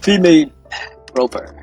Female roper.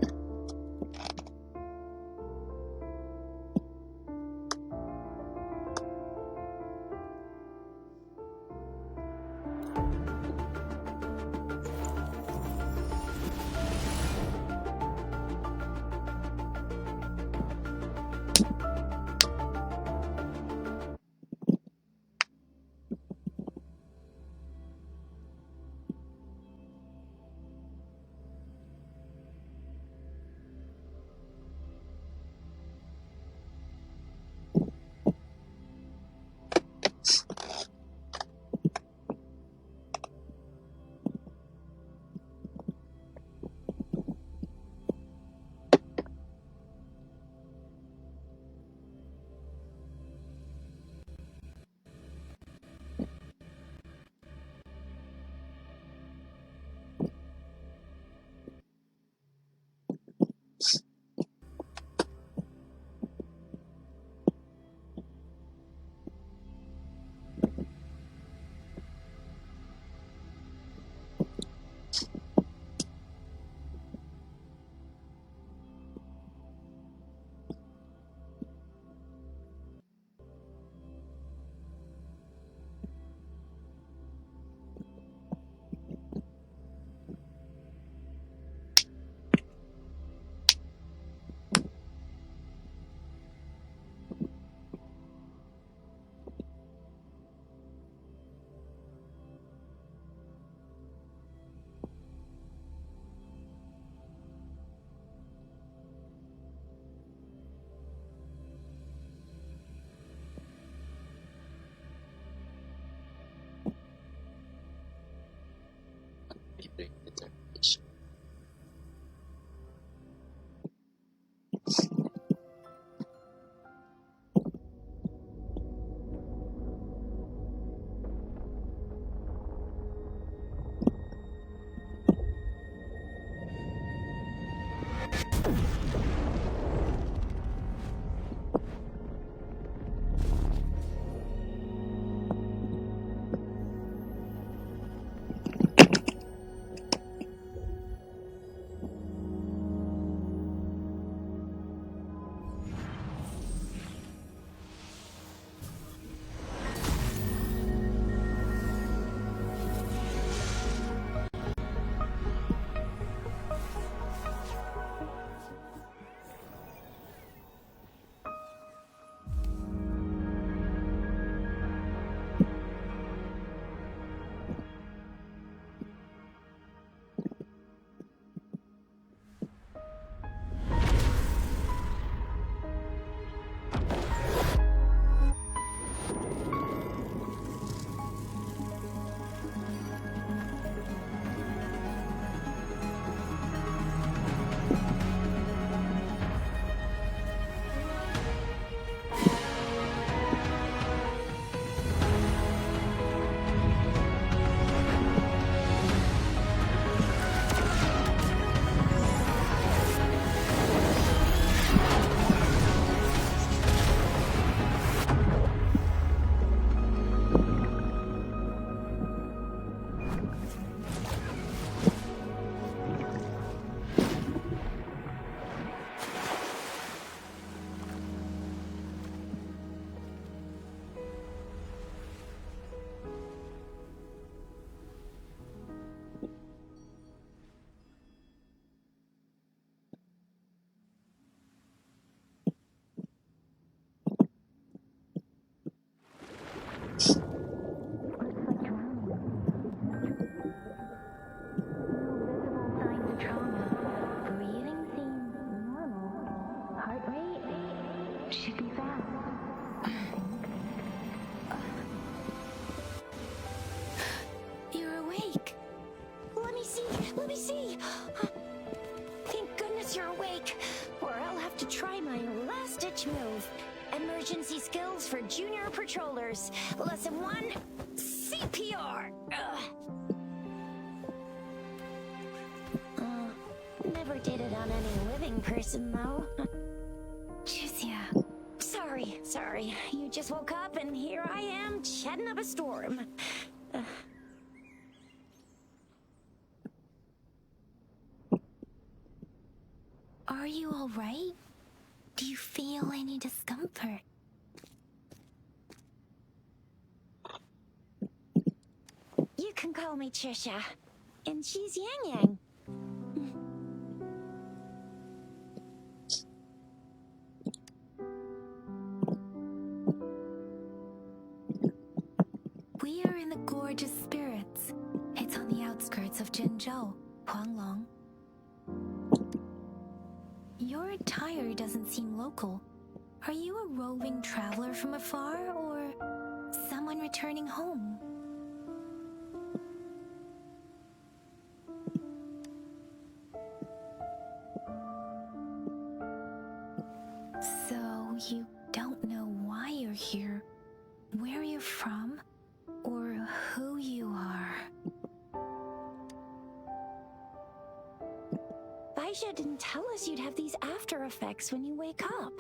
Determination. Emergency skills for junior patrollers. Lesson 1, CPR. Never did it on any living person, though. Juicia. Sorry. You just woke up and here I am, chatting up a storm. you all right? Do you feel any discomfort? You can call me Trisha, and she's Yang Yang. We are in the Gorgeous Spirits. It's on the outskirts of Jinzhou, Huanglong. Your attire doesn't seem local. Are you a roving traveler from afar, or someone returning home? So, you don't know why you're here, where you're from, or who you are. Baisha didn't tell us you'd have these after effects when you wake up.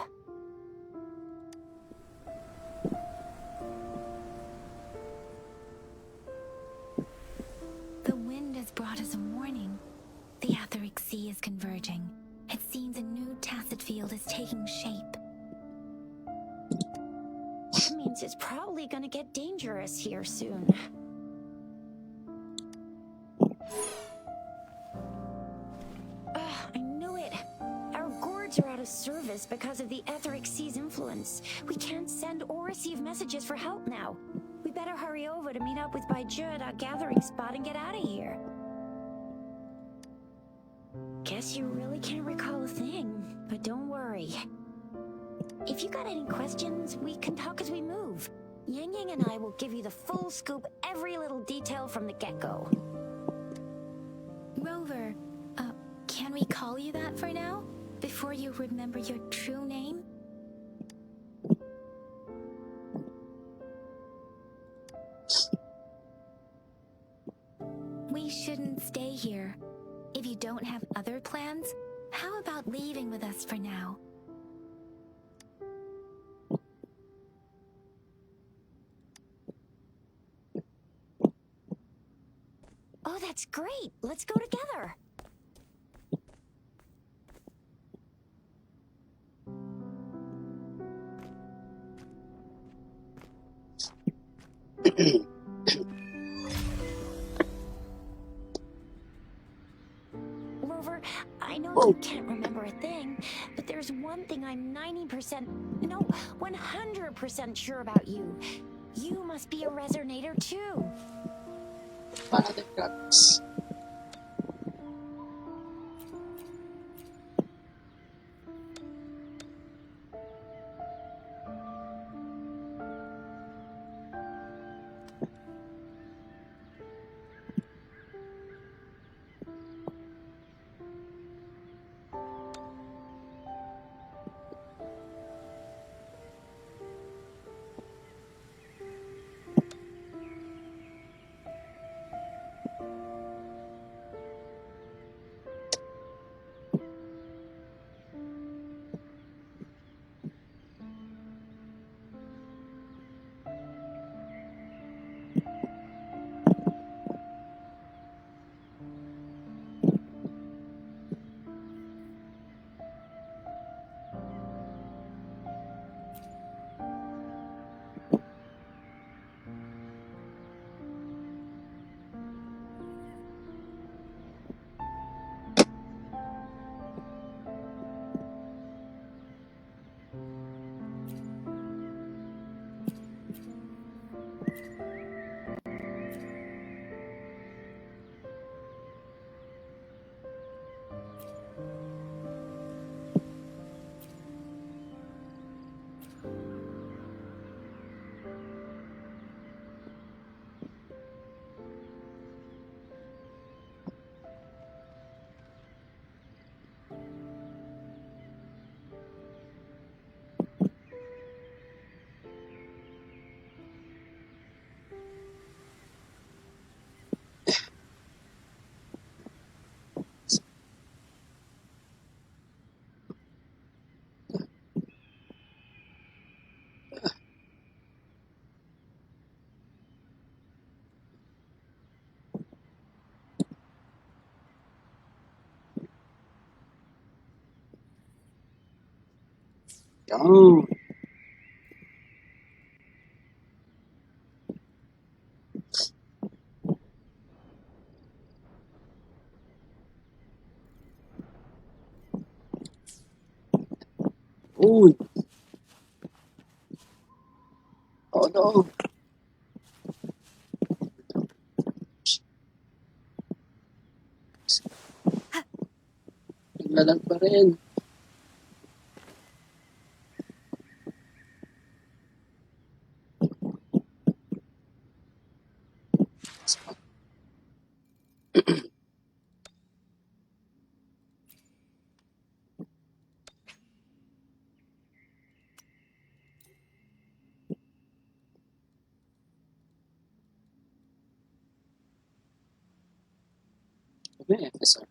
The wind has brought us a warning. The Etheric Sea is converging. It seems a new tacit field is taking shape. That means it's probably gonna get dangerous here soon. I knew it. Our gourds are out of service because of the Etheric Sea's influence. We can't send or receive messages for help now. We better hurry over to meet up with Baiju at our gathering spot and get out of here. Guess you really can't recall a thing, but don't worry. If you got any questions, we can talk as we move. Yang Yang and I will give you the full scoop, every little detail from the get-go. Rover, can we call you that for now? Before you remember your true name? We shouldn't stay here. If you don't have other plans, how about leaving with us for now? Oh, that's great. Let's go together. Rover, I know you can't remember a thing, but there's one thing I'm 90%, no, 100% sure about you. You must be a resonator too. Father gods. Yan. Uy! Oh no! Naglalag pa rin. May episode.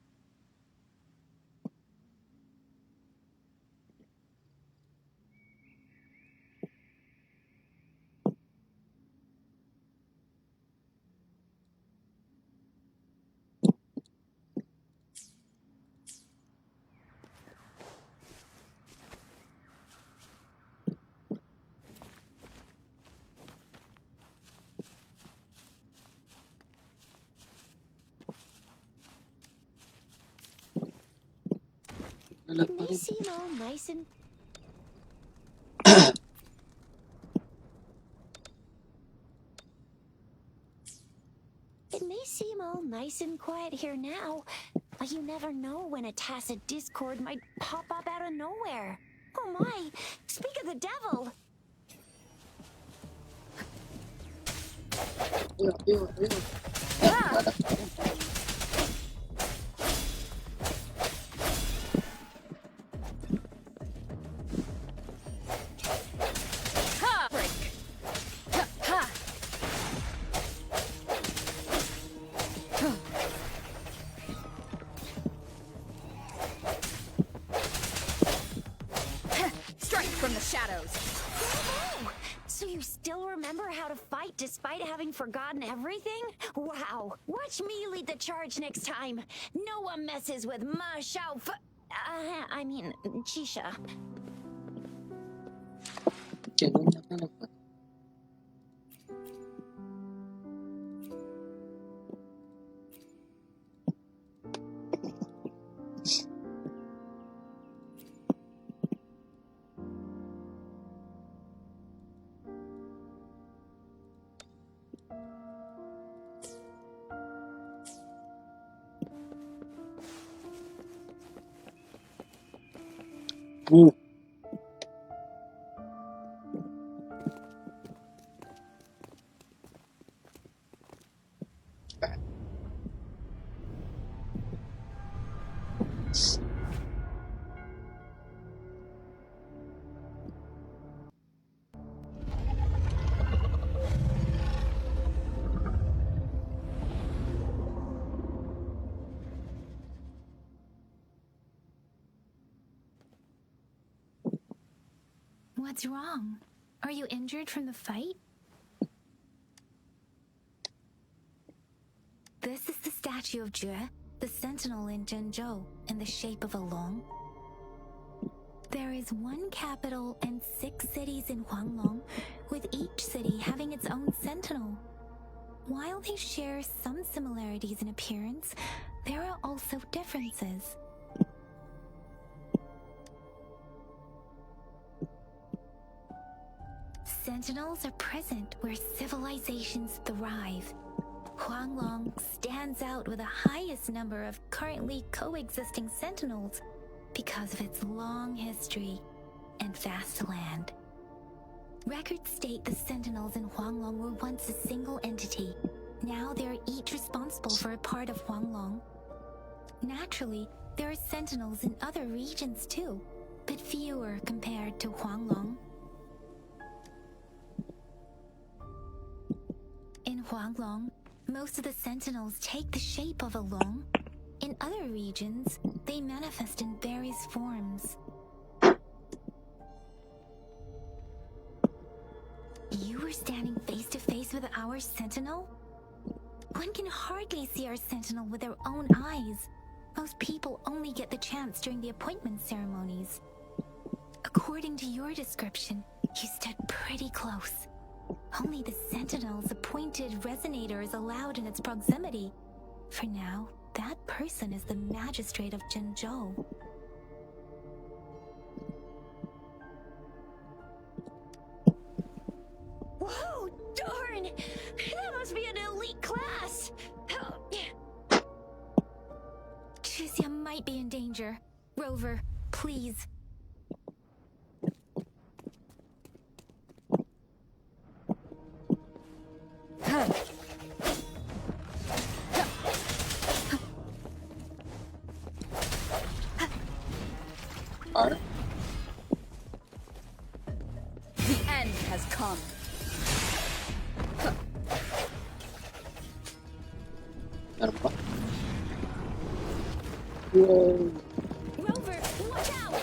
Naglalag It pa may rin. seem all nice and... It may seem all nice and quiet here now, but you never know when a tacit discord might pop up out of nowhere. Oh my, speak of the devil! Ayun. Naglalag pa rin. Strike from the shadows. Oh, so you still remember how to fight despite having forgotten everything? Wow, watch me lead the charge next time. No one messes with Ma Shao I mean, Chisha. Ganun na lang ba? Ooh. What's wrong? Are you injured from the fight? This is the statue of Jue, the sentinel in Zhenzhou, in the shape of a long. There is one capital and 6 cities in Huanglong, with each city having its own sentinel. While they share some similarities in appearance, there are also differences. Sentinels are present where civilizations thrive. Huanglong stands out with the highest number of currently coexisting sentinels because of its long history and vast land. Records state the sentinels in Huanglong were once a single entity. Now they are each responsible for a part of Huanglong. Naturally, there are sentinels in other regions too, but fewer compared to Huanglong. In Huanglong, most of the sentinels take the shape of a long. In other regions, they manifest in various forms. You were standing face to face with our sentinel? One can hardly see our sentinel with their own eyes. Most people only get the chance during the appointment ceremonies. According to your description, you stood pretty close. Only the Sentinel's appointed resonator is allowed in its proximity. For now, that person is the magistrate of Jinzhou. Whoa, darn! That must be an elite class! Tricia might be in danger. Rover, please. R? The end has come. Meron pa? Whoa! Rover, watch out!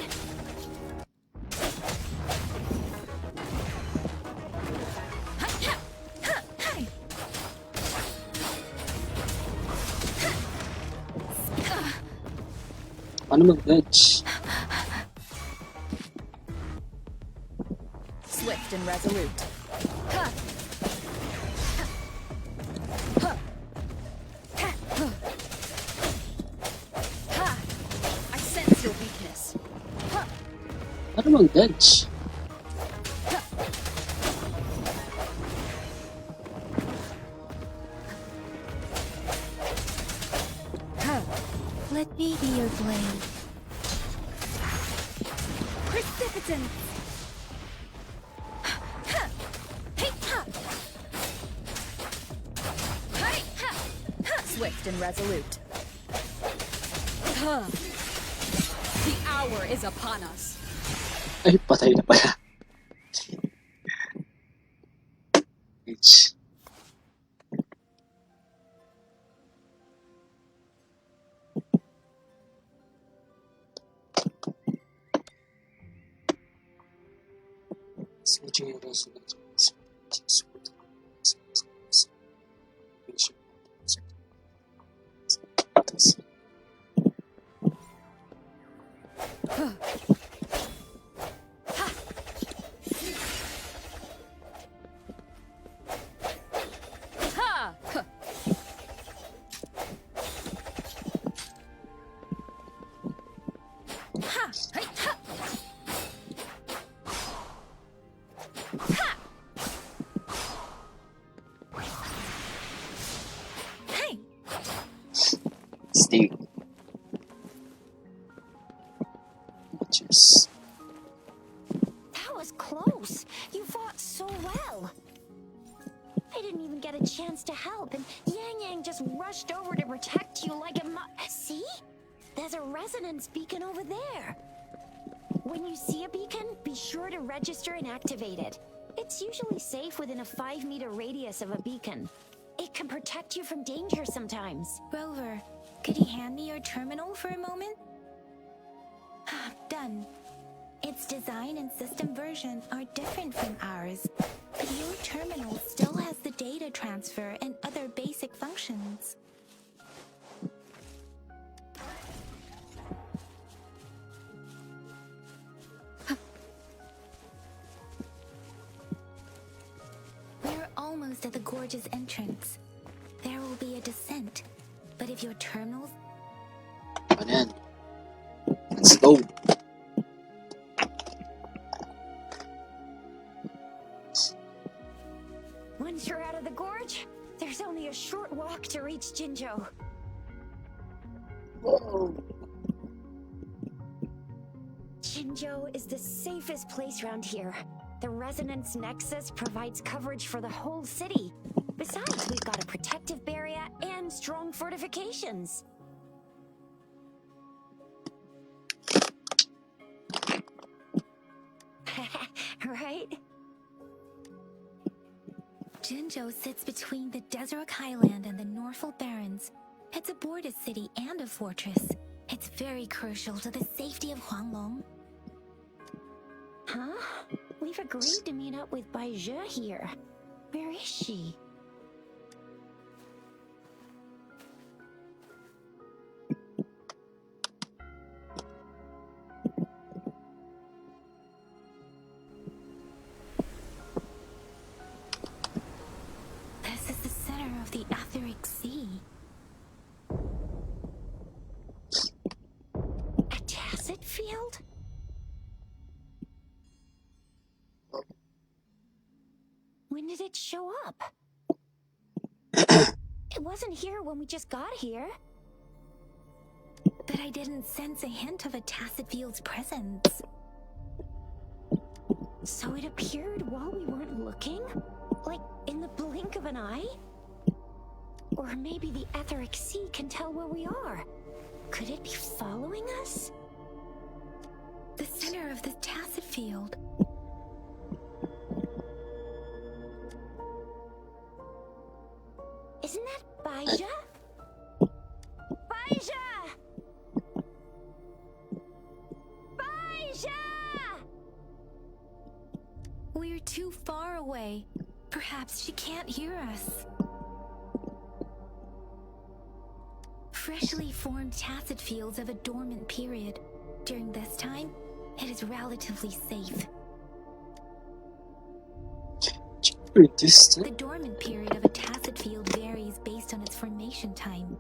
Paano mag-dodge? Swift and resolute. Ha! Ha! I sense your weakness. Paano mag-dodge? Let me be your blade. Precipitant! Swift and resolute. Huh. The hour is upon us. Ay, patay na pala. H. Switching your resonance. Ha! Ha! Hey, ha! Hey! Steve. Cheers. That was close. You fought so well. I didn't even get a chance to help, and Yang Yang just rushed over to protect you like a See? There's a resonance beacon over there. When you see a beacon, be sure to register and activate it. It's usually safe within a 5-meter radius of a beacon. It can protect you from danger sometimes. Rover, could you hand me your terminal for a moment? Done. Its design and system version are different from ours, but your terminal still has the data transfer and other basic functions. We're almost at the gorge's entrance. There will be a descent, but if your terminals... Ano yan? Let's go! Once you're out of the gorge, there's only a short walk to reach Jinzhou. Whoa! Jinzhou is the safest place around here. The Resonance Nexus provides coverage for the whole city. Besides, we've got a protective barrier and strong fortifications. Right? Jinzhou sits between the Desert Highland and the Norfolk Barrens. It's a border city and a fortress. It's very crucial to the safety of Huanglong. Huh? We've agreed to meet up with Bai Zhe here. Where is she? When did it show up? It wasn't here when we just got here. But I didn't sense a hint of a tacit field's presence. So it appeared while we weren't looking? Like in the blink of an eye? Or maybe the etheric sea can tell where we are. Could it be following us? The center of the tacit field. Isn't that Baija? Baija! Baija! We're too far away. Perhaps she can't hear us. Freshly formed tacit fields have a dormant period. During this time, it is relatively safe. Very distant. The dormant period of a tacit field varies based on its formation time.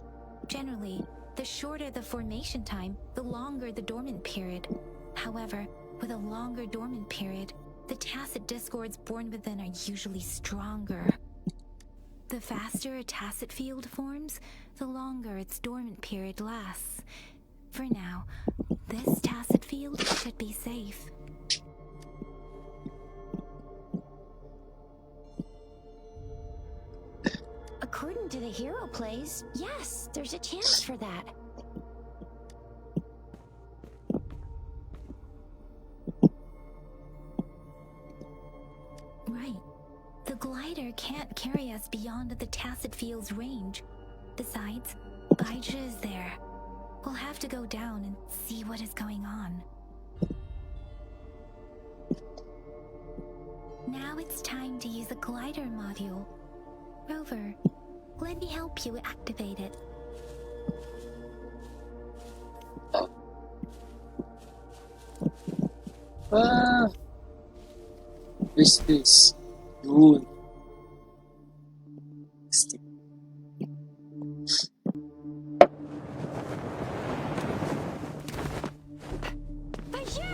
Generally, the shorter the formation time, the longer the dormant period. However, with a longer dormant period, the tacit discords born within are usually stronger. The faster a tacit field forms, the longer its dormant period lasts. For now, this tacit field should be safe. According to the hero plays, yes, there's a chance for that. Right. The glider can't carry us beyond the tacit field's range. Besides, Baija is there. We'll have to go down and see what is going on. Now it's time to use the glider module. Rover, let me help you activate it. Ah! This. Yun. Stick. Baija!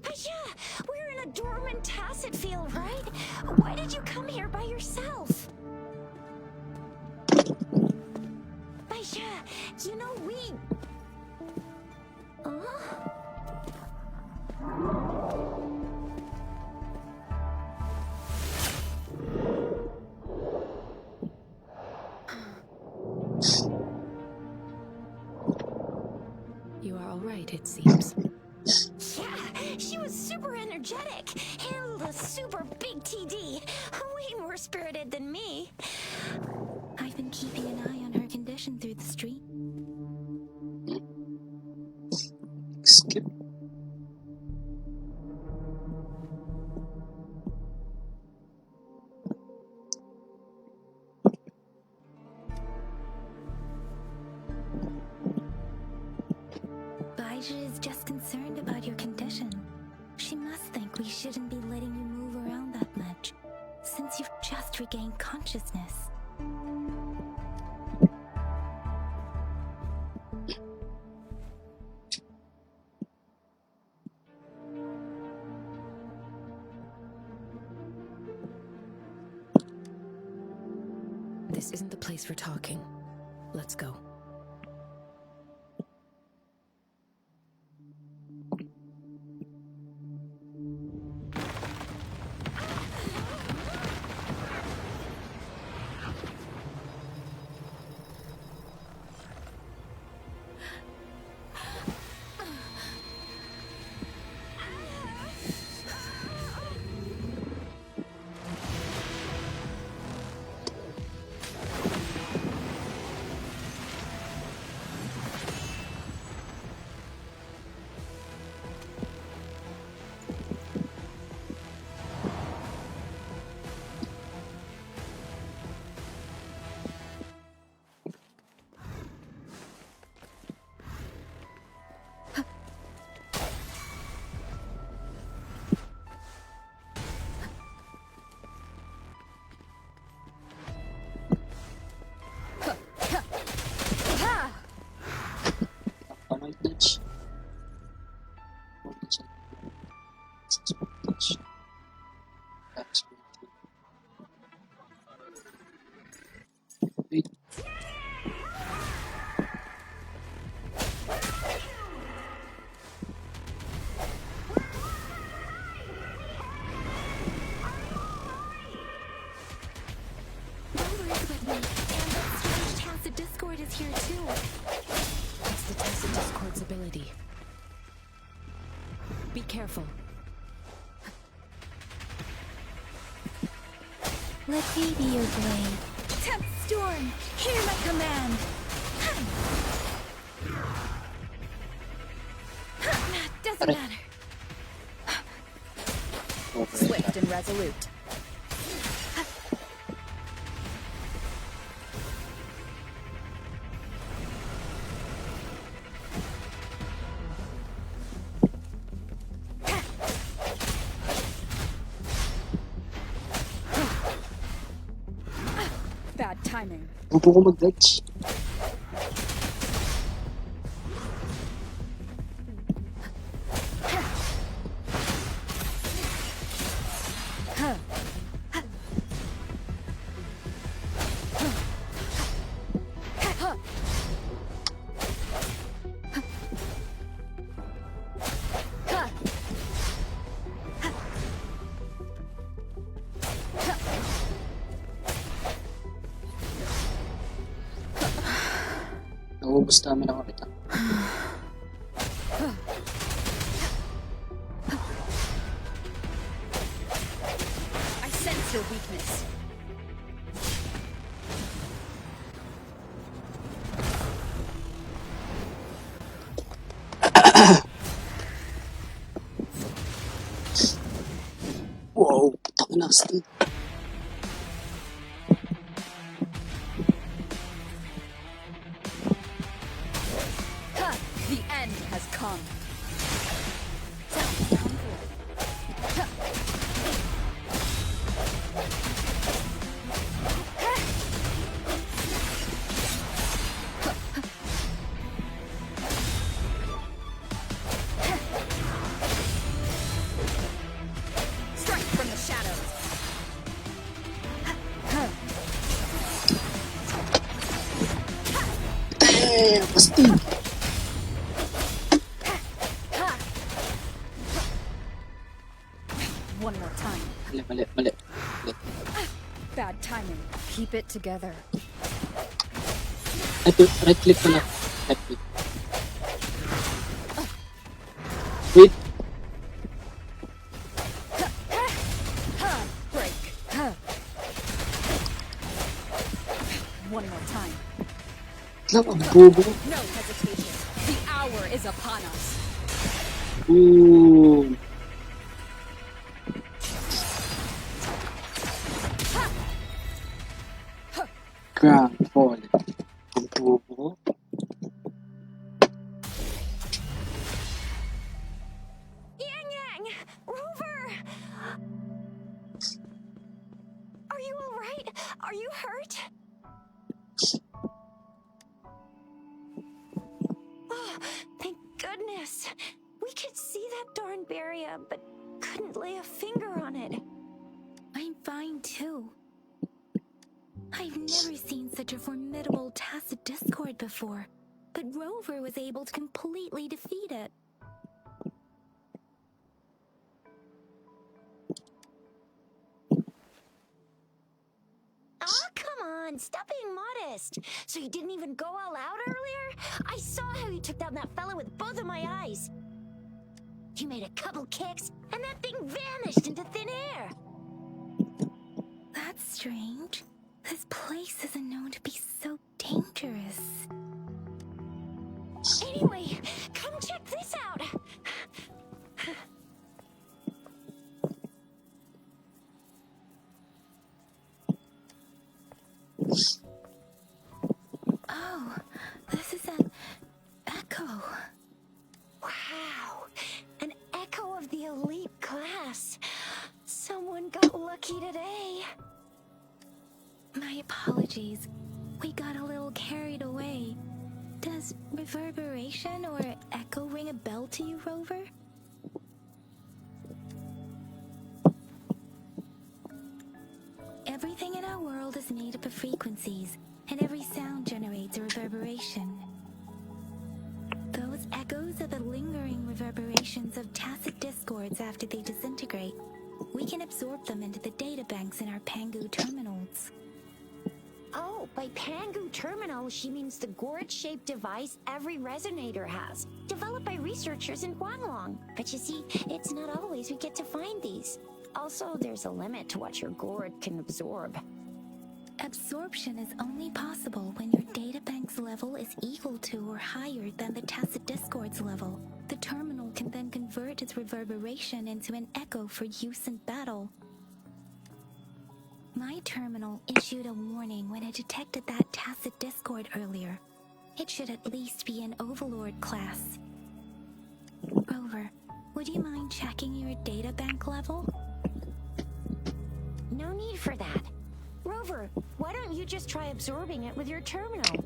Baija! We're in a dormant tacit field, right? Why did you come here by yourself? Baija, you know we... You are all right, it seems. Yeah, she was super energetic. Handled a super big TD. Way more spirited than me. I've been keeping an eye on her condition through the street. Skip. Baija is just concerned about your condition. She must think we shouldn't be letting you move around that much, since you've just regained consciousness. This isn't the place for talking. Let's go. It's the tacit discord's ability. Be careful. Let me be your blade. Temp Storm, hear my command. Doesn't matter. Swift and resolute. Bad timing. Bubo ko mag-dodge. Naubos namin ako ito. I sense your weakness. Wow, putak na still. The end has come. Strike from the shadows. Damn, still. One more time. Mali. Bad timing. Keep it together. Right click pala. Right click. Wait. Break. One more time. Lang ang bubo. No hesitation. The hour is upon us. Ooh. Ground fall. Ang bubo. Yang! Rover! Are you alright? Are you hurt? Oh, thank goodness. We could see that darn barrier, but couldn't lay a finger on it. I'm fine too. I've never seen such a formidable tacit discord before, but Rover was able to completely defeat it. Aw, come on, stop being modest. So you didn't even go all out earlier? I saw how you took down that fella with both of my eyes. You made a couple kicks, and that thing vanished into thin air. That's strange. This place isn't known to be so dangerous. Anyway, come check this out. Oh, this is an echo. Wow, an echo of the elite class. Someone got lucky today. My apologies. We got a little carried away. Does reverberation or echo ring a bell to you, Rover? Everything in our world is made up of frequencies, and every sound generates a reverberation. Those echoes are the lingering reverberations of tacit discords after they disintegrate. We can absorb them into the data banks in our Pangu terminals. Oh, by Pangu Terminal, she means the gourd-shaped device every resonator has, developed by researchers in Guanglong. But you see, it's not always we get to find these. Also, there's a limit to what your gourd can absorb. Absorption is only possible when your databank's level is equal to or higher than the tacit discord's level. The terminal can then convert its reverberation into an echo for use in battle. My terminal issued a warning when it detected that tacit discord earlier. It should at least be an Overlord class. Rover, would you mind checking your databank level? No need for that. Rover, why don't you just try absorbing it with your terminal?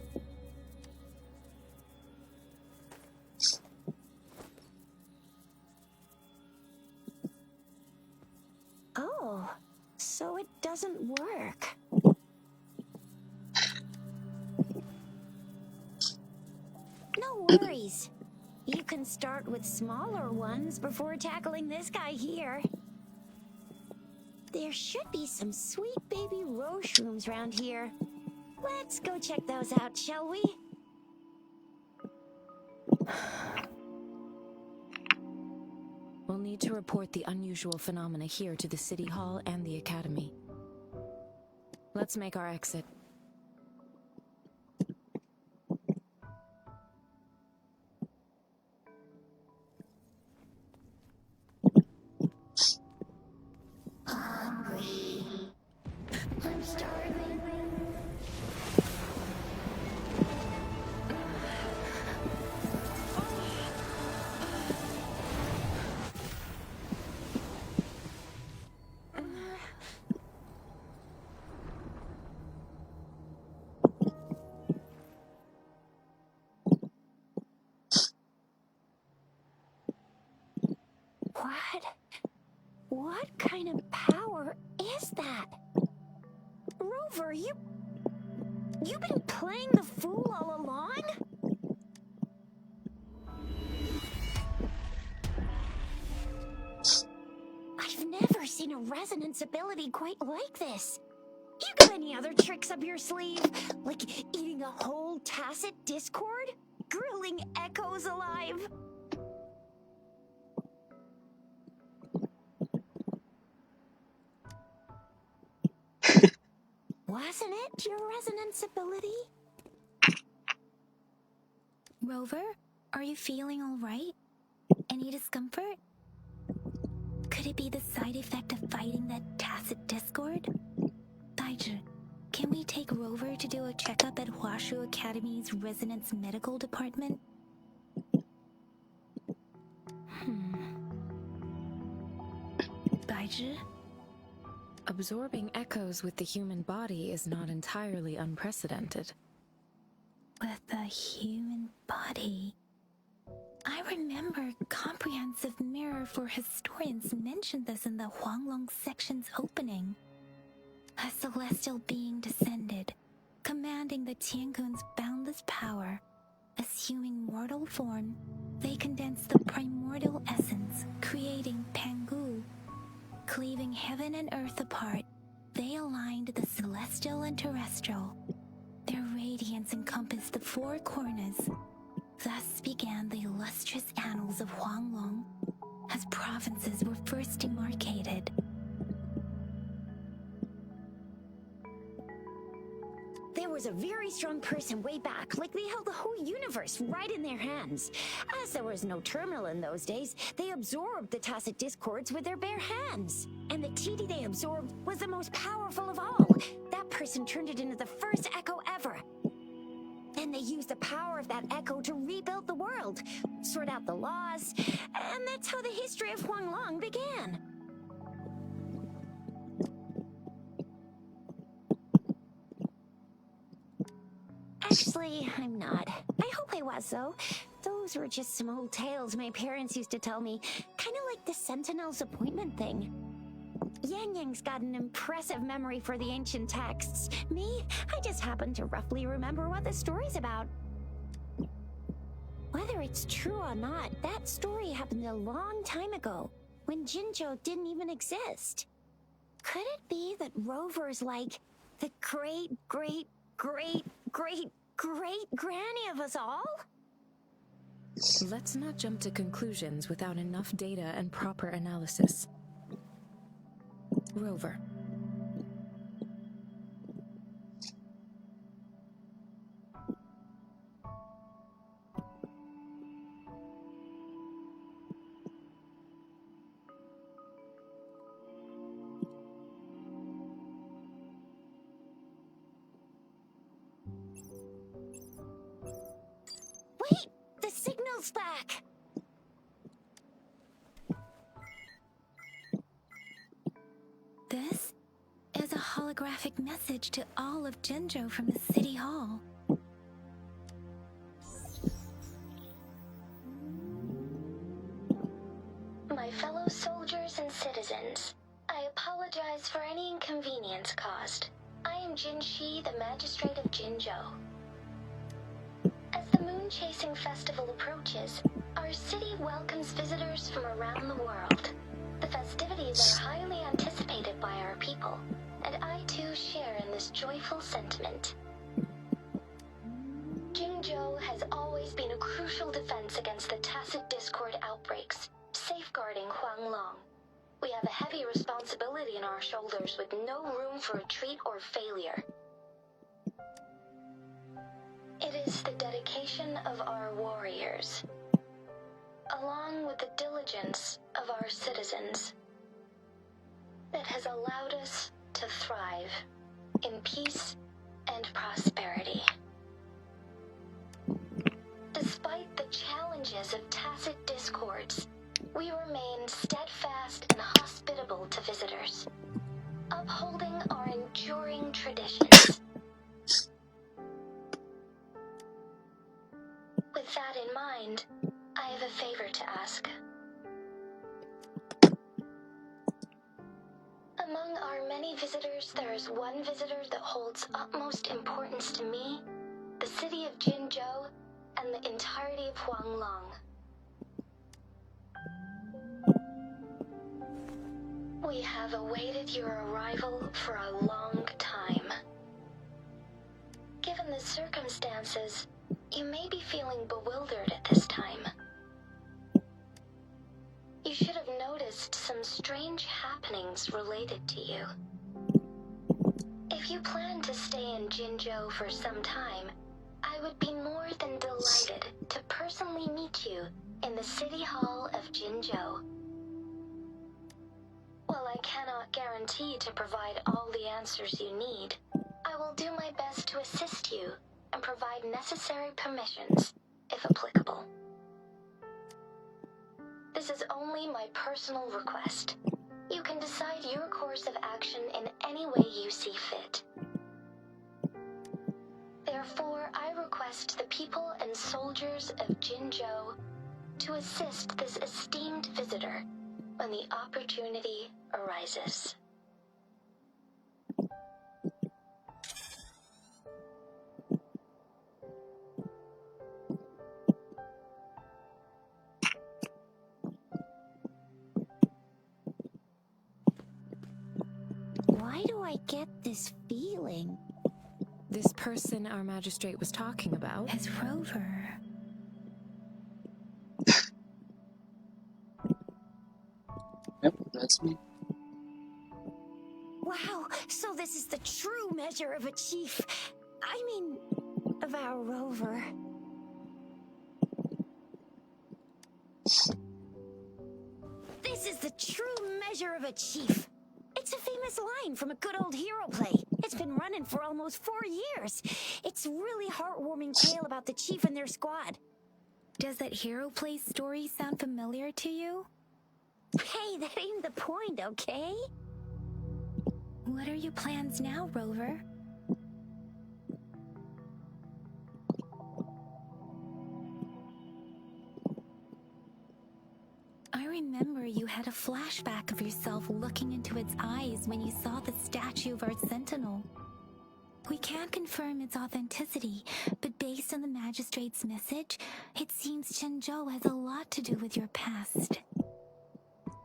Oh, so it doesn't work. No worries. You can start with smaller ones before tackling this guy here. There should be some sweet baby roshrooms around here. Let's go check those out, shall we? We'll need to report the unusual phenomena here to the City Hall and the Academy. Let's make our exit. I'm starving. What kind of power is that? Rover, you've been playing the fool all along? I've never seen a resonance ability quite like this. You got any other tricks up your sleeve? Like eating a whole tacit discord? Grilling echoes alive? Wasn't it your resonance ability? Rover, are you feeling all right? Any discomfort? Could it be the side effect of fighting that tacit discord? Baizhi, can we take Rover to do a checkup at Huashu Academy's Resonance Medical Department? Baizhi? Absorbing echoes with the human body is not entirely unprecedented. With the human body. I remember Comprehensive Mirror for Historians mentioned this in the Huanglong section's opening. A celestial being descended, commanding the Tiankun's boundless power. Assuming mortal form, they condensed the primordial essence, creating Pangu. Cleaving heaven and earth apart, they aligned the celestial and terrestrial. Their radiance encompassed the four corners. Thus began the illustrious annals of Huanglong, as provinces were first demarcated. There was a very strong person way back, like they held the whole universe right in their hands. As there was no terminal in those days, they absorbed the tacit discords with their bare hands. And the TD they absorbed was the most powerful of all. That person turned it into the first echo ever. Then they used the power of that echo to rebuild the world, sort out the laws, and that's how the history of Huanglong began. Actually, I'm not. I hope I was, though. Those were just some old tales my parents used to tell me, kind of like the Sentinel's appointment thing. Yang Yang's got an impressive memory for the ancient texts. Me, I just happen to roughly remember what the story's about. Whether it's true or not, that story happened a long time ago, when Jinzhou didn't even exist. Could it be that Rover's like The great, great, great, great, great granny of us all? Let's not jump to conclusions without enough data and proper analysis. Rover. Wait! The signal's back! This is a holographic message to all of Jinzhou from the City Hall. My fellow soldiers and citizens, I apologize for any inconvenience caused. I am Jin Shi, the Magistrate of Jinzhou. As the Moon-Chasing Festival approaches, our city welcomes visitors from around the world. The festivities are highly anticipated by our people, and I too share in this joyful sentiment. Jinzhou has always been a crucial defense against the tacit discord outbreaks, safeguarding Huanglong. We have a heavy responsibility on our shoulders with no room for retreat or failure. It is the dedication of our warriors, along with the diligence of our citizens, that has allowed us to thrive in peace and prosperity. Despite the challenges of tacit discords, we remain steadfast and hospitable to visitors, upholding our enduring traditions. With that in mind, I have a favor to ask. Among our many visitors, there is one visitor that holds utmost importance to me, the city of Jinzhou, and the entirety of Huanglong. We have awaited your arrival for a long time. Given the circumstances, you may be feeling bewildered at this time. You should have noticed some strange happenings related to you. If you plan to stay in Jinzhou for some time, I would be more than delighted to personally meet you in the City Hall of Jinzhou. While I cannot guarantee to provide all the answers you need, I will do my best to assist you and provide necessary permissions, if applicable. This is only my personal request. You can decide your course of action in any way you see fit. Therefore, I request the people and soldiers of Jinzhou to assist this esteemed visitor when the opportunity arises. Why do I get this feeling? This person our magistrate was talking about As Rover. Yep, that's me. Wow, so this is the true measure of a chief. I mean, of our rover. This is the true measure of a chief. It's a famous line from a good old hero play. It's been running for almost 4 years. It's a really heartwarming tale about the chief and their squad. Does that hero play story sound familiar to you? Hey, that ain't the point, okay? What are your plans now, Rover? I remember you had a flashback of yourself looking into its eyes when you saw the statue of our sentinel. We can't confirm its authenticity, but based on the magistrate's message, it seems Jinzhou has a lot to do with your past.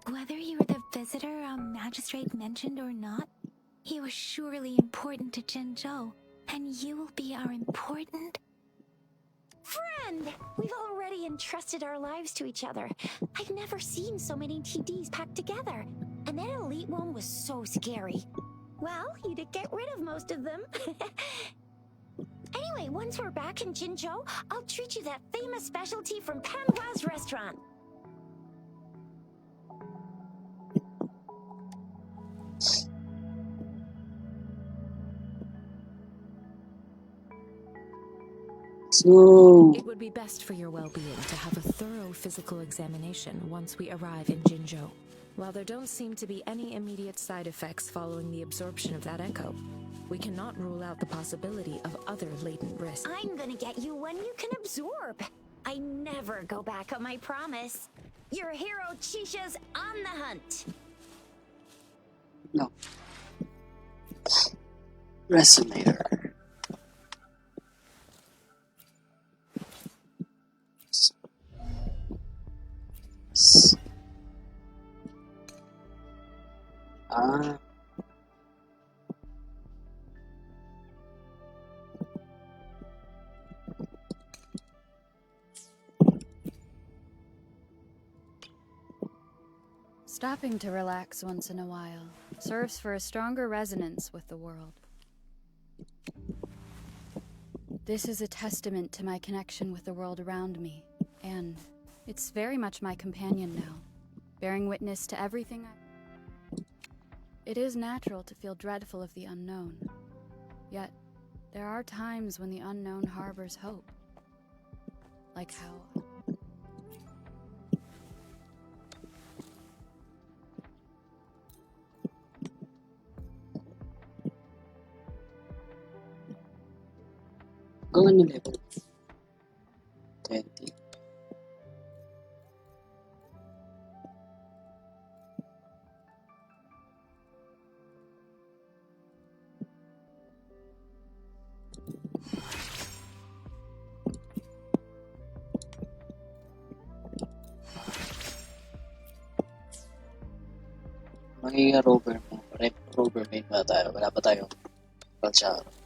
Whether you were the visitor our magistrate mentioned or not, He was surely important to Zhenzhou, and you will be our important... Friend! We've already entrusted our lives to each other. I've never seen so many TDs packed together. And that elite one was so scary. Well, you did get rid of most of them. Anyway, once we're back in Jinzhou, I'll treat you that famous specialty from Panhua's restaurant. So, It would be best for your well-being to have a thorough physical examination once we arrive in Jinzhou. While there don't seem to be any immediate side effects following the absorption of that echo, we cannot rule out the possibility of other latent risks. I'm gonna get you one you can absorb. I never go back on my promise. Your hero Chisha's on the hunt. no. Resonator. Ah, Stopping to relax once in a while serves for a stronger resonance with the world. This is a testament to my connection with the world around me, and it's very much my companion now, bearing witness to everything It is natural to feel dreadful of the unknown, yet there are times when the unknown harbors hope. Like how... going to level 20. Magiging rover mo. Rover main ba tayo? Wala pa tayong Balcharo.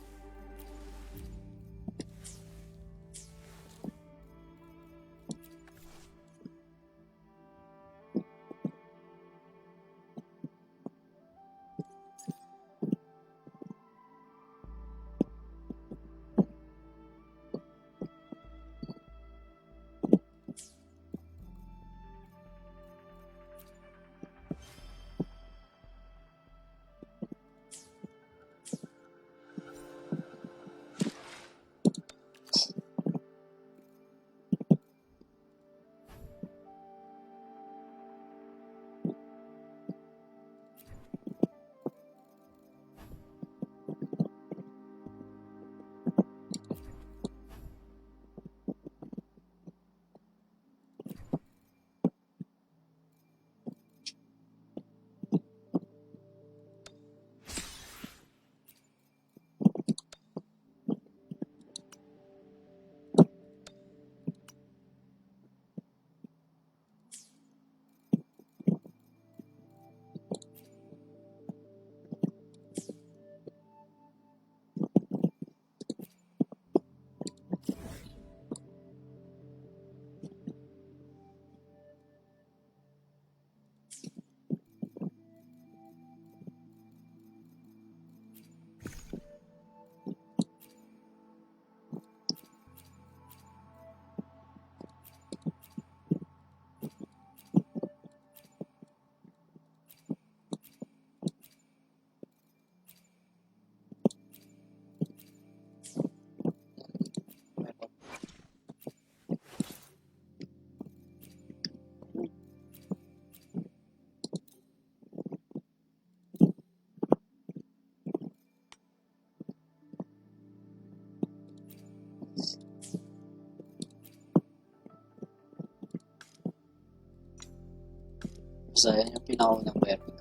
Basta yan yung pinakaunang meron.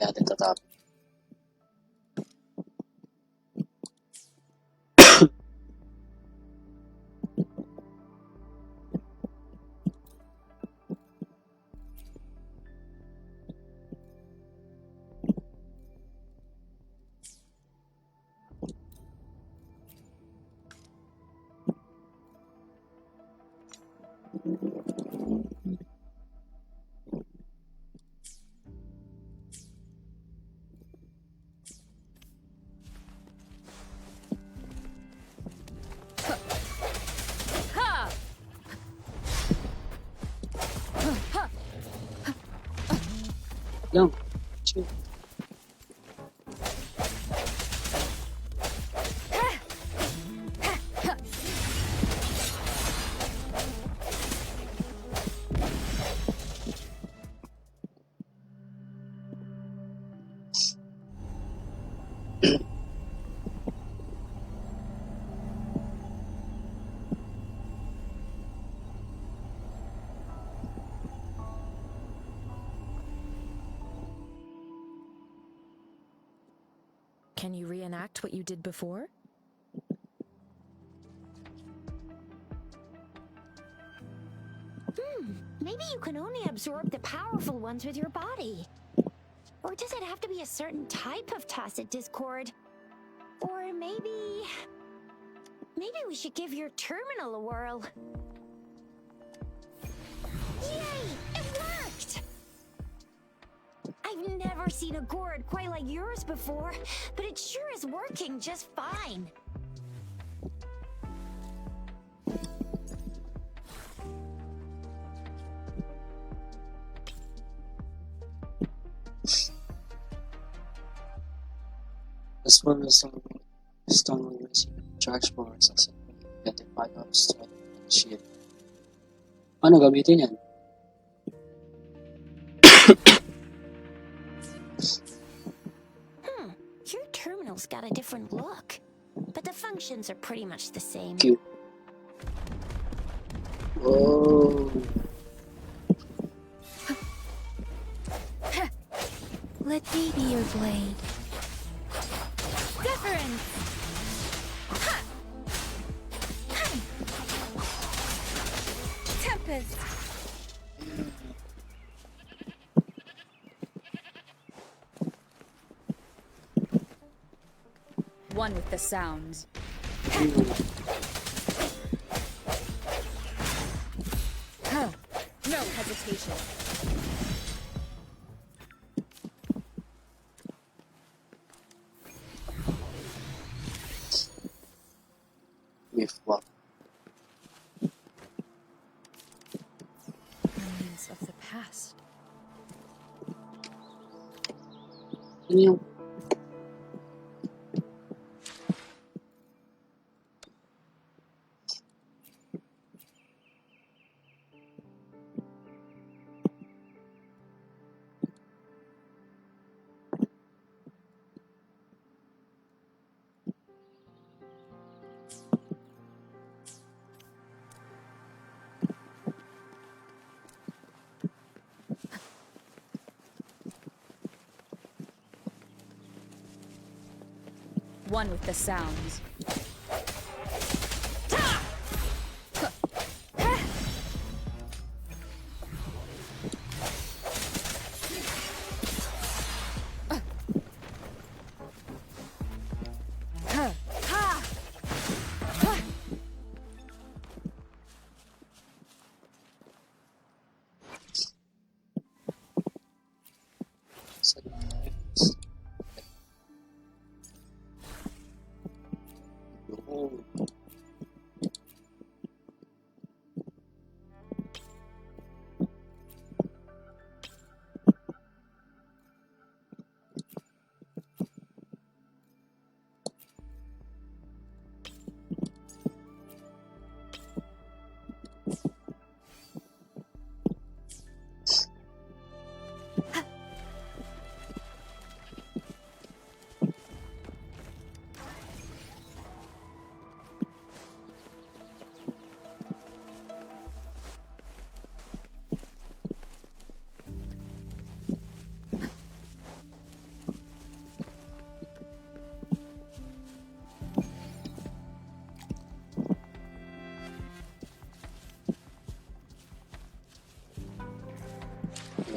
Kaya natin tatapos. Lang. Chill. Can you reenact what you did before? Maybe you can only absorb the powerful ones with your body. Or does it have to be a certain type of tacit discord? Or maybe we should give your terminal a whirl. Yay! It worked! I've never seen a gourd quite like yours before, but it sure is working just fine. This one is strongly receiving charge force as a identify of strength and shield. Ano gamitin yan? Your terminal's got a different look, but the functions are pretty much the same. Q. Oh. Let me be your blade. Deference! Tempest! One with the sounds. No hesitation. With what? Memories of the past. Ano yung One with the sounds.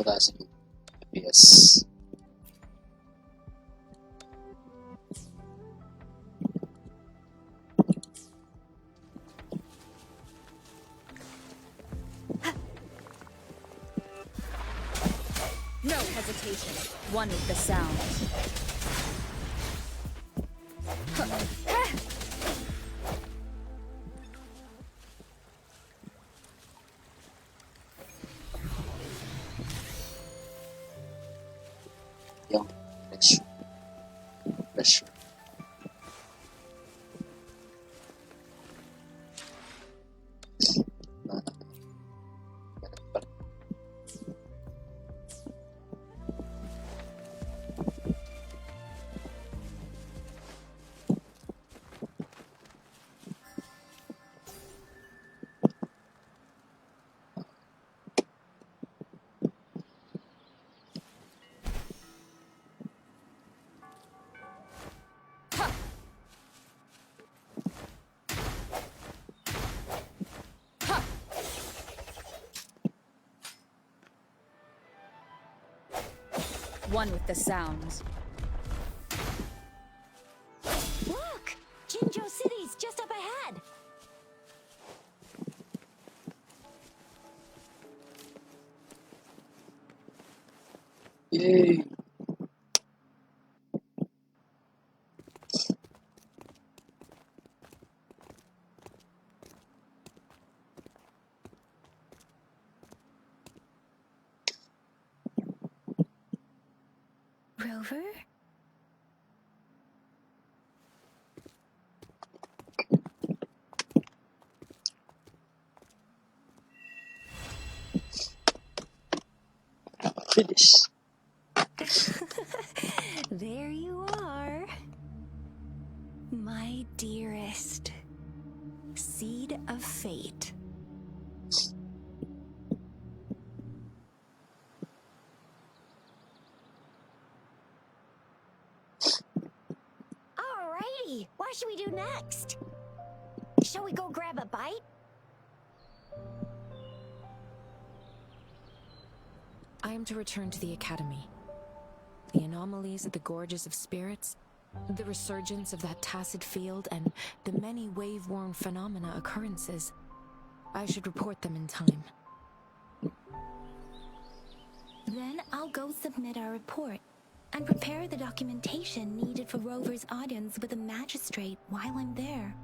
wala sa FPS. hesitation, one with the sound. Yung pressure. Pressure. One with the sounds. Look! Jinzhou City's just up ahead! Yay! Rover? Finish. There you are. My dearest. Seed of fate. Alrighty, what should we do next? Shall we go grab a bite? I am to return to the academy. The anomalies at the gorges of spirits, the resurgence of that tacit field, and the many wave-worn phenomena occurrences. I should report them in time. Then I'll go submit our report and prepare the documentation needed for Rover's audience with the magistrate while I'm there.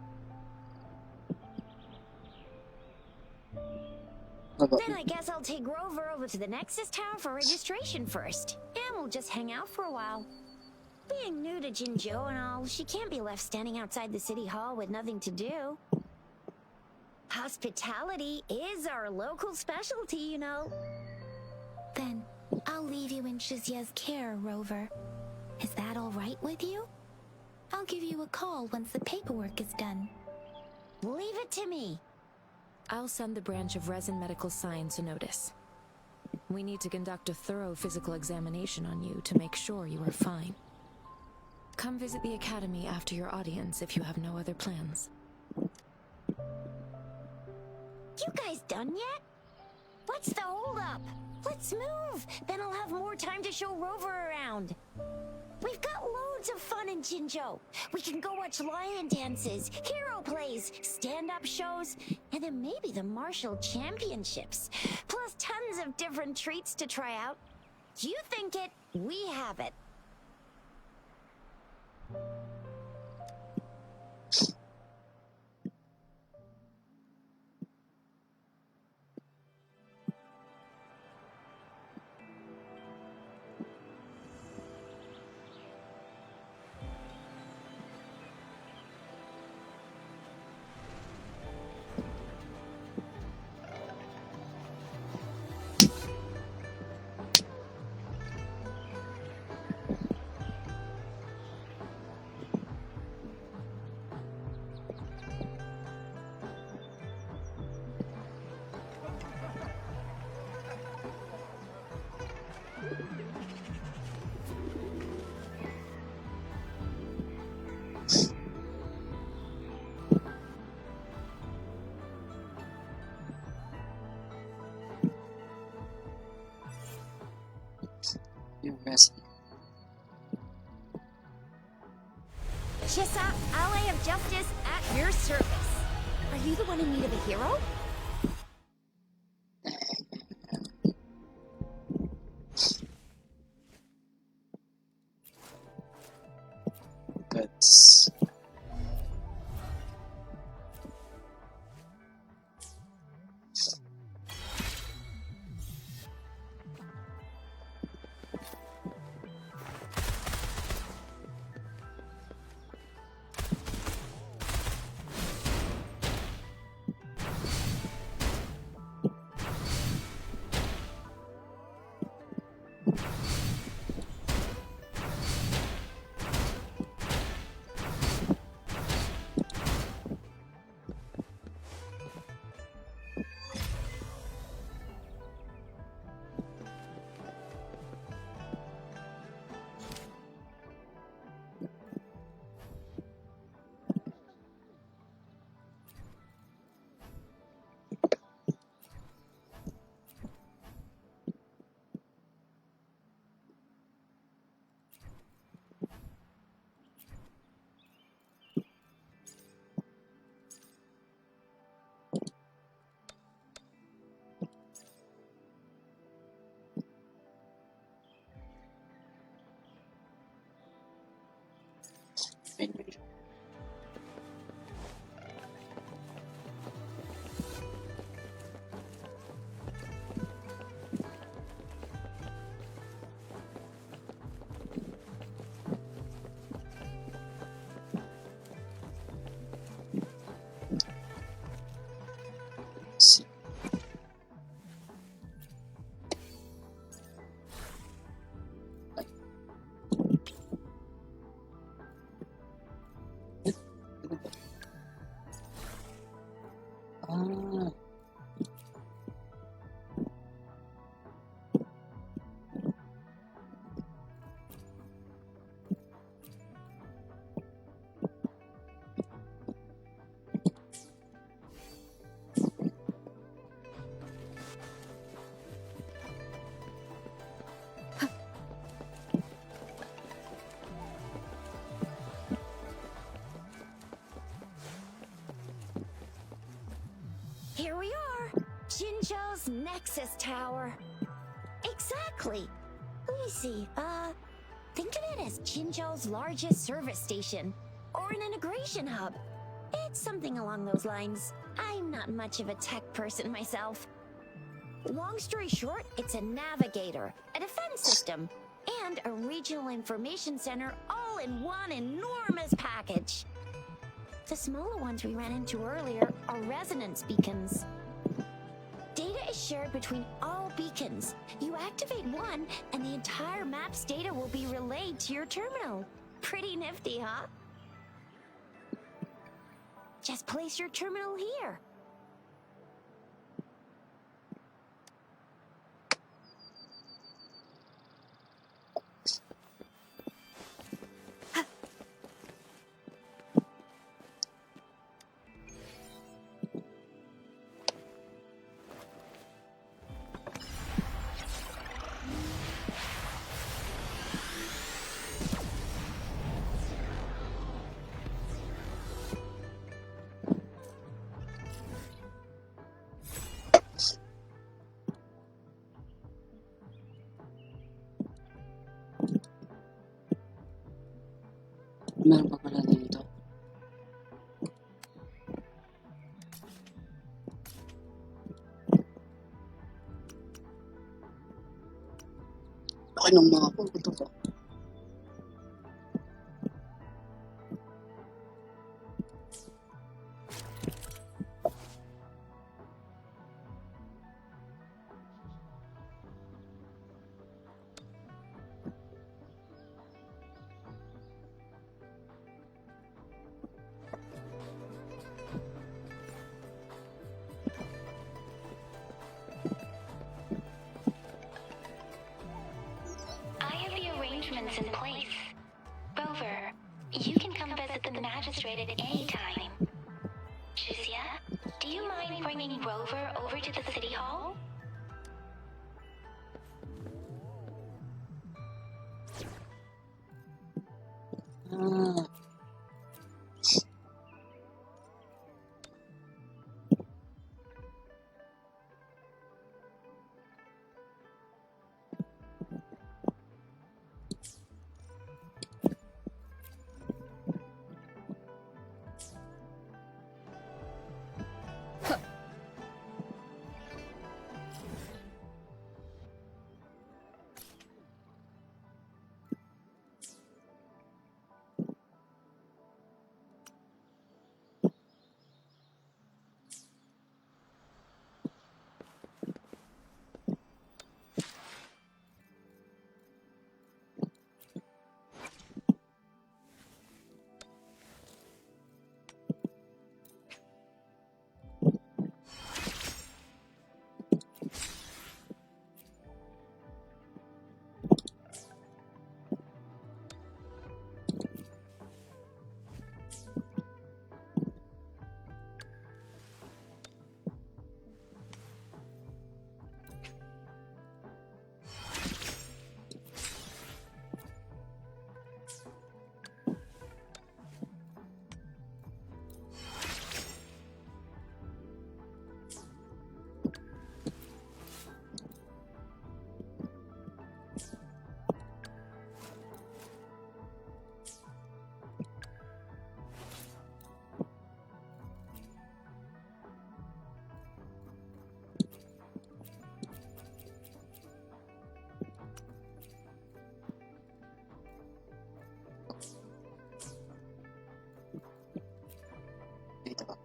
How about Then I guess I'll take Rover over to the Nexus Tower for registration first. And we'll just hang out for a while. Being new to Jinzhou and all, she can't be left standing outside the city hall with nothing to do. Hospitality is our local specialty, you know. Then I'll leave you in Shizia's care, Rover. Is that all right with you? I'll give you a call once the paperwork is done. Leave it to me. I'll send the branch of Resin Medical Science a notice. We need to conduct a thorough physical examination on you to make sure you are fine. Come visit the academy after your audience if you have no other plans. You guys done yet? What's the holdup? Let's move. Then I'll have more time to show Rover around. We've got loads of fun in Jinzhou. We can go watch lion dances, hero plays, stand-up shows, and then maybe the martial championships. Plus tons of different treats to try out. You think it, we have it. you mess? Chissa, ally of justice, at your service. Are you the one in need of a hero? Jinzhou's Nexus Tower. Exactly. Let me see. Think of it as Jinzhou's largest service station, or an integration hub. It's something along those lines. I'm not much of a tech person myself. Long story short, it's a navigator, a defense system, and a regional information center all in one enormous package. The smaller ones we ran into earlier are resonance beacons. Data is shared between all beacons. You activate one, and the entire map's data will be relayed to your terminal. Pretty nifty, huh? Just place your terminal here. Meron pa pala dito. Laki ng mga puto ko. I have the arrangements in place. Rover, you can come visit the magistrate at any time. Jizia, do you mind bringing Rover over to the city hall? Ah, dito ba?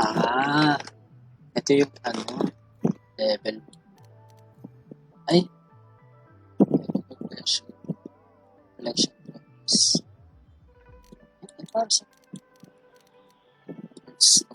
Ah, ito yung level. Ay, collection. Collection drops. Ay, para sa drops.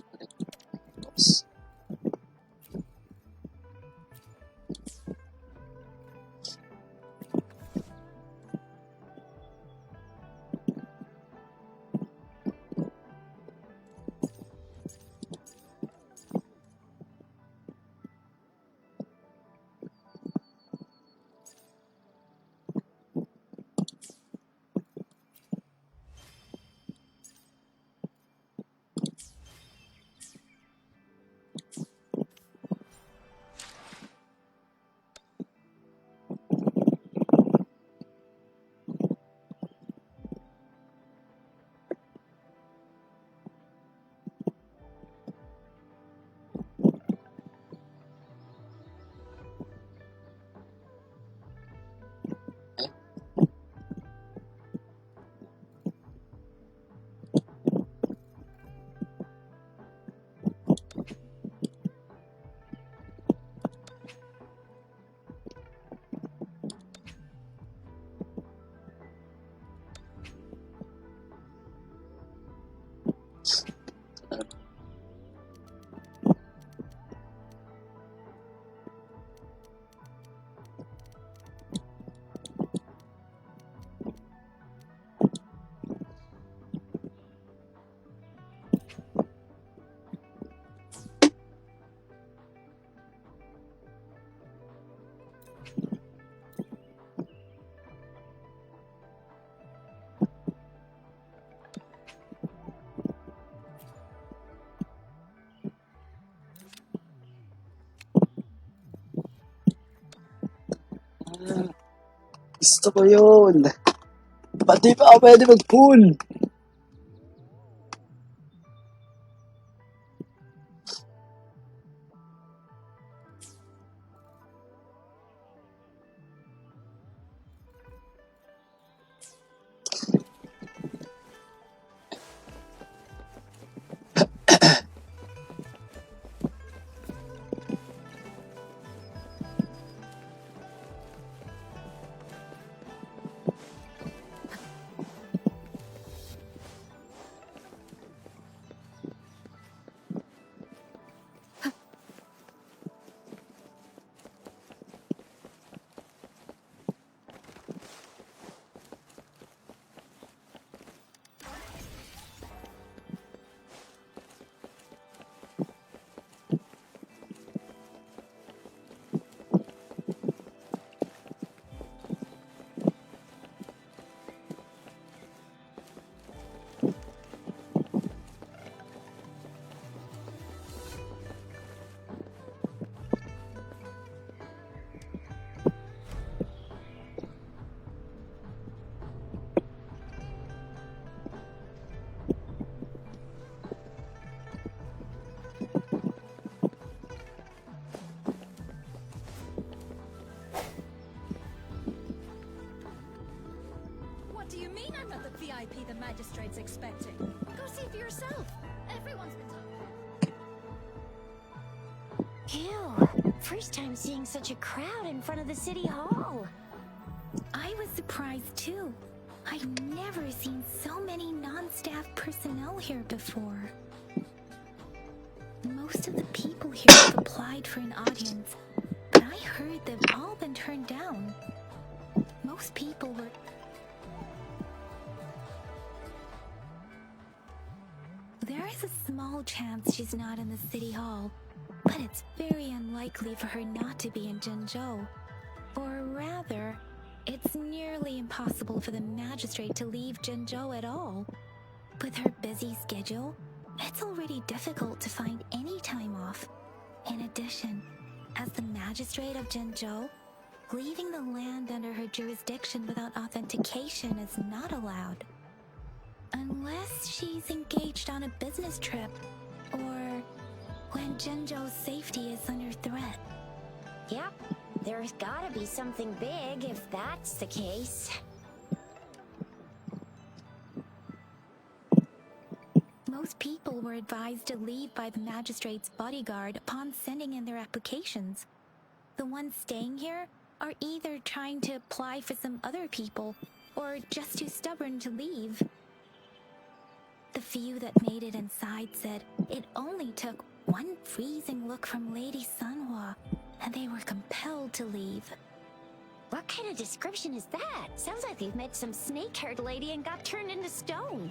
Gusto ko yun. Ba't di pa ako pwede mag-pool? What do you mean I'm not the VIP the magistrate's expecting? Go see for yourself. Everyone's been talking. Ew. First time seeing such a crowd in front of the city hall. I was surprised too. I've never seen so many non-staff personnel here before. Most of the people here have applied for an audience, but I heard they've all been turned down. Most people were... There is a small chance she's not in the city hall, but it's very unlikely for her not to be in Zhengzhou. Or rather, it's nearly impossible for the magistrate to leave Zhengzhou at all. With her busy schedule, it's already difficult to find any time off. In addition, as the magistrate of Zhengzhou, leaving the land under her jurisdiction without authentication is not allowed. Unless she's engaged on a business trip, or when Zhengzhou's safety is under threat. Yep. There's gotta be something big if that's the case. Most people were advised to leave by the magistrate's bodyguard upon sending in their applications. The ones staying here are either trying to apply for some other people, or just too stubborn to leave. The few that made it inside said it only took one freezing look from Lady Sunhua, and they were compelled to leave. What kind of description is that? Sounds like they've met some snake-haired lady and got turned into stone.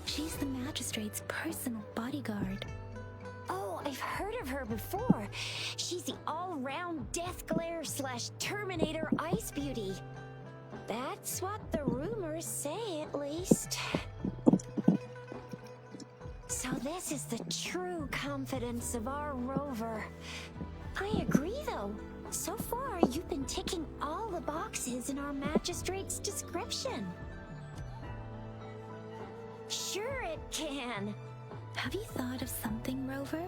She's the magistrate's personal bodyguard. Oh, I've heard of her before. She's the all-round death glare / Terminator ice beauty. That's what the rumors say, at least. So this is the true confidence of our rover. I agree, though. So far, you've been ticking all the boxes in our magistrate's description. Sure it can. Have you thought of something, Rover?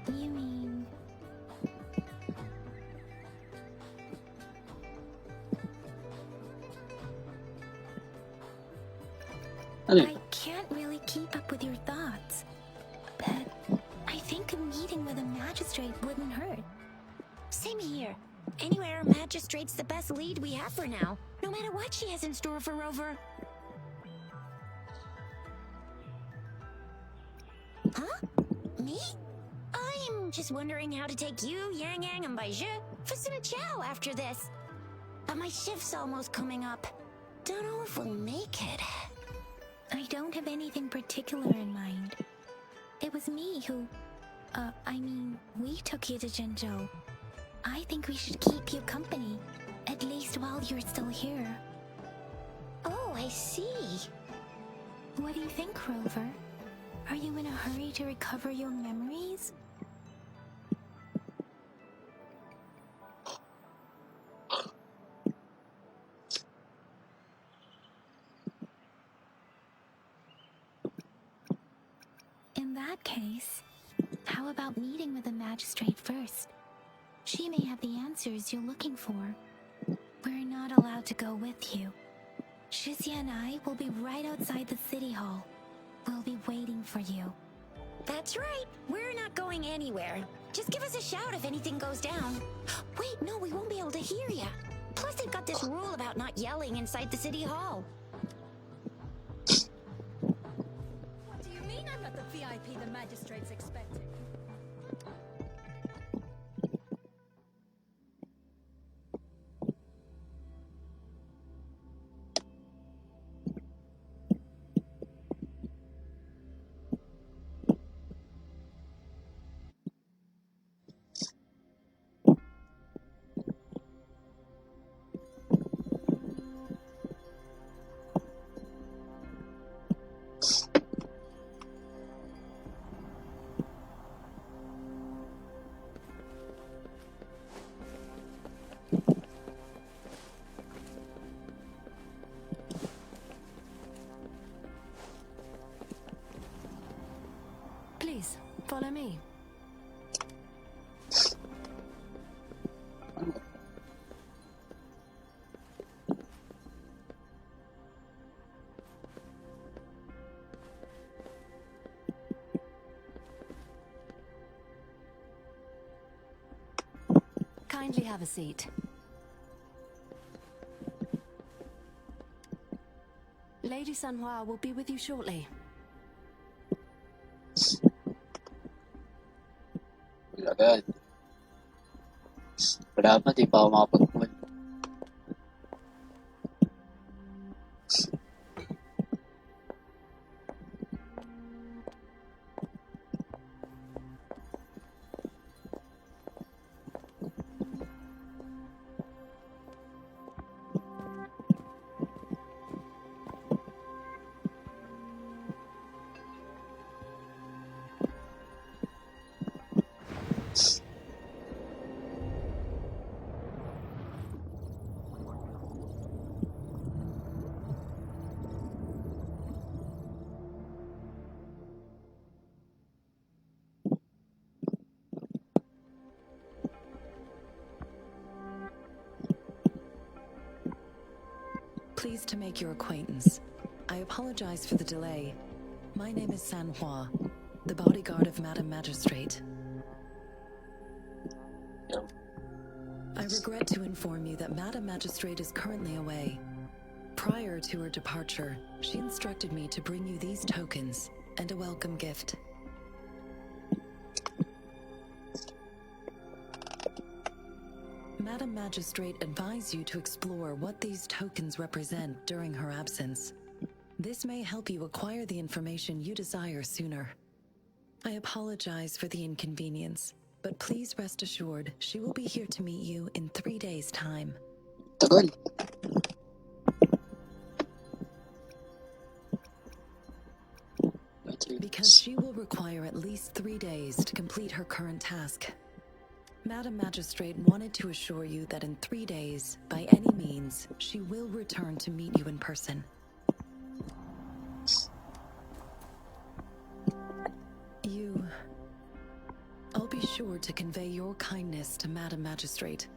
You mean... I can't really keep up with your thoughts, but I think a meeting with a magistrate wouldn't hurt. Same here. Anyway, our magistrate's the best lead we have for now, no matter what she has in store for Rover. Huh? Me? I'm just wondering how to take you, Yang Yang, and Baizhi for some chow after this. But my shift's almost coming up. Don't know if we'll make it. I don't have anything particular in mind. It was me who... we took you to Zhengzhou. I think we should keep you company, at least while you're still here. Oh, I see. What do you think, Rover? Are you in a hurry to recover your memories? that case, how about meeting with the magistrate first? She may have the answers you're looking for. We're not allowed to go with you. Shizia and I will be right outside the city hall. We'll be waiting for you. That's right. We're not going anywhere. Just give us a shout if anything goes down. Wait, no, we won't be able to hear ya. Plus, they've got this rule about not yelling inside the city hall. What do you mean I'm not the VIP the magistrate's expecting? Please, follow me. Kindly have a seat. Lady Sanhua will be with you shortly. Agad. Dapat di pa ako makapag-pull. Pleased to make your acquaintance. I apologize for the delay. My name is Sanhua, the bodyguard of Madam Magistrate. Yo. I regret to inform you that Madam Magistrate is currently away. Prior to her departure, she instructed me to bring you these tokens and a welcome gift. Madam Magistrate advised you to explore what these tokens represent during her absence. This may help you acquire the information you desire sooner. I apologize for the inconvenience, but please rest assured she will be here to meet you in 3 days' time. Tagal. Because she will require at least 3 days to complete her current task. Madam Magistrate wanted to assure you that in 3 days, by any means, she will return to meet you in person. I'll be sure to convey your kindness to Madam Magistrate.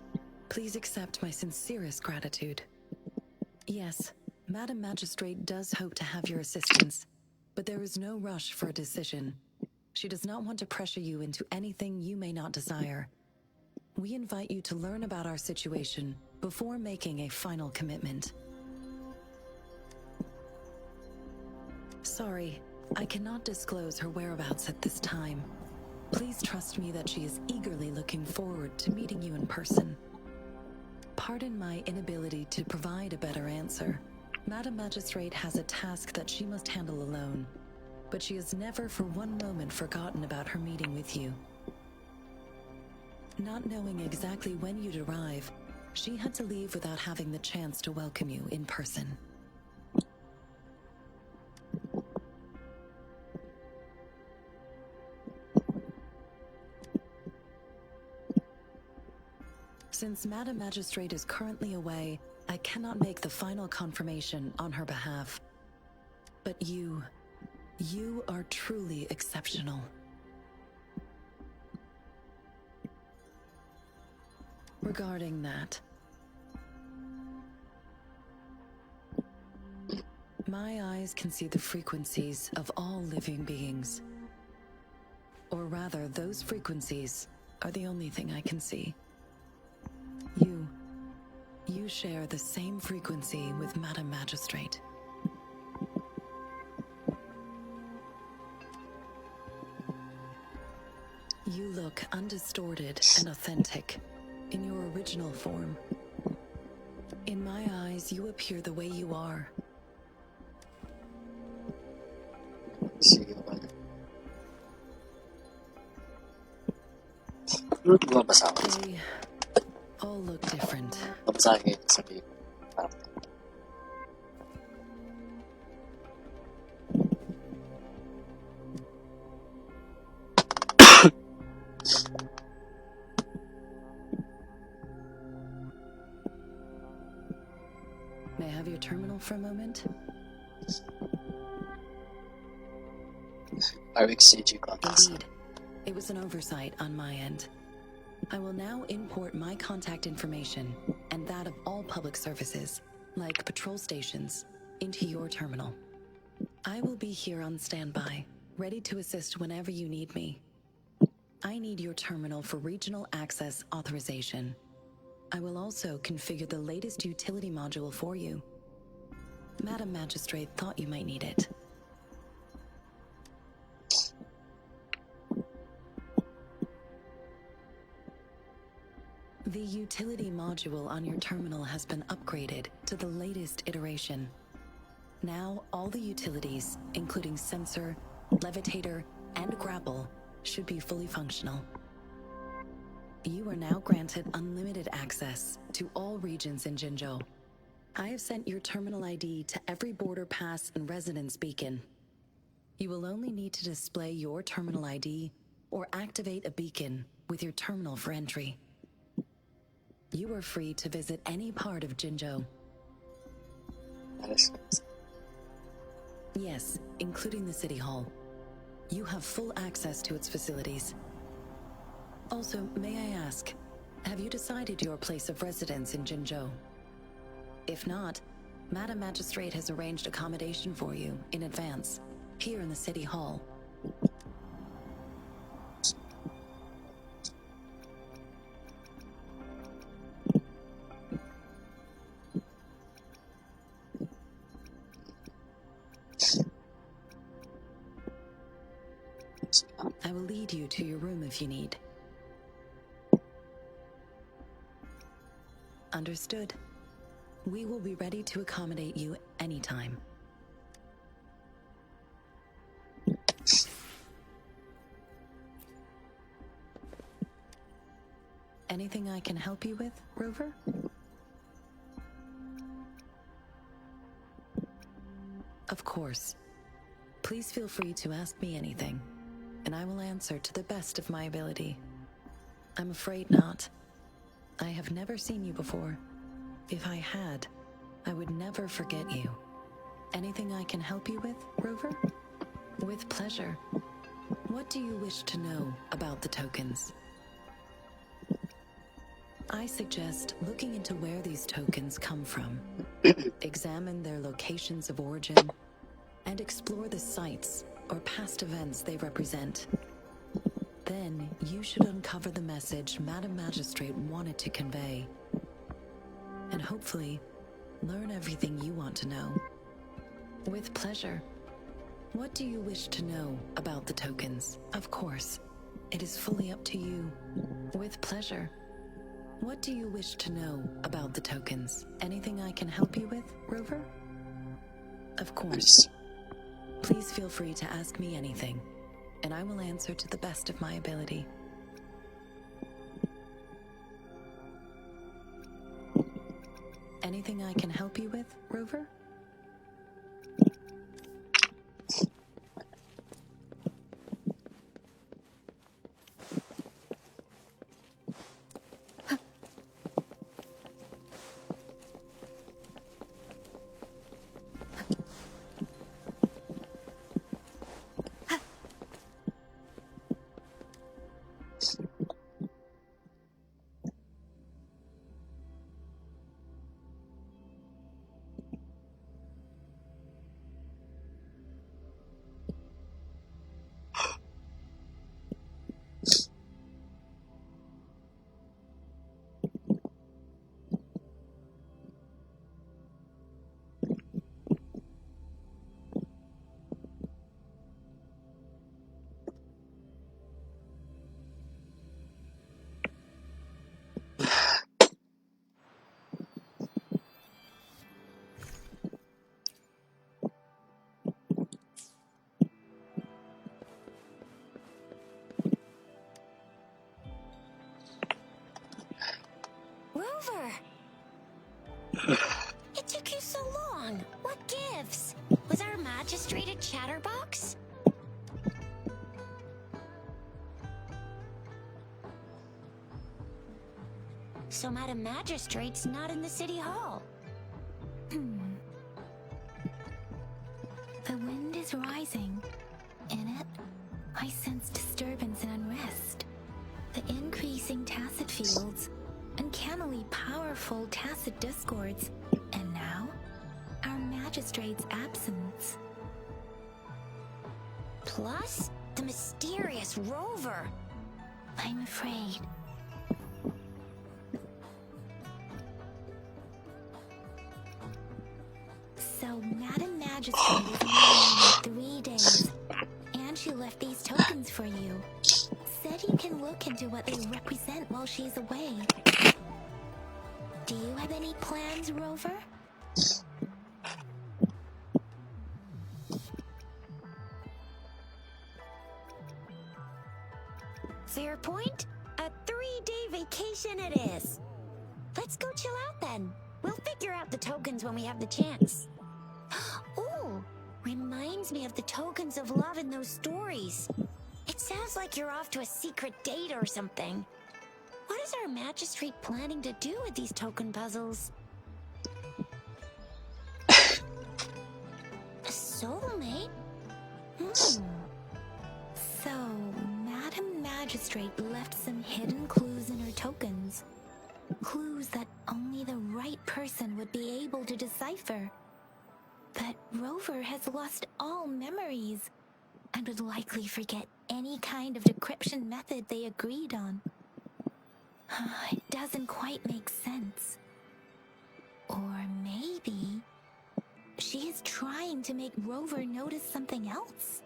Please accept my sincerest gratitude. Yes, Madam Magistrate does hope to have your assistance, but there is no rush for a decision. She does not want to pressure you into anything you may not desire. We invite you to learn about our situation before making a final commitment. Sorry, I cannot disclose her whereabouts at this time. Please trust me that she is eagerly looking forward to meeting you in person. Pardon my inability to provide a better answer. Madam Magistrate has a task that she must handle alone, but she has never for one moment forgotten about her meeting with you. Not knowing exactly when you'd arrive, she had to leave without having the chance to welcome you in person. Since Madam Magistrate is currently away, I cannot make the final confirmation on her behalf. But you, You are truly exceptional. Regarding that, my eyes can see the frequencies of all living beings. Or rather, those frequencies are the only thing I can see. You share the same frequency with Madam Magistrate. You look undistorted and authentic in your original form. In my eyes, you appear the way you are. Sige ba? Ano bumabasa ako? They all look different. Babasa kayo sabi ko. Parang May I have your terminal for a moment? RxCG contacts. Indeed. It was an oversight on my end. I will now import my contact information and that of all public services, like patrol stations, into your terminal. I will be here on standby, ready to assist whenever you need me. I need your terminal for regional access authorization. I will also configure the latest utility module for you. Madam Magistrate thought you might need it. The utility module on your terminal has been upgraded to the latest iteration. Now, all the utilities, including sensor, levitator, and grapple, should be fully functional. You are now granted unlimited access to all regions in Jinzhou. I have sent your terminal ID to every border pass and residence beacon. You will only need to display your terminal ID or activate a beacon with your terminal for entry. You are free to visit any part of Jinzhou. Yes, including the City Hall. You have full access to its facilities. Also, may I ask, have you decided your place of residence in Jinzhou? If not, Madam Magistrate has arranged accommodation for you in advance, here in the City Hall. I will lead you to your room if you need. Understood. We will be ready to accommodate you anytime. Anything I can help you with, Rover? Of course. Please feel free to ask me anything, and I will answer to the best of my ability. I'm afraid not. I have never seen you before. If I had, I would never forget you. Anything I can help you with, Rover? With pleasure. What do you wish to know about the tokens? I suggest looking into where these tokens come from. Examine their locations of origin, and explore the sites or past events they represent. Then you should uncover the message Madam Magistrate wanted to convey. And hopefully, learn everything you want to know. With pleasure. What do you wish to know about the tokens? Of course, it is fully up to you. With pleasure. What do you wish to know about the tokens? Anything I can help you with, Rover? Of course. Please feel free to ask me anything, and I will answer to the best of my ability. Anything I can help you with, Rover? works. So Madam Magistrate's not in the city hall. The wind is rising. In it, I sense disturbance and unrest. The increasing tacit fields, uncannily powerful tacit discords, and now, our magistrate's absence. Plus, the mysterious rover. I'm afraid. So, Madam Magistrate is only in 3 days, and she left these tokens for you. Said you can look into what they represent while she's away. Do you have any plans, Rover? Fair point. A 3-day vacation it is. Let's go chill out then. We'll figure out the tokens when we have the chance. Ooh, reminds me of the tokens of love in those stories. It sounds like you're off to a secret date or something. What is our magistrate planning to do with these token puzzles? A soulmate? So, Madam Magistrate left some hidden clues in her tokens. Clues that only the right person would be able to decipher. But Rover has lost all memories and would likely forget any kind of decryption method they agreed on. It doesn't quite make sense. Or maybe she is trying to make Rover notice something else?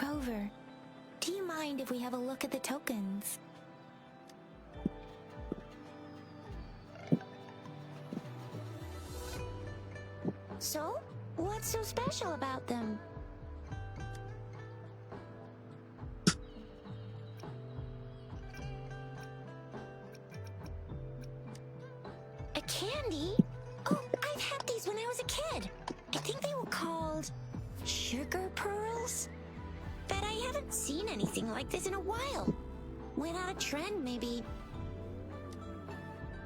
Rover, do you mind if we have a look at the tokens? So, what's so special about them? A candy? Oh, I've had these when I was a kid. I think they were called sugar pearls? But I haven't seen anything like this in a while. Went out of trend, maybe.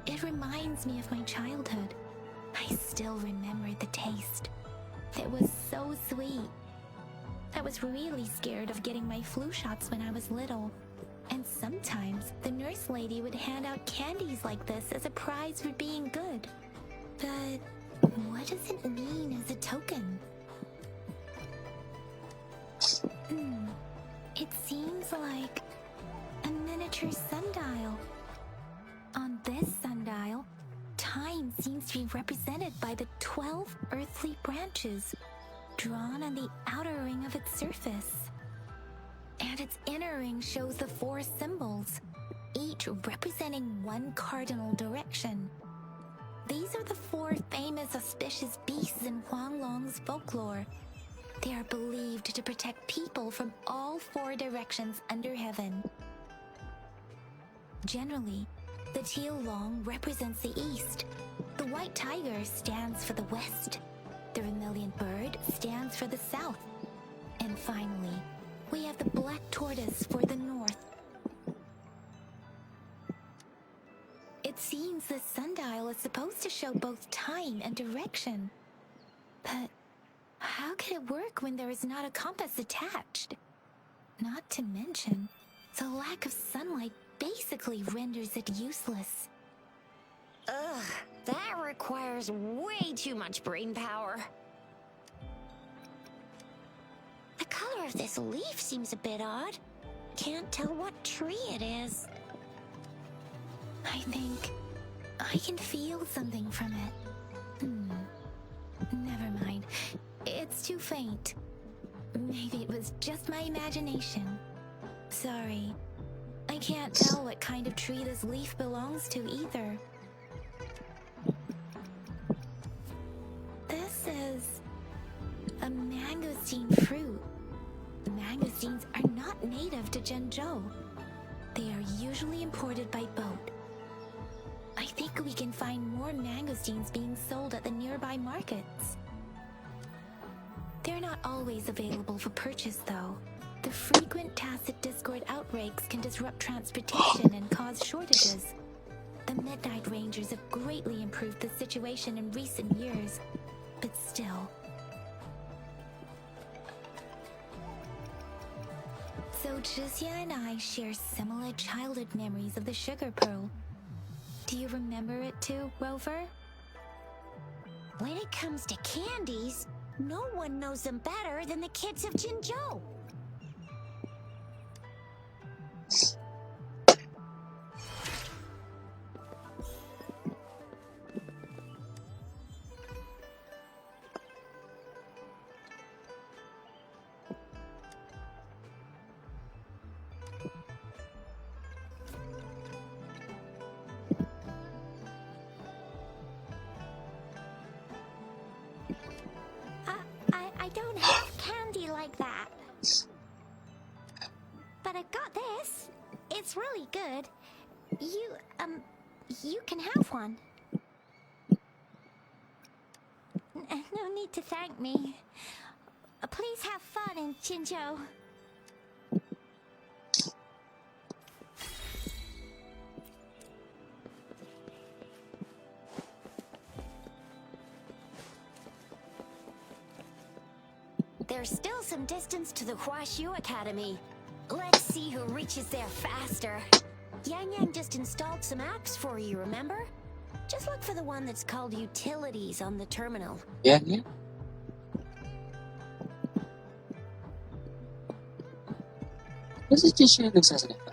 It reminds me of my childhood. I still remember the taste. It was so sweet. I was really scared of getting my flu shots when I was little. And sometimes the nurse lady would hand out candies like this as a prize for being good. But what does it mean as a token? It seems like a miniature sundial. On this sundial, time seems to be represented by the 12 earthly branches drawn on the outer ring of its surface. And its inner ring shows the 4 symbols, each representing one cardinal direction. These are the 4 famous auspicious beasts in Huanglong's folklore. They are believed to protect people from all 4 directions under heaven. Generally, the Tianlong represents the east, the white tiger stands for the west, the vermilion bird stands for the south, and finally, we have the black tortoise for the north. It seems the sundial is supposed to show both time and direction. But how can it work when there is not a compass attached? Not to mention, the lack of sunlight basically renders it useless. Ugh, that requires way too much brain power. The color of this leaf seems a bit odd. Can't tell what tree it is. I think I can feel something from it. Never mind. It's too faint. Maybe it was just my imagination. Sorry. I can't tell what kind of tree this leaf belongs to either. This is a mangosteen fruit. Mangosteens are not native to Zhengzhou. They are usually imported by boat. I think we can find more mangosteens being sold at the nearby markets. They're not always available for purchase, though. The frequent tacit Discord outbreaks can disrupt transportation and cause shortages. The Midnight Rangers have greatly improved the situation in recent years, but still. So Zhixia and I share similar childhood memories of the Sugar Pearl. Do you remember it too, Rover? When it comes to candies, no one knows them better than the kids of Jinzhou. I don't have candy like that. But I got this. It's really good. You can have one. No need to thank me. Please have fun in Jinzhou. There's still some distance to the Huaxu Academy. Let's see who reaches there faster. Yang Yang just installed some apps for you, remember? Just look for the one that's called Utilities on the terminal. Yeah. Kasi siya yung nagsasalita.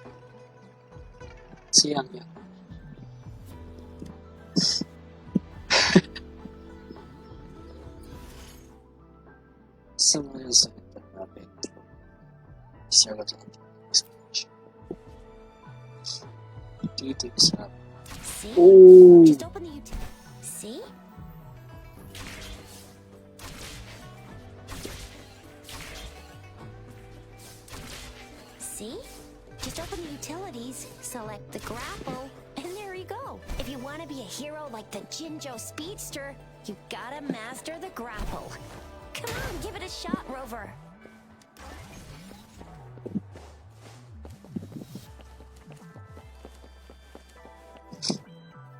Si Yang Yang. Someone else namin siya ka explanation. Dito sa See? Oh. Just open the See? See? Just open the utilities, select the grapple, and there you go. If you want to be a hero like the Jinzhou Speedster, you gotta master the grapple. Come on, give it a shot, Rover.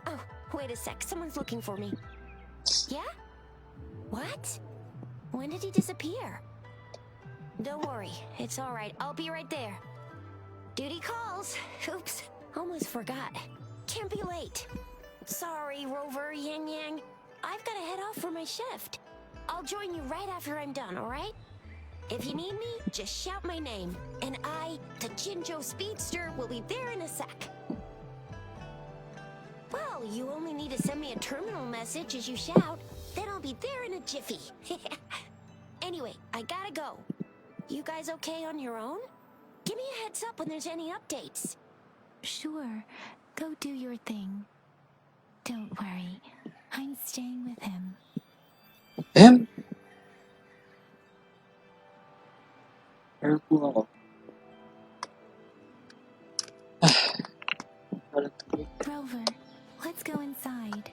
Oh, wait a sec. Someone's looking for me. Yeah? What? When did he disappear? Don't worry. It's all right. I'll be right there. Duty calls. Oops. Almost forgot. Can't be late. Sorry, Rover, Yang Yang. I've got to head off for my shift. I'll join you right after I'm done, all right? If you need me, just shout my name. And I, the Jinzhou Speedster, will be there in a sec. Well, you only need to send me a terminal message as you shout. Then I'll be there in a jiffy. Anyway, I gotta go. You guys okay on your own? Give me a heads up when there's any updates. Sure, go do your thing. Don't worry, I'm staying with him. Him? Pero kung ako. Walang tuloy. Rover, let's go inside.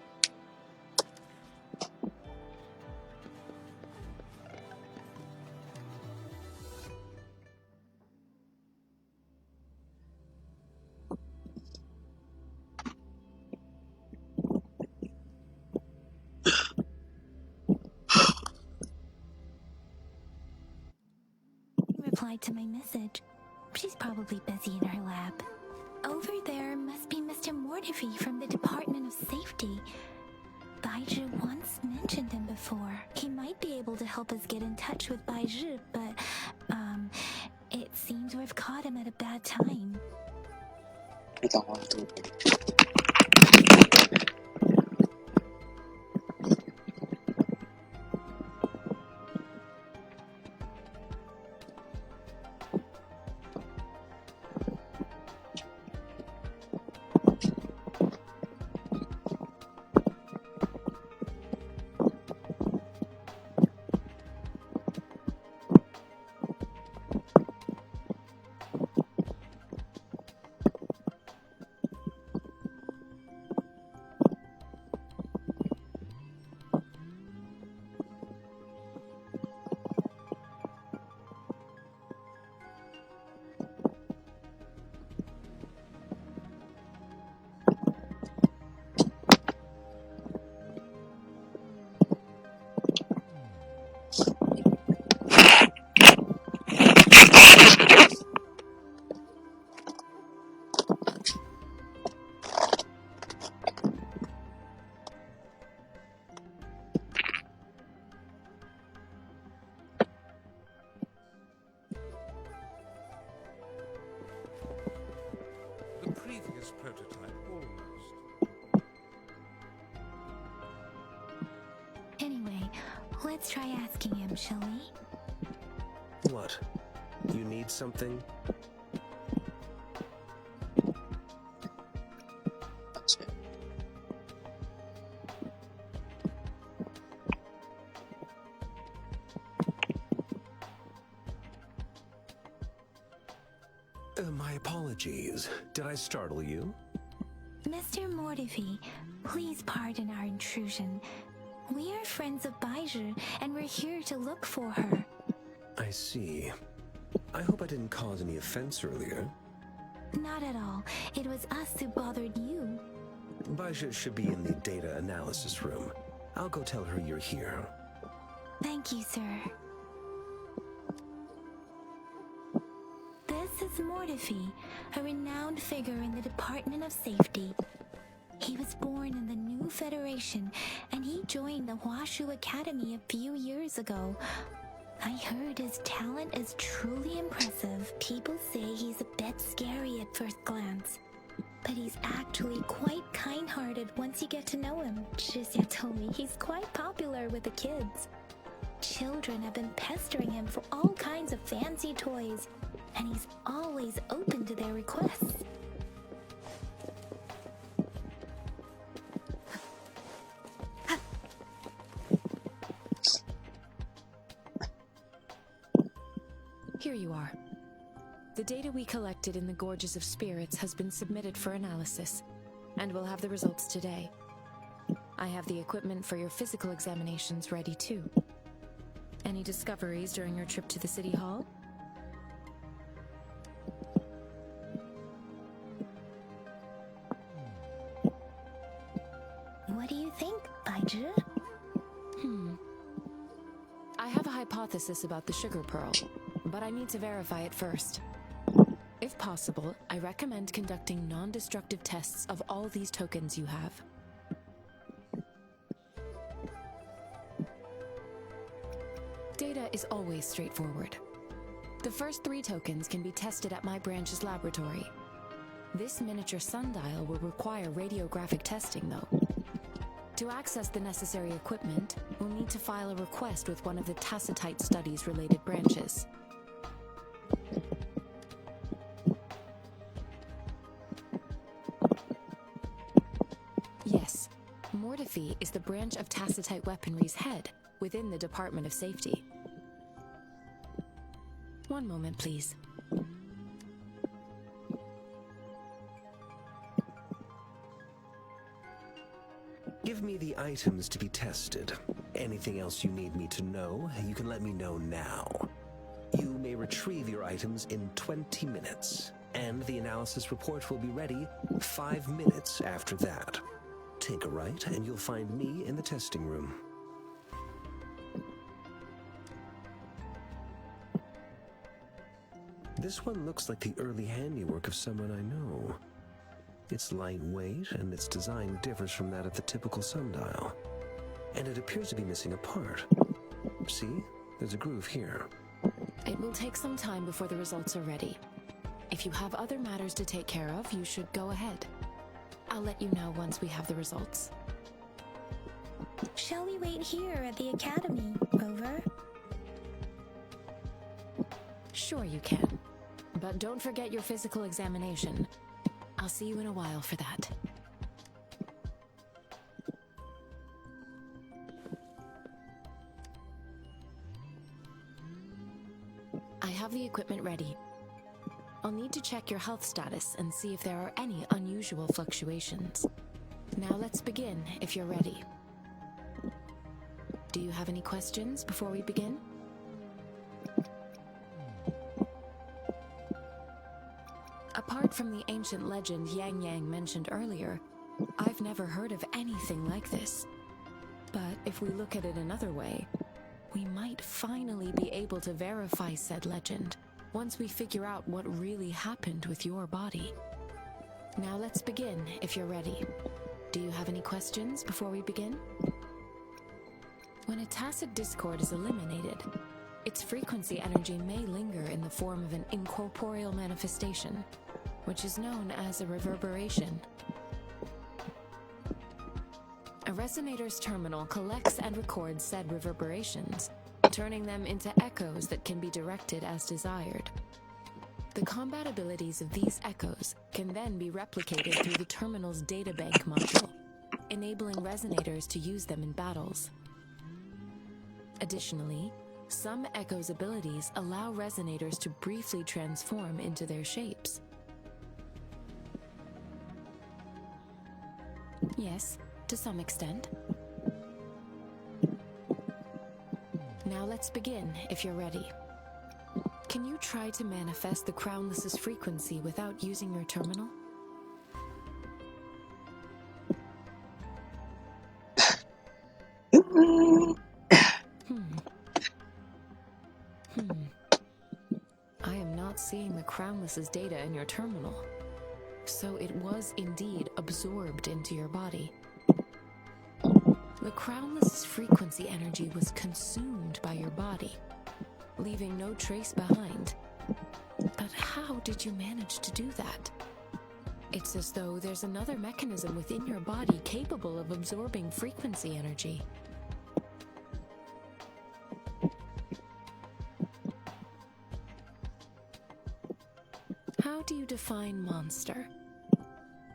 Replied to my message. She's probably busy in her lab. Over there must be Mr. Mortefi from the Department of Safety. Baizhi once mentioned him before. He might be able to help us get in touch with Baizhi, but, it seems we've caught him at a bad time. Ito ako ang tuloy. Let's try asking him, shall we? What? You need something? That's it. My apologies. Did I startle you? Mr. Mortifi, please pardon our intrusion. We are friends of Baiju, and we're here to look for her. I see. I hope I didn't cause any offense earlier. Not at all. It was us who bothered you. Baja should be in the data analysis room. I'll go tell her you're here. Thank you, sir. This is Mortifi, a renowned figure in the Department of Safety. He was born in the new Federation, and he joined the Huashu Academy a few years ago. I heard his talent is truly impressive. People say he's a bit scary at first glance, but he's actually quite kind-hearted once you get to know him. Shizya told me he's quite popular with the kids. Children have been pestering him for all kinds of fancy toys, and he's always open to their requests. Here you are. The data we collected in the Gorges of Spirits has been submitted for analysis, and we'll have the results today. I have the equipment for your physical examinations ready too. Any discoveries during your trip to the City Hall? What do you think, Baiju? I have a hypothesis about the sugar pearl, but I need to verify it first. If possible, I recommend conducting non-destructive tests of all these tokens you have. Data is always straightforward. The first 3 tokens can be tested at my branch's laboratory. This miniature sundial will require radiographic testing, though. To access the necessary equipment, we'll need to file a request with one of the Tacitite Studies related branches. Yes, Mortifi is the branch of Tacitite Weaponry's head within the Department of Safety. One moment, please. Give me the items to be tested. Anything else you need me to know, you can let me know now. You may retrieve your items in 20 minutes, and the analysis report will be ready 5 minutes after that. Take a right, and you'll find me in the testing room. This one looks like the early handiwork of someone I know. It's lightweight, and its design differs from that of the typical sundial. And it appears to be missing a part. See? There's a groove here. It will take some time before the results are ready. If you have other matters to take care of, you should go ahead. I'll let you know once we have the results. Shall we wait here at the academy, Rover? Sure you can. But don't forget your physical examination. I'll see you in a while for that. I have the equipment ready. I'll need to check your health status and see if there are any unusual fluctuations. Now let's begin, if you're ready. Do you have any questions before we begin? Apart from the ancient legend Yang Yang mentioned earlier, I've never heard of anything like this. But if we look at it another way, we might finally be able to verify said legend once we figure out what really happened with your body. Now let's begin, if you're ready. Do you have any questions before we begin? When a tacit discord is eliminated, its frequency energy may linger in the form of an incorporeal manifestation, which is known as a reverberation. A resonator's terminal collects and records said reverberations, turning them into echoes that can be directed as desired. The combat abilities of these echoes can then be replicated through the terminal's databank module, enabling resonators to use them in battles. Additionally, some echoes' abilities allow resonators to briefly transform into their shapes. Yes, to some extent. Now let's begin, if you're ready. Can you try to manifest the Crownless's frequency without using your terminal? I am not seeing the Crownless's data in your terminal. So it was indeed absorbed into your body. The Crownless's frequency energy was consumed by your body, leaving no trace behind. But how did you manage to do that? It's as though there's another mechanism within your body capable of absorbing frequency energy. How do you define monster?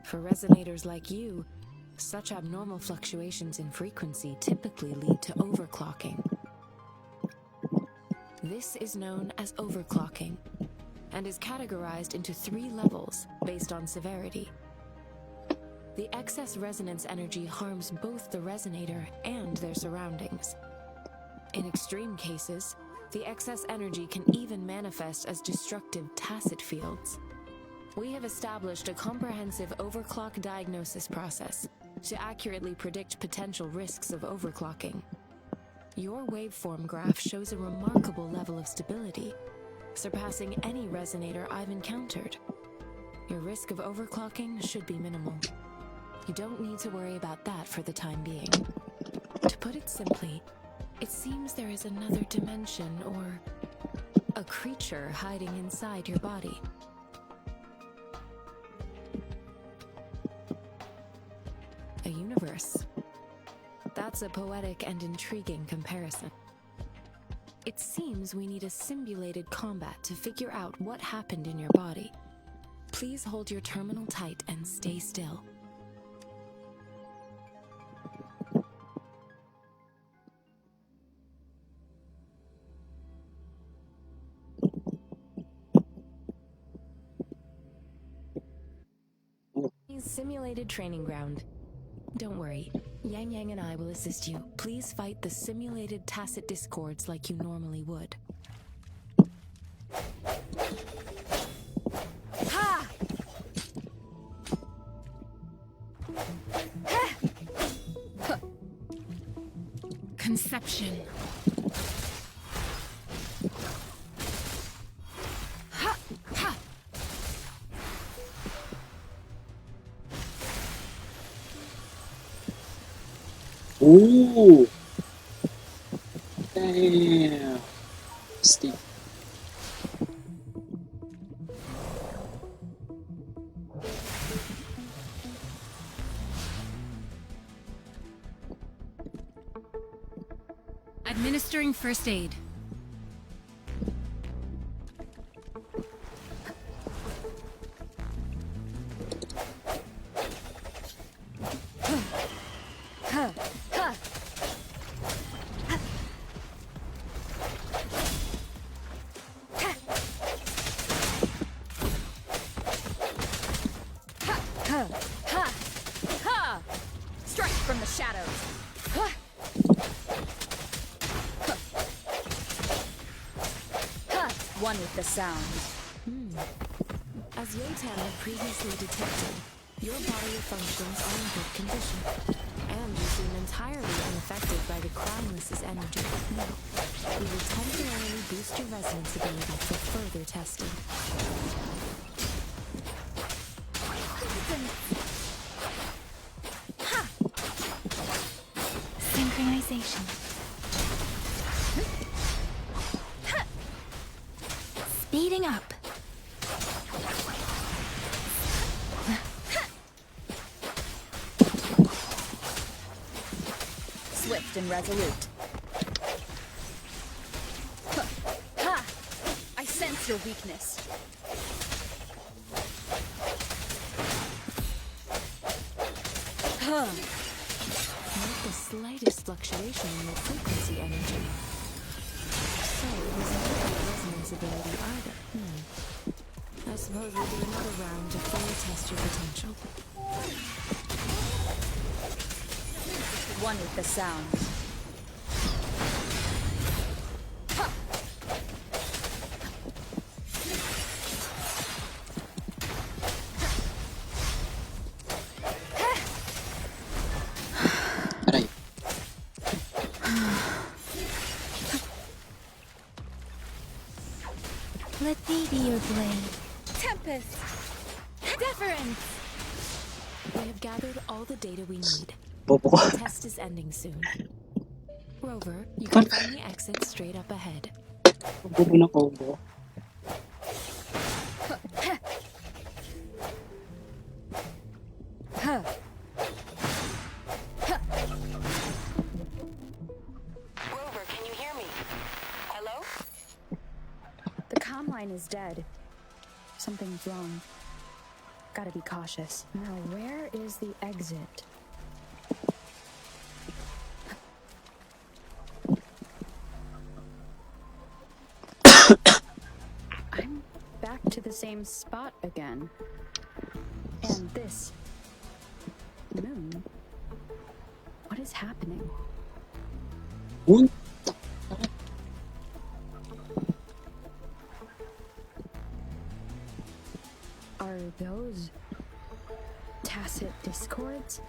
For resonators like you, such abnormal fluctuations in frequency typically lead to overclocking. This is known as overclocking, and is categorized into 3 levels based on severity. The excess resonance energy harms both the resonator and their surroundings. In extreme cases, the excess energy can even manifest as destructive tacit fields. We have established a comprehensive overclock diagnosis process to accurately predict potential risks of overclocking. Your waveform graph shows a remarkable level of stability, surpassing any resonator I've encountered. Your risk of overclocking should be minimal. You don't need to worry about that for the time being. To put it simply, it seems there is another dimension or a creature hiding inside your body. A universe. That's a poetic and intriguing comparison. It seems we need a simulated combat to figure out what happened in your body. Please hold your terminal tight and stay still. Simulated training ground. Don't worry, Yang Yang and I will assist you. Please fight the simulated tacit discords like you normally would. Ha! Conception. Ooh! Damn! Steep. Administering first aid. Strike from the shadows. One with the sound. As Yotan had previously detected, your bodily functions are in good condition, and you seem entirely unaffected by the Crownless's energy. Now, we will temporarily boost your resonance ability for further testing. Synchronization. Speeding up. focused and resolute. Ha! I sense your weakness. Not the slightest fluctuation in your frequency energy. So it was not your resonance ability either. I suppose we'll do another round to fully test your potential. One with the sound. Aray. Let me be your blade. Tempest! Deference! We have gathered all the data we need. Bobo ko. The test is ending soon. Rover, you can find the exit straight up ahead. Bobo na combo. Rover, can you hear me? Hello? The comm line is dead. Something's wrong. Gotta be cautious. Now, where is the exit? I'm back to the same spot again. And this moon. What is happening? Moon? Are those tacit discords?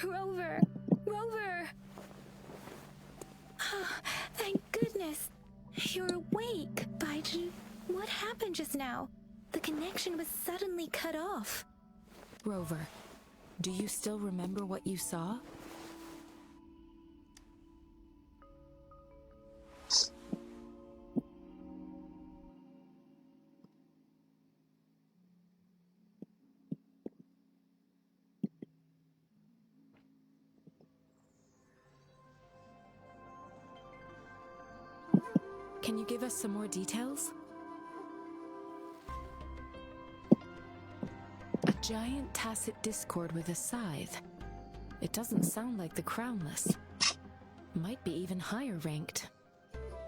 Rover! Rover! Oh, thank goodness. You're awake. Baiju, what happened just now? The connection was suddenly cut off. Rover, do you still remember what you saw? Can you give us some more details? A giant tacit discord with a scythe. It doesn't sound like the crownless. Might be even higher ranked.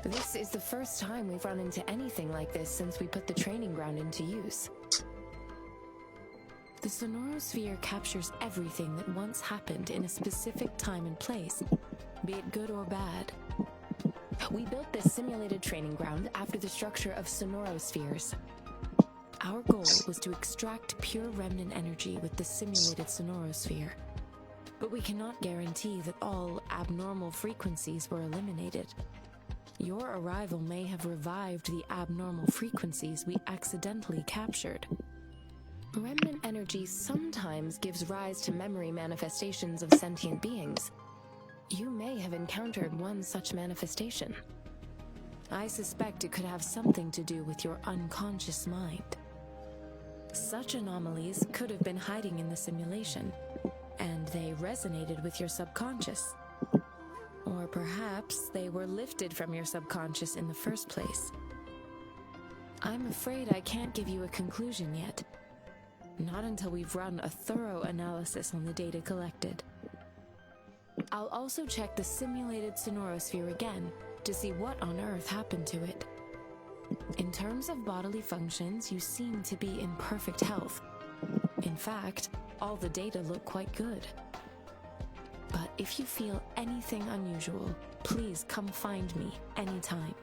This is the first time we've run into anything like this since we put the training ground into use. The sonorosphere captures everything that once happened in a specific time and place, be it good or bad. We built this simulated training ground after the structure of sonorospheres. Our goal was to extract pure remnant energy with the simulated sonorosphere. But we cannot guarantee that all abnormal frequencies were eliminated. Your arrival may have revived the abnormal frequencies we accidentally captured. Remnant energy sometimes gives rise to memory manifestations of sentient beings. You may have encountered one such manifestation. I suspect it could have something to do with your unconscious mind. Such anomalies could have been hiding in the simulation, and they resonated with your subconscious. Or perhaps they were lifted from your subconscious in the first place. I'm afraid I can't give you a conclusion yet. Not until we've run a thorough analysis on the data collected. I'll also check the simulated sonorosphere again to see what on earth happened to it. In terms of bodily functions, you seem to be in perfect health. In fact, all the data look quite good. But if you feel anything unusual, please come find me anytime.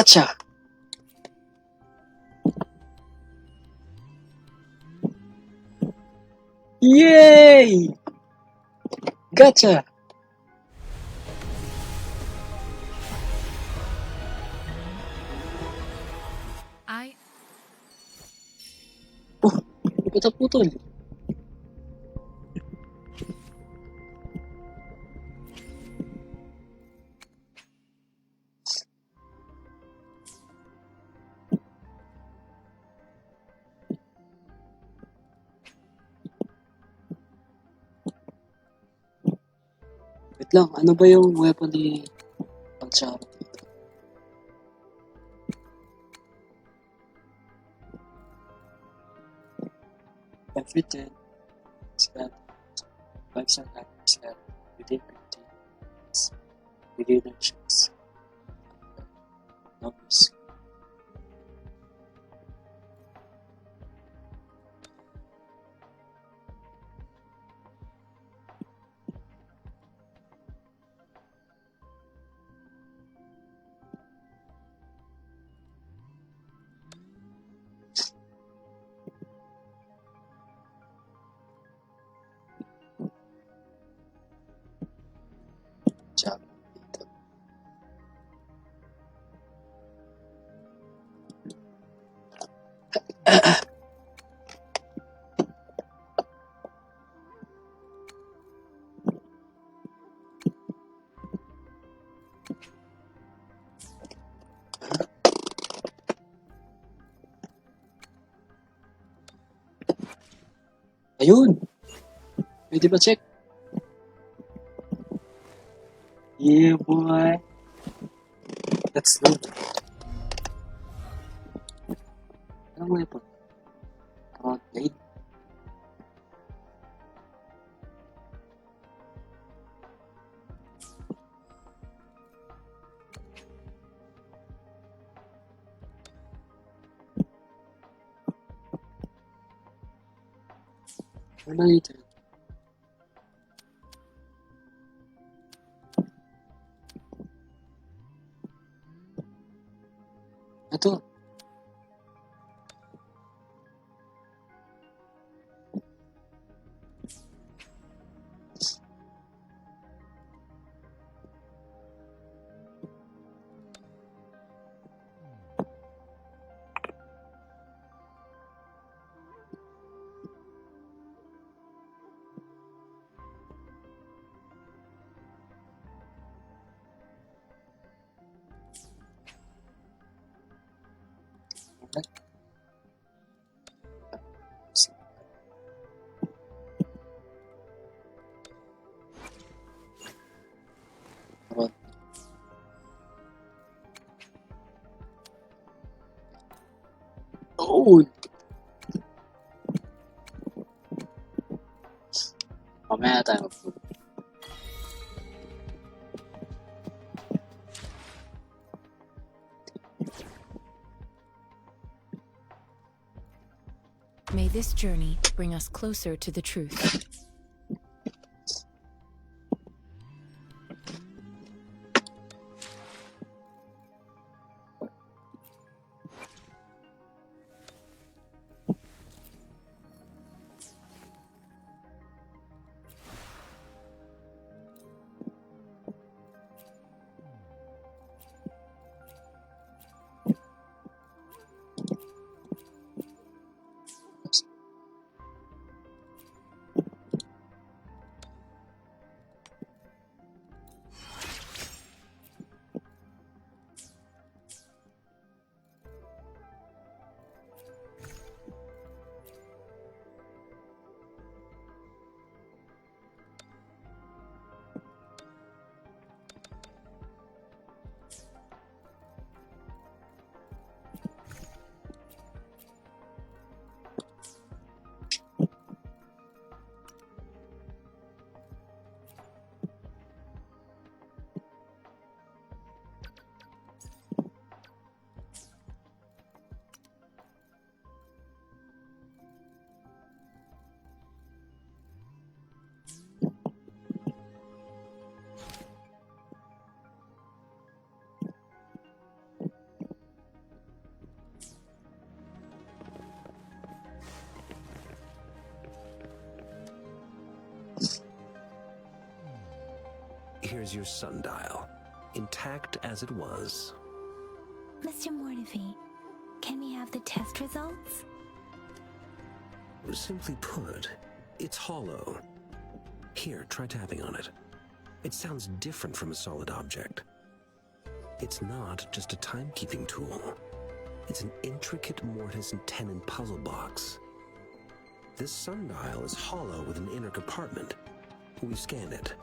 Gotcha! Yay! Gotcha! Putol-putol. Wait lang, ano ba yung weapon ni Pagcharo? Everything is that 5 is that within 50 is within actions. No risk. Job dito. Ayun! Pwede ba check? Yeah, boy! Let's go! Anong weapon? Rod blade? Ano ito? Ito. Okay. Rod. Oh! Mamaya tayo mag-food. May this journey bring us closer to the truth. here's your sundial, intact as it was. Mr. Mortivy, can we have the test results? Simply put, it's hollow. Here, try tapping on it. It sounds different from a solid object. It's not just a timekeeping tool. It's an intricate mortise and tenon puzzle box. This sundial is hollow with an inner compartment. We've scanned it,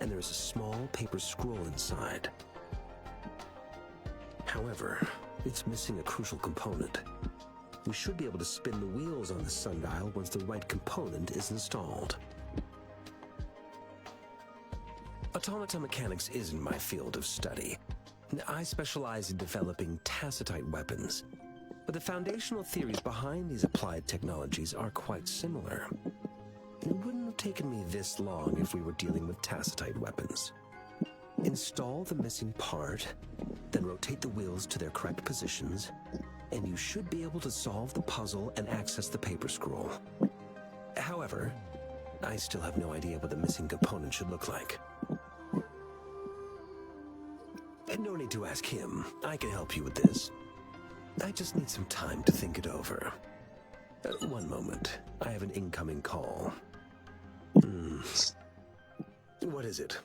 and there is a small paper scroll inside. However, it's missing a crucial component. We should be able to spin the wheels on the sundial once the right component is installed. Automata mechanics isn't my field of study. I specialize in developing tacitite weapons, but the foundational theories behind these applied technologies are quite similar. It wouldn't have taken me this long if we were dealing with tacitite weapons. Install the missing part, then rotate the wheels to their correct positions, and you should be able to solve the puzzle and access the paper scroll. However, I still have no idea what the missing component should look like. No need to ask him. I can help you with this. I just need some time to think it over. One moment. I have an incoming call. What is it?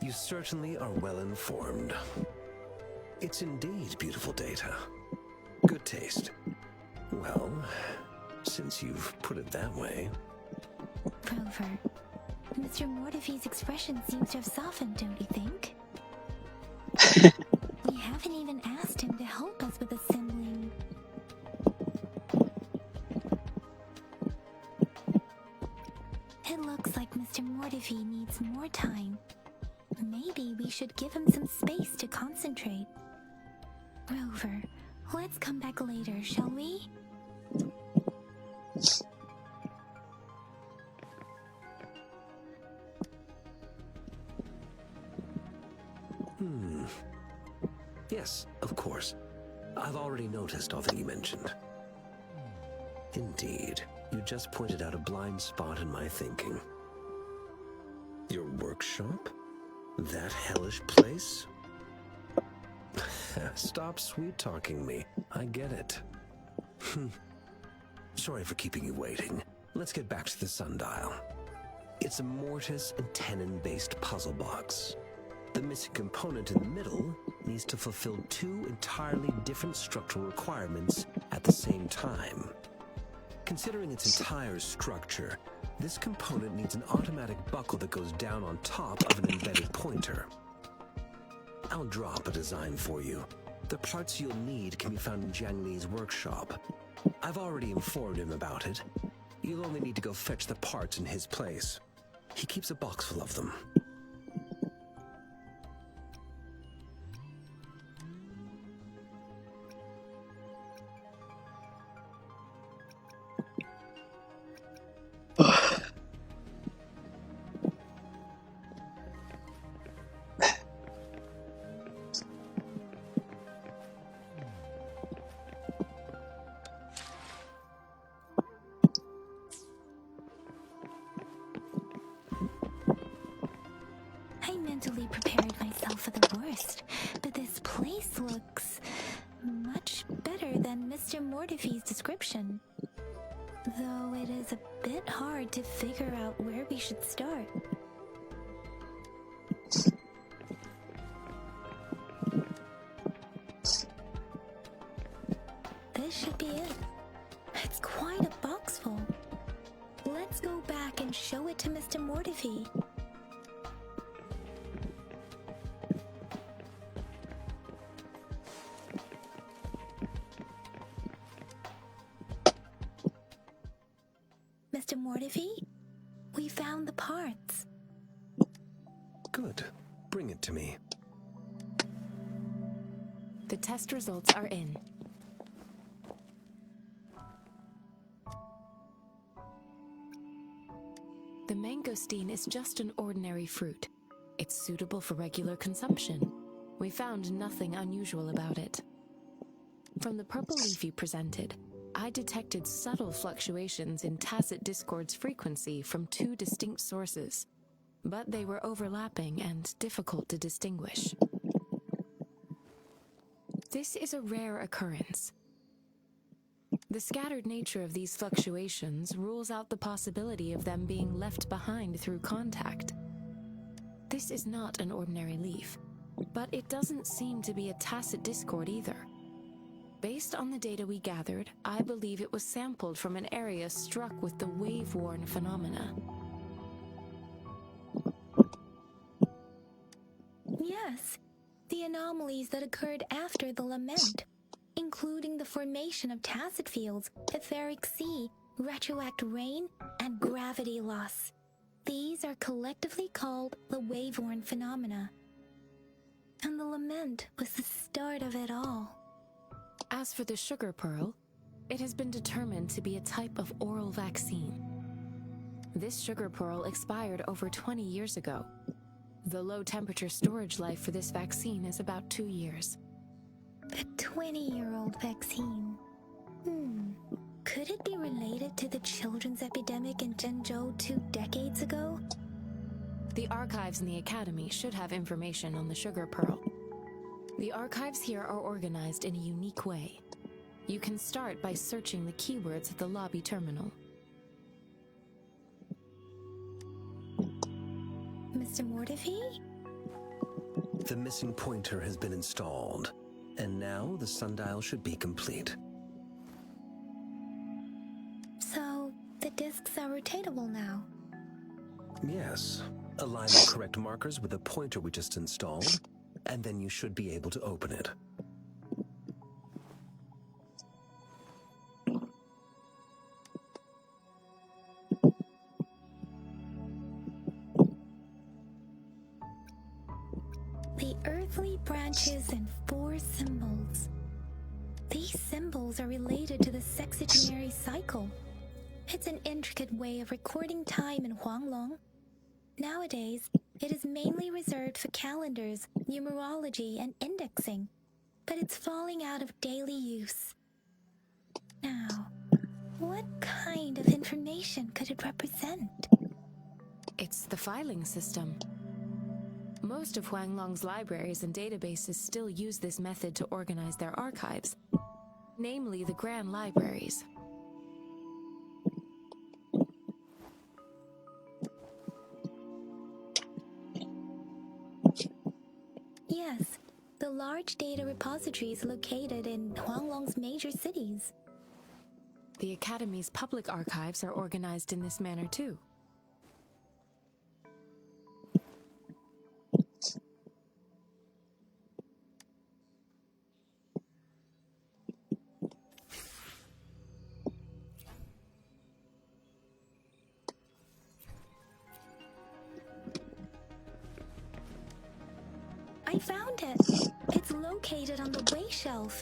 You certainly are well informed. It's indeed beautiful data. Good taste. Well, since you've put it that way... Rover, Mr. Mortivy's expression seems to have softened, don't you think? We haven't even asked him to help us with assembling. It looks like Mr. Mortivy needs more time. Maybe we should give him some space to concentrate. Rover, let's come back later, shall we? Yes, of course. I've already noticed all that you mentioned. Indeed, you just pointed out a blind spot in my thinking. Your workshop? That hellish place? Stop sweet-talking me. I get it. Sorry for keeping you waiting. Let's get back to the sundial. It's a mortise and tenon-based puzzle box. The missing component in the middle needs to fulfill two entirely different structural requirements at the same time. Considering its entire structure, this component needs an automatic buckle that goes down on top of an embedded pointer. I'll drop a design for you. The parts you'll need can be found in Jiang Li's workshop. I've already informed him about it. You'll only need to go fetch the parts in his place. He keeps a box full of them. I mentally prepared myself for the worst, but this place looks much better than Mr. Mortivy's description. Though it is a bit hard to figure out where we should start. This should be it. It's quite a box full. Let's go back and show it to Mr. Mortivy. Mr. Mortivy, we found the parts. Good. Bring it to me. The test results are in. The mangosteen is just an ordinary fruit. It's suitable for regular consumption. We found nothing unusual about it. From the purple leaf you presented, I detected subtle fluctuations in tacit discord's frequency from two distinct sources. but they were overlapping and difficult to distinguish. This is a rare occurrence. The scattered nature of these fluctuations rules out the possibility of them being left behind through contact. This is not an ordinary leaf, but it doesn't seem to be a tacit discord either. Based on the data we gathered, I believe it was sampled from an area struck with the wave-worn phenomena. Yes, the anomalies that occurred after the lament, including the formation of tacit fields, etheric sea, retroact rain, and gravity loss. These are collectively called the wave-worn phenomena. And the lament was the start of it all. As for the sugar pearl, it has been determined to be a type of oral vaccine. This sugar pearl expired over 20 years ago. The low-temperature storage life for this vaccine is about 2 years. A 20-year-old vaccine. Could it be related to the children's epidemic in Zhengzhou 2 decades ago? The archives in the Academy should have information on the sugar pearl. The archives here are organized in a unique way. You can start by searching the keywords at the lobby terminal. Mr. Mortefi? The missing pointer has been installed, and now the sundial should be complete. So, the discs are rotatable now? Yes. Align the correct markers with the pointer we just installed, and then you should be able to open it. The earthly branches and 4 symbols. These symbols are related to the sexagenary cycle. It's an intricate way of recording time in Huanglong. Nowadays, it is mainly reserved for calendars, numerology, and indexing, but it's falling out of daily use. Now, what kind of information could it represent? It's the filing system. Most of Huanglong's libraries and databases still use this method to organize their archives, namely the Grand Libraries. Yes, the large data repositories located in Huanglong's major cities. The Academy's public archives are organized in this manner too. I found it. It's located on the way shelf.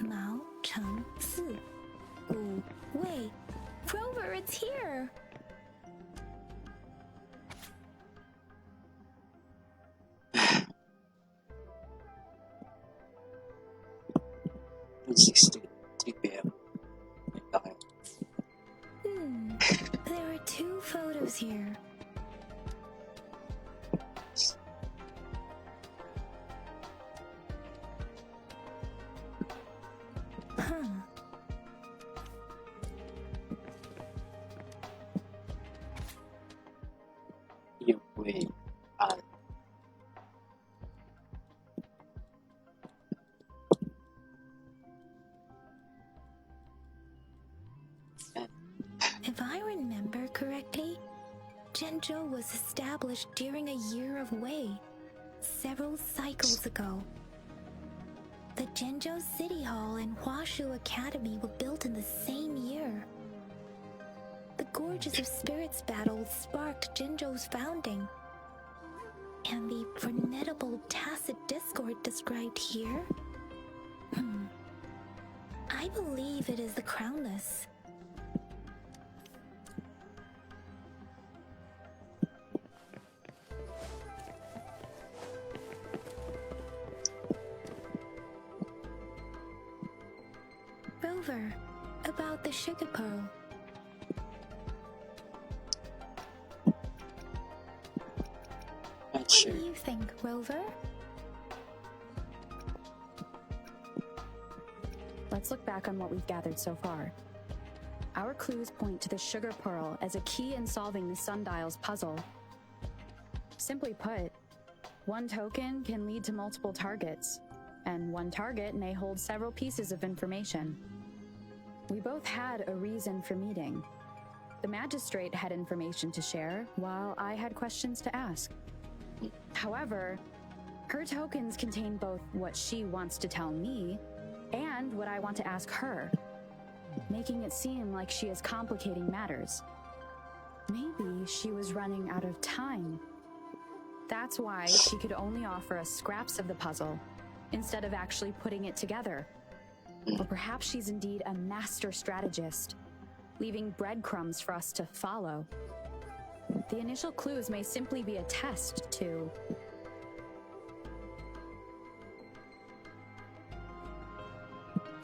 Mao Cheng Si. Wu Wei. Rover, it's here. It's 3 p.m. There are 2 photos here. You wait. If I remember correctly, Zhengzhou was established during a year of Wei, several cycles ago. The Zhengzhou City Hall and Huashu Academy were built in the same year. The Gorges of Spirits battle sparked Zhengzhou's founding. And the formidable tacit discord described here? I believe it is the Crownless. Rover, about the sugar pearl. Not What sure. do you think, Rover? Let's look back on what we've gathered so far. Our clues point to the sugar pearl as a key in solving the sundial's puzzle. Simply put, one token can lead to multiple targets, and one target may hold several pieces of information. We both had a reason for meeting. The magistrate had information to share, while I had questions to ask. However, her tokens contain both what she wants to tell me and what I want to ask her, making it seem like she is complicating matters. Maybe she was running out of time. That's why she could only offer us scraps of the puzzle, instead of actually putting it together. Or perhaps she's indeed a master strategist, leaving breadcrumbs for us to follow. The initial clues may simply be a test to...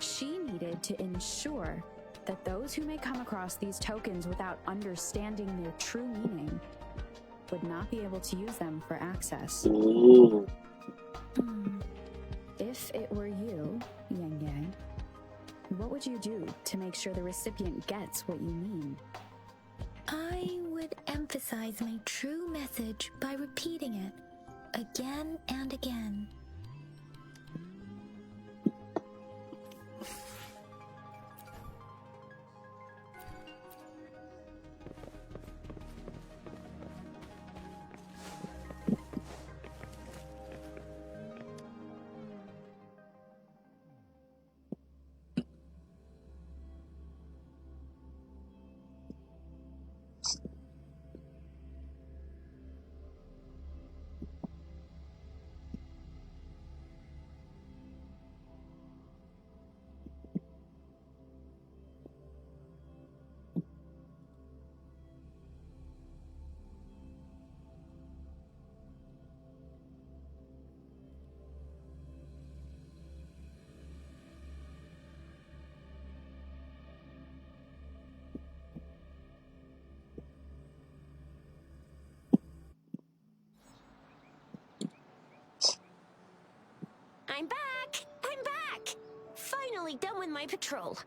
She needed to ensure that those who may come across these tokens without understanding their true meaning would not be able to use them for access. Ooh. If it were you, Yang Yang, what would you do to make sure the recipient gets what you mean? I would emphasize my true message by repeating it again and again. I'm back! I'm back! Finally done with my patrol.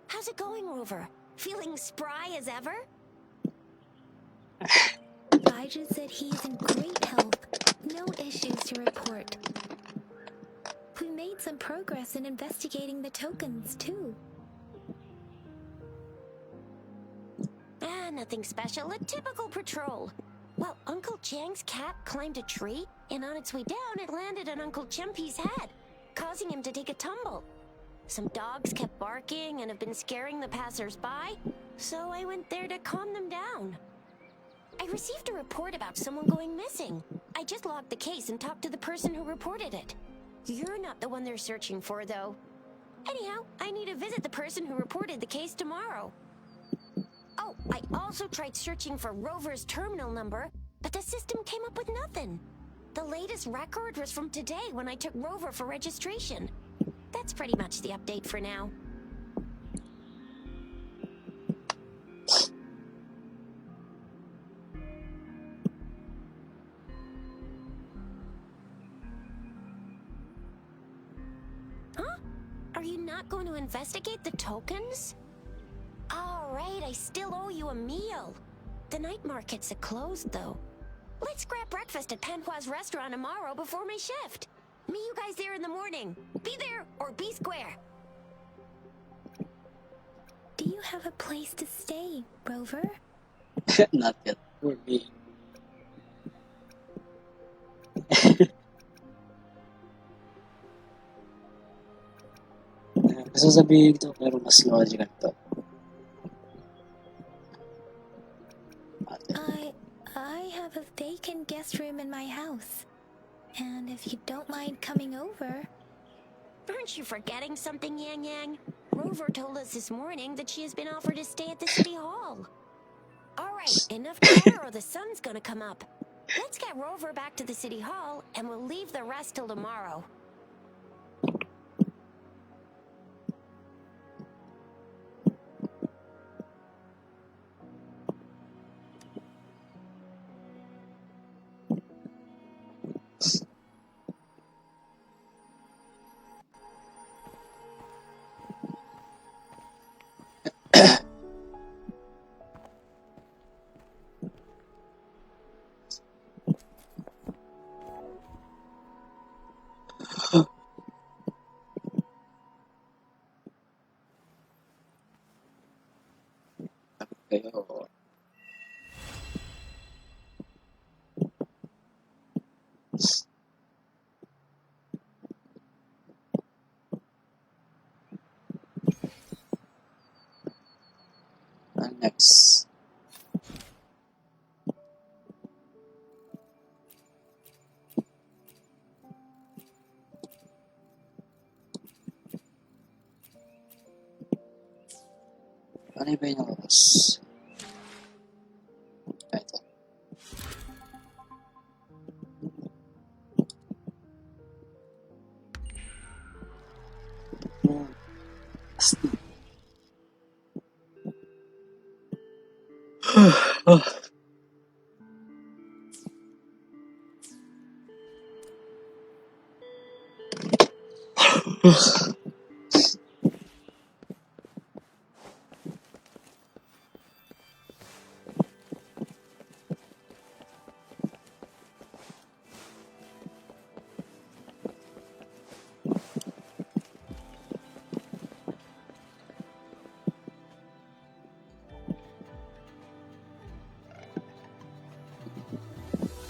How's it going, Rover? Feeling spry as ever? Elijah said he's in great health. No issues to report. We made some progress in investigating the tokens, too. Nothing special. A typical patrol. Well, Uncle Chang's cat climbed a tree, and on its way down, it landed on Uncle Chimpi's head, causing him to take a tumble. Some dogs kept barking and have been scaring the passers-by, so I went there to calm them down. I received a report about someone going missing. I just logged the case and talked to the person who reported it. You're not the one they're searching for, though. Anyhow, I need to visit the person who reported the case tomorrow. Oh, I also tried searching for Rover's terminal number, but the system came up with nothing. The latest record was from today when I took Rover for registration. That's pretty much the update for now. Huh? Are you not going to investigate the tokens? All right, I still owe you a meal. The night markets are closed, though. Let's grab breakfast at Panhua's restaurant tomorrow before my shift. Meet you guys there in the morning. Be there or be square. Do you have a place to stay, Rover? Not yet. For me. Gusto sabihin to, pero mas logical to. I have a vacant guest room in my house. And if you don't mind coming over... Aren't you forgetting something, Yang Yang? Rover told us this morning that she has been offered to stay at the city hall. All right, enough chatter or the sun's gonna come up. Let's get Rover back to the city hall, and we'll leave the rest till tomorrow. Ano ba yung oras? Ito.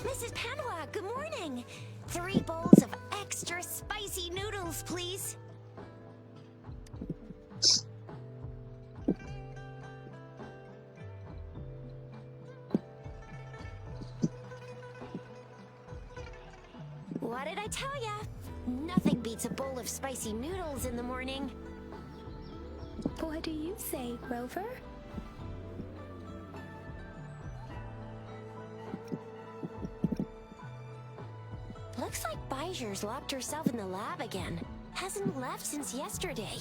Mrs. Panois, good morning. 3 bowls of extra spicy noodles, please. What did I tell ya? Nothing beats a bowl of spicy noodles in the morning. What do you say, Rover? Looks like Bijur's locked herself in the lab again. Hasn't left since yesterday.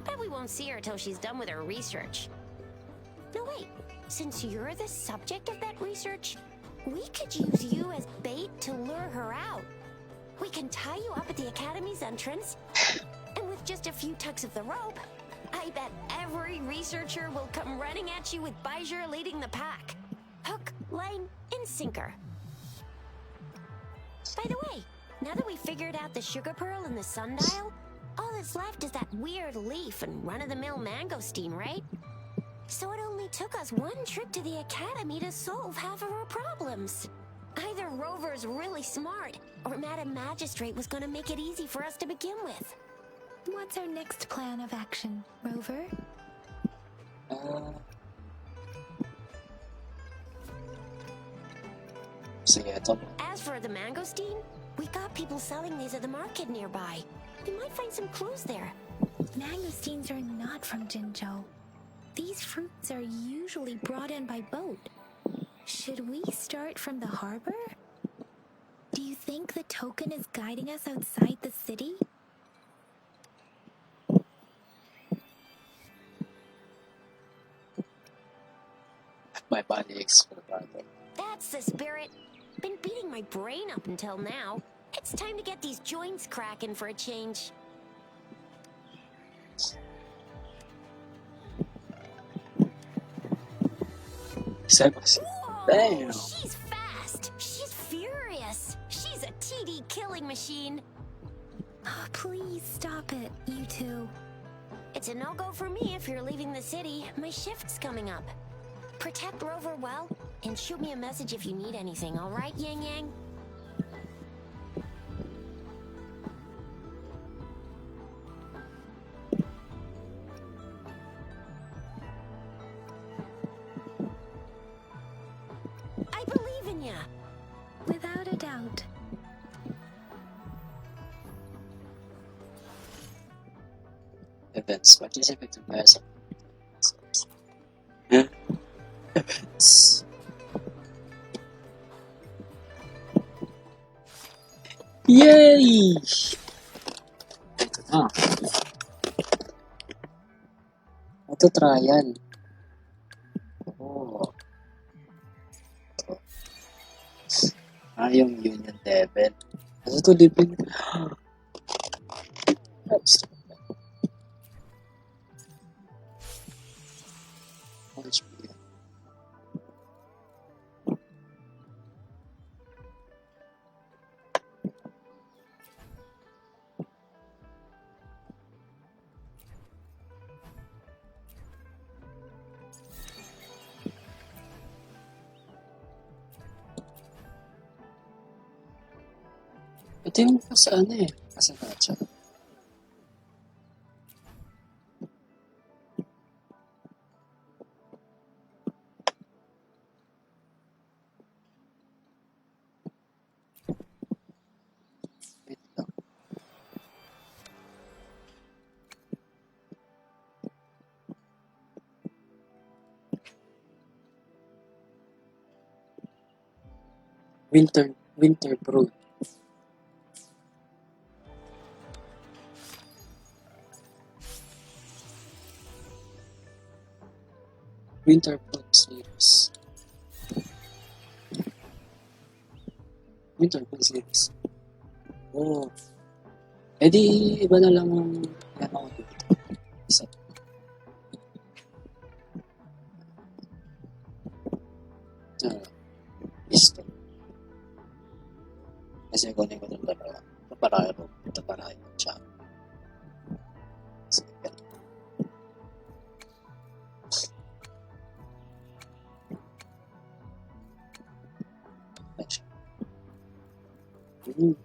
Bet we won't see her till she's done with her research. No, wait. Since you're the subject of that research, we could use you as bait to lure her out. We can tie you up at the Academy's entrance, and with just a few tugs of the rope, I bet every researcher will come running at you with Bijur leading the pack. Hook, line, and sinker. By the way, now that we figured out the sugar pearl and the sundial, all that's left is that weird leaf and run-of-the-mill mangosteen, right? So it only took us one trip to the Academy to solve half of our problems. Either Rover's really smart, or Madam Magistrate was gonna make it easy for us to begin with. What's our next plan of action, Rover? Sige, ito. As for the mangosteen, we got people selling these at the market nearby. We might find some clues there. Mangosteens are not from Jinzhou. These fruits are usually brought in by boat. Should we start from the harbor? Do you think the token is guiding us outside the city? My body aches for the Bible. That's the spirit. Been beating my brain up until now. It's time to get these joints cracking for a change. Damn. Whoa, she's fast. She's furious. She's a TD killing machine. Oh, please stop it, you two. It's a no-go for me if you're leaving the city. My shift's coming up. Protect Rover well, and shoot me a message if you need anything, all right, Yang Yang? I believe in ya. Without a doubt. Events. Participate in bias. Events. Yay! Ito na. Ito trial. Oh. Ito. Yung union level. Ano to living? Ito yung sa ano eh. Sa gacha. Wait lang. Winter Brood. Winter Brood series. Winter Brood series. Oh. Eh di, iba na lang ang ano ko dito. Isa. Listo. Kasi kunin ko ng dalawa. Paparayo. Ito parayo. Tsaka. Sige. Hmm.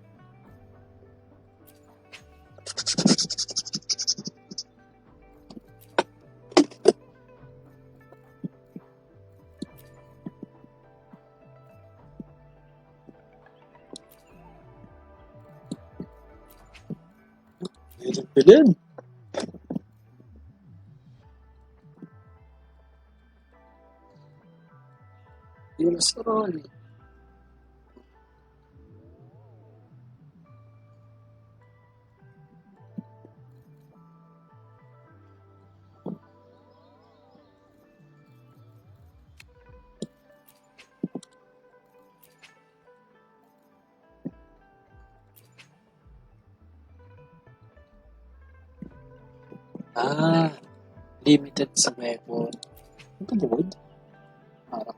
Bilin. Yung restaurant. Ah, limited sa weapon. Ito board? Parang.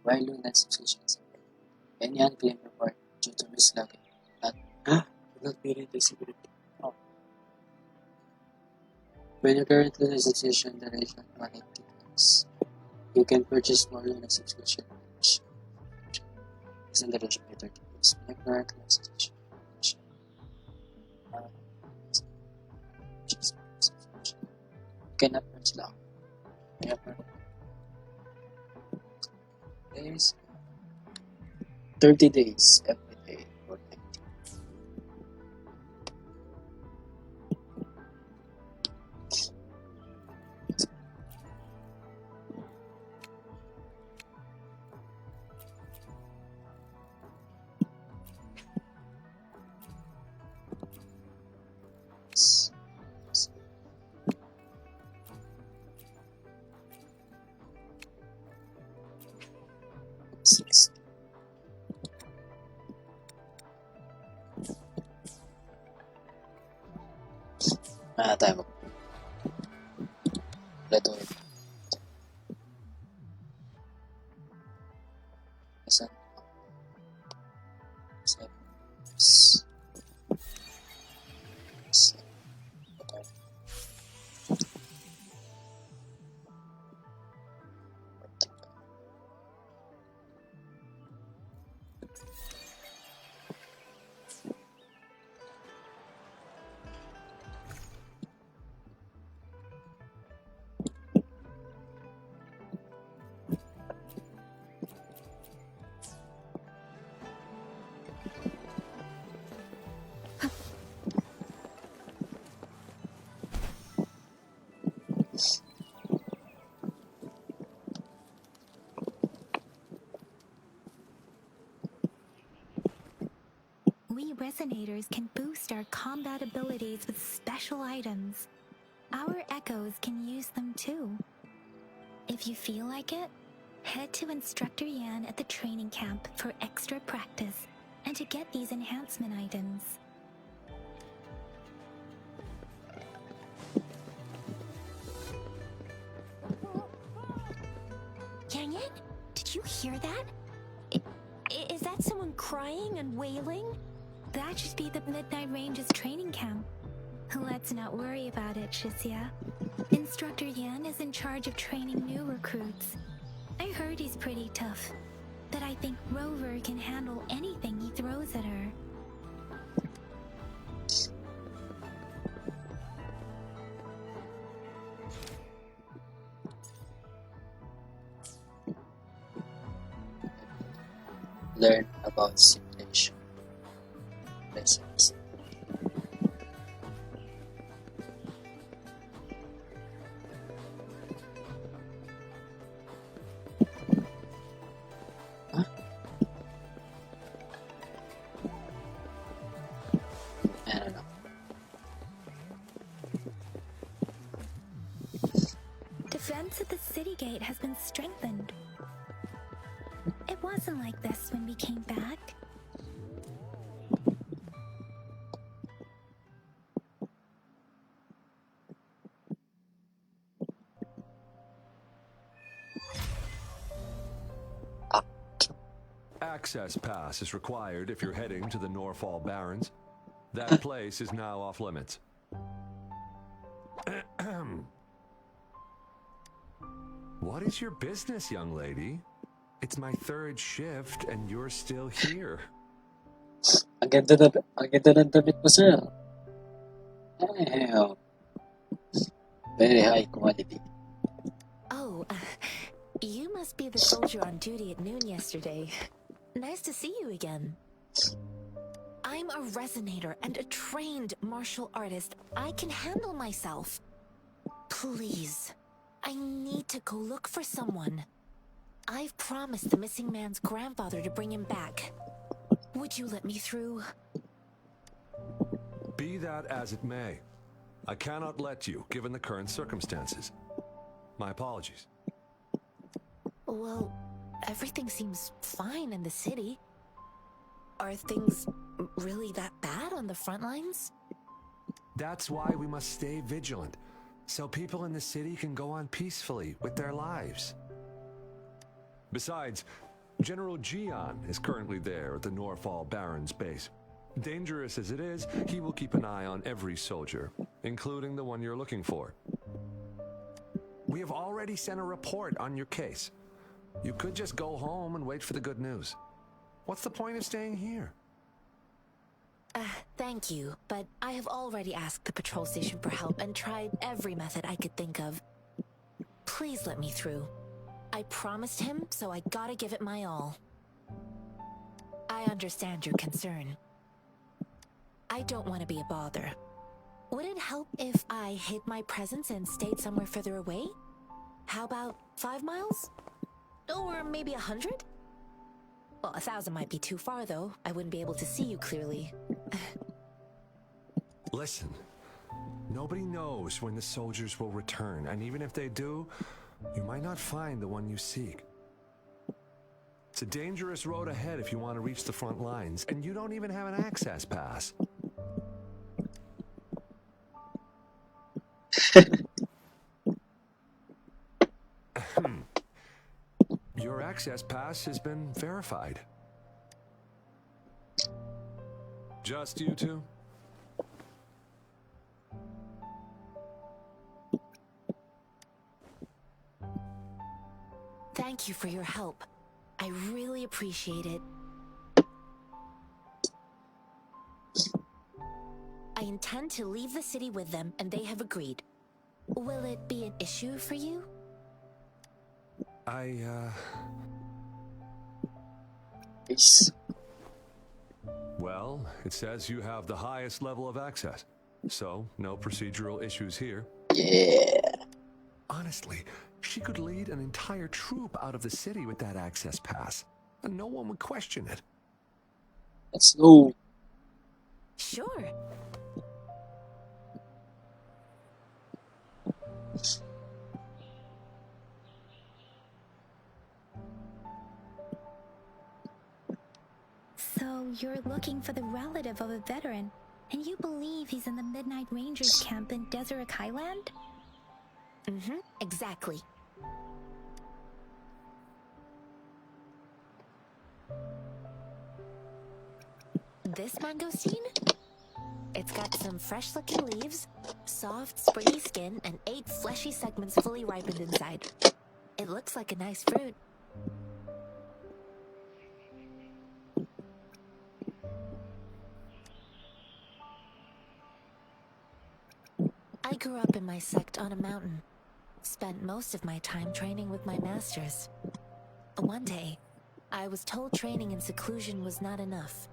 Violence efficiency. Any unclaimed report due to mislogging will not be redisability. Oh. When your current Linux subscription duration 180 days, you can purchase more Linux subscription which is in the duration of 30 days. When your current Linux subscription duration cannot purchase now. When your current days 30 days every day for 90. Six. Tayo mag Leto isa We resonators can boost our combat abilities with special items. Our echoes can use them too. If you feel like it, head to Instructor Yan at the training camp for extra practice and to get these enhancement items. Yang Yang, did you hear that? Is that someone crying and wailing? That should be the Midnight Ranges training camp. Let's not worry about it, Shisia. Instructor Yan is in charge of training new recruits. I heard he's pretty tough, but I think Rover can handle anything he throws at her. learn about simulation lessons. Huh? I don't know. Defense at the city gate has been strengthened. It wasn't like this when we came back. Access pass is required if you're heading to the Norfall Barrens. That place is now off limits. What is your business, young lady? It's my third shift and you're still here. Ang ganda ng damit mo, sir. Damn. Very high quality. Oh, you must be the soldier on duty at noon yesterday. Nice to see you again. I'm a resonator and a trained martial artist. I can handle myself. Please, I need to go look for someone. I've promised the missing man's grandfather to bring him back. Would you let me through? Be that as it may, I cannot let you, given the current circumstances. My apologies. Well, everything seems fine in the city. Are things really that bad on the front lines? That's why we must stay vigilant, so people in the city can go on peacefully with their lives. Besides, General Gian is currently there at the Norfall Barrens base. Dangerous as it is, he will keep an eye on every soldier, including the one you're looking for. We have already sent a report on your case. You could just go home and wait for the good news. What's the point of staying here? Thank you, but I have already asked the patrol station for help and tried every method I could think of. Please let me through. I promised him, so I gotta give it my all. I understand your concern. I don't want to be a bother. Would it help if I hid my presence and stayed somewhere further away? How about 5 miles? Or maybe 100? Well, 1,000 might be too far, though. I wouldn't be able to see you clearly. Listen, nobody knows when the soldiers will return, and even if they do, you might not find the one you seek. It's a dangerous road ahead if you want to reach the front lines, and you don't even have an access pass. Your access pass has been verified. Just you two? Thank you for your help. I really appreciate it. I intend to leave the city with them, and they have agreed. Will it be an issue for you? Peace. Well, it says you have the highest level of access, so no procedural issues here. Yeah. Honestly, she could lead an entire troop out of the city with that access pass, and no one would question it. Let's go. Sure. So you're looking for the relative of a veteran, and you believe he's in the Midnight Rangers camp in Deseret Highland? Mm-hmm, exactly. This mangosteen? It's got some fresh-looking leaves, soft, springy skin, and 8 fleshy segments fully ripened inside. It looks like a nice fruit. I grew up in my sect on a mountain. Spent most of my time training with my masters. One day, I was told training in seclusion was not enough.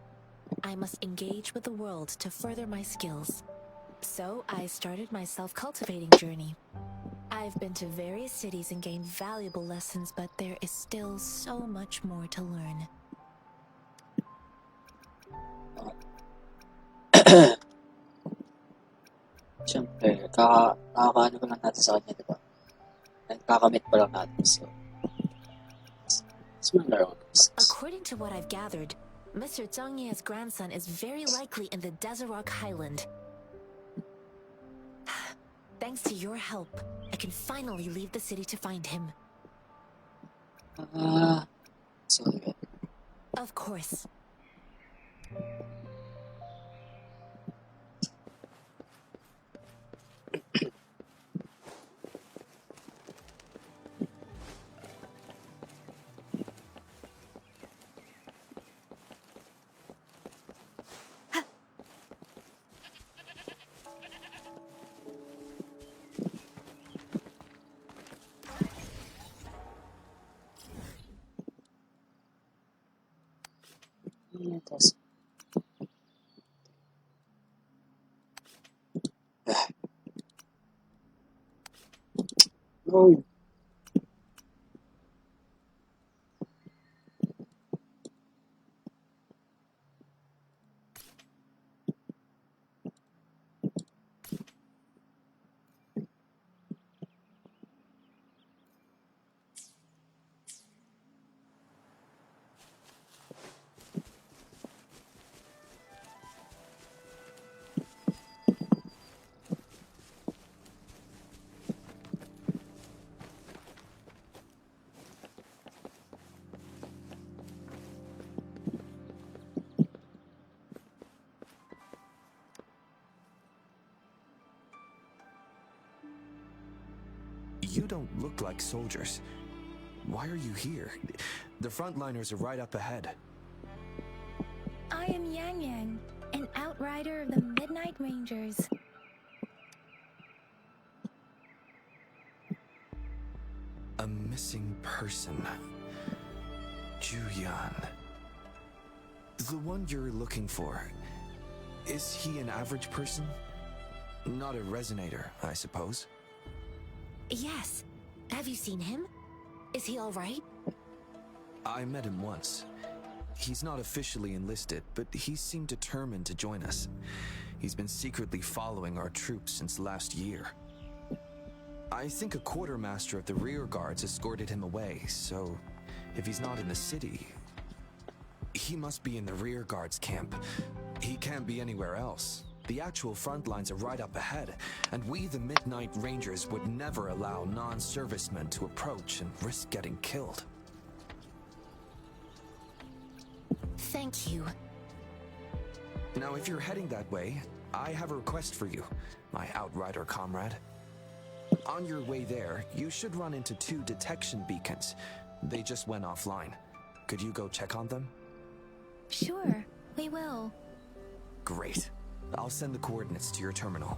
I must engage with the world to further my skills. So I started my self-cultivating journey. I've been to various cities and gained valuable lessons, but there is still so much more to learn. Siyempre, kakakaano pa lang natin sa kanya, di ba? Kakamit pa lang natin, so let's mind our own business. According to what I've gathered, Mr. Zhang Ye's grandson is very likely in the Desert Highland. Thanks to your help, I can finally leave the city to find him. So good. Of course. Tapos, no. You don't look like soldiers. Why are you here? The frontliners are right up ahead. I am Yang Yang, an outrider of the Midnight Rangers. A missing person. Juyan. The one you're looking for. Is he an average person? Not a resonator, I suppose. Yes. Have you seen him? Is he all right? I met him once. He's not officially enlisted, but he seemed determined to join us. He's been secretly following our troops since last year. I think a quartermaster of the rear guards escorted him away, so if he's not in the city, he must be in the rear guards camp. He can't be anywhere else. The actual front lines are right up ahead, and we, the Midnight Rangers, would never allow non-servicemen to approach and risk getting killed. Thank you. Now, if you're heading that way, I have a request for you, my outrider comrade. On your way there, you should run into 2 detection beacons. They just went offline. Could you go check on them? Sure, we will. Great. I'll send the coordinates to your terminal.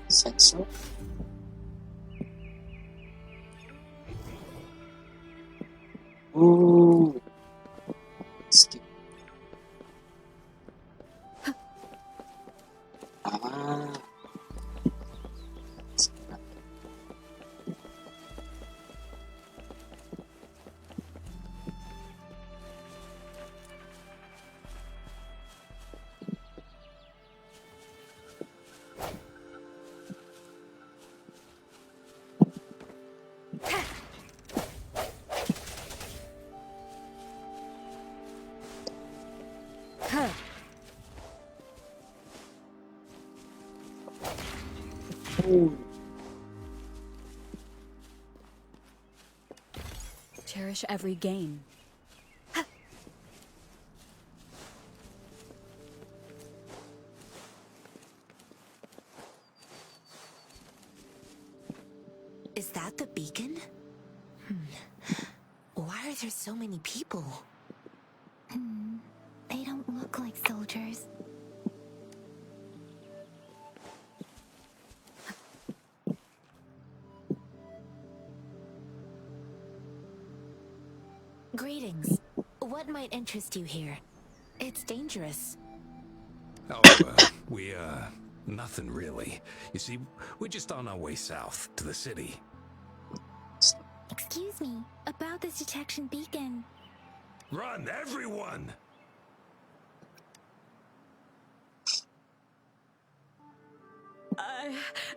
Sensor? Ooh. Stick. Ah. Ooh. Cherish every gain. Is that the beacon? Why are there so many people? They don't look like soldiers. Greetings. What might interest you here? It's dangerous. Oh, nothing really. You see, we're just on our way south to the city. Excuse me, about this detection beacon. Run, everyone!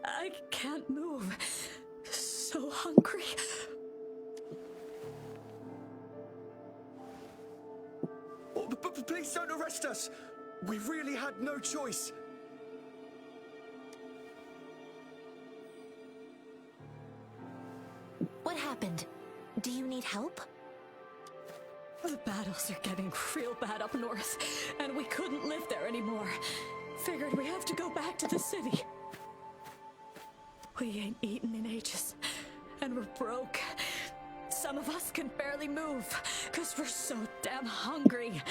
I can't move. So hungry. Oh, but please don't arrest us. We really had no choice. What happened? Do you need help? The battles are getting real bad up north, and we couldn't live there anymore. Figured we have to go back to the city. We ain't eaten in ages, and we're broke. Some of us can barely move, because we're so damn hungry.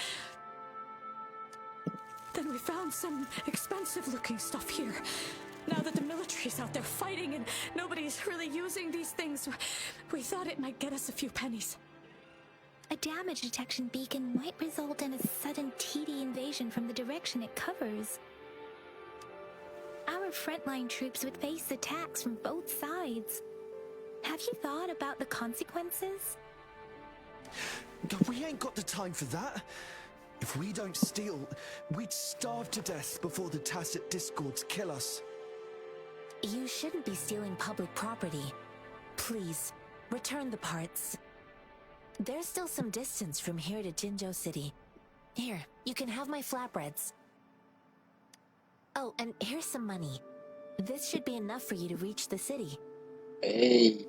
Then we found some expensive-looking stuff here. Now that the military's out there fighting and nobody's really using these things, we thought it might get us a few pennies. A damage detection beacon might result in a sudden TD invasion from the direction it covers. Our frontline troops would face attacks from both sides. Have you thought about the consequences? We ain't got the time for that. If we don't steal, we'd starve to death before the tacit discords kill us. You shouldn't be stealing public property. Please, return the parts. There's still some distance from here to Jinzhou City. Here, you can have my flatbreads. Oh, and here's some money. This should be enough for you to reach the city. Hey.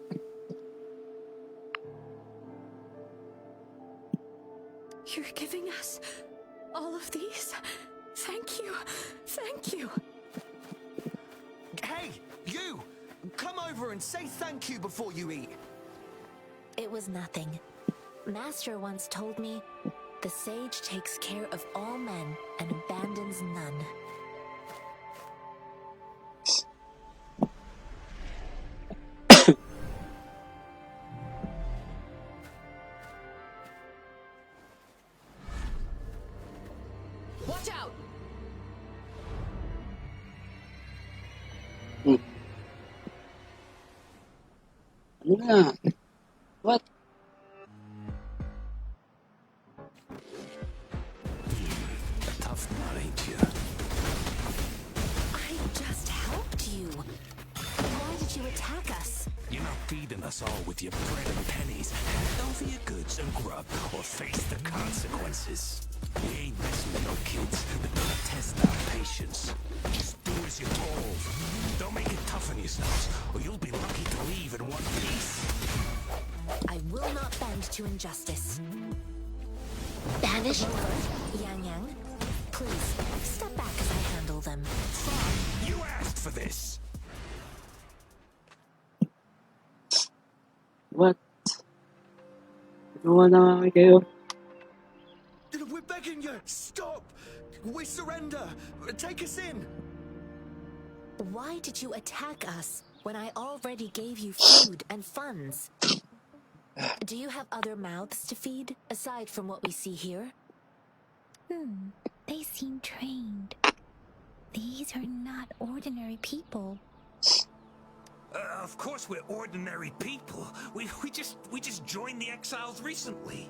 You're giving us all of these? Thank you. Thank you. Hey, you! Come over and say thank you before you eat. It was nothing. Master once told me, the sage takes care of all men and abandons none. Watch out! Ano na? What? A tough nut, ain't you? I just helped you. Why did you attack us? You're not feeding us all with your bread and pennies. Hand over your goods and grub, or face the consequences. We ain't messing with no kids, but don't test our patience. Just do as you're told. Don't make it tough on yourselves, or you'll be lucky to leave in one piece. I will not bend to injustice. Banished? Yang Yang, please, step back as I handle them. Fine, you asked for this. What? Ginawa na nga kayo. We're begging you, stop! We surrender! Take us in! Why did you attack us when I already gave you food and funds? Do you have other mouths to feed, aside from what we see here? They seem trained. These are not ordinary people. Of course we're ordinary people. We just joined the exiles recently.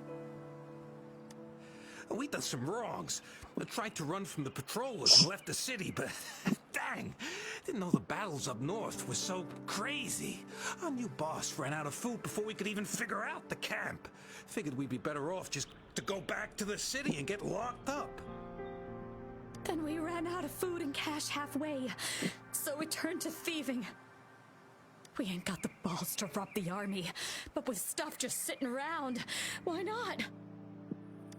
We done some wrongs. I tried to run from the patrollers and left the city, but dang, didn't know the battles up north were so crazy. Our new boss ran out of food before we could even figure out the camp. Figured we'd be better off just to go back to the city and get locked up. Then we ran out of food and cash halfway, so we turned to thieving. We ain't got the balls to rob the army, but with stuff just sitting around, why not?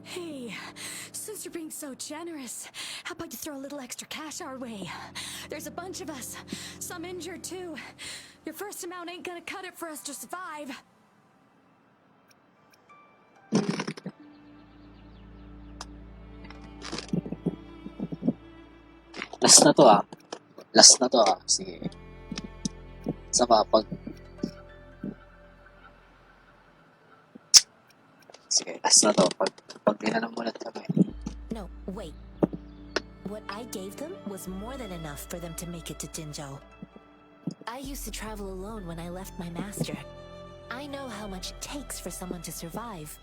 Hey, since you're being so generous, how about you throw a little extra cash our way? There's a bunch of us, some injured too. Your first amount ain't gonna cut it for us to survive. Last na to ah. Last na to ah. Sige. Saka pag... Sige, last na to. Pag tinanong mo ulit kami. No, wait. What I gave them was more than enough for them to make it to Jinzhou. I used to travel alone when I left my master. I know how much it takes for someone to survive.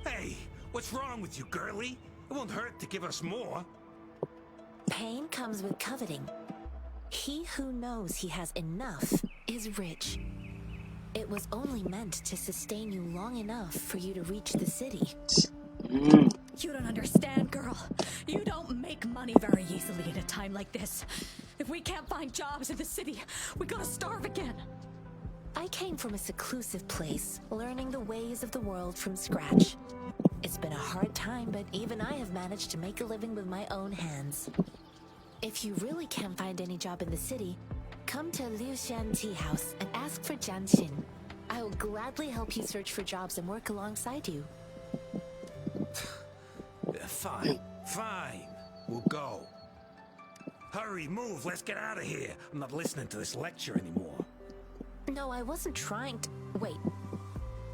Hey, what's wrong with you, girlie? It won't hurt to give us more. Pain comes with coveting. He who knows he has enough is rich. It was only meant to sustain you long enough for you to reach the city. You don't understand, girl. You don't make money very easily at a time like this. If we can't find jobs in the city, we're gonna starve again. I came from a seclusive place, learning the ways of the world from scratch. It's been a hard time, but even I have managed to make a living with my own hands. If you really can't find any job in the city, come to Liuxian Tea House and ask for Jianxin. I will gladly help you search for jobs and work alongside you. Fine, fine. We'll go. Hurry, move, let's get out of here. I'm not listening to this lecture anymore. No, I wasn't trying to... Wait.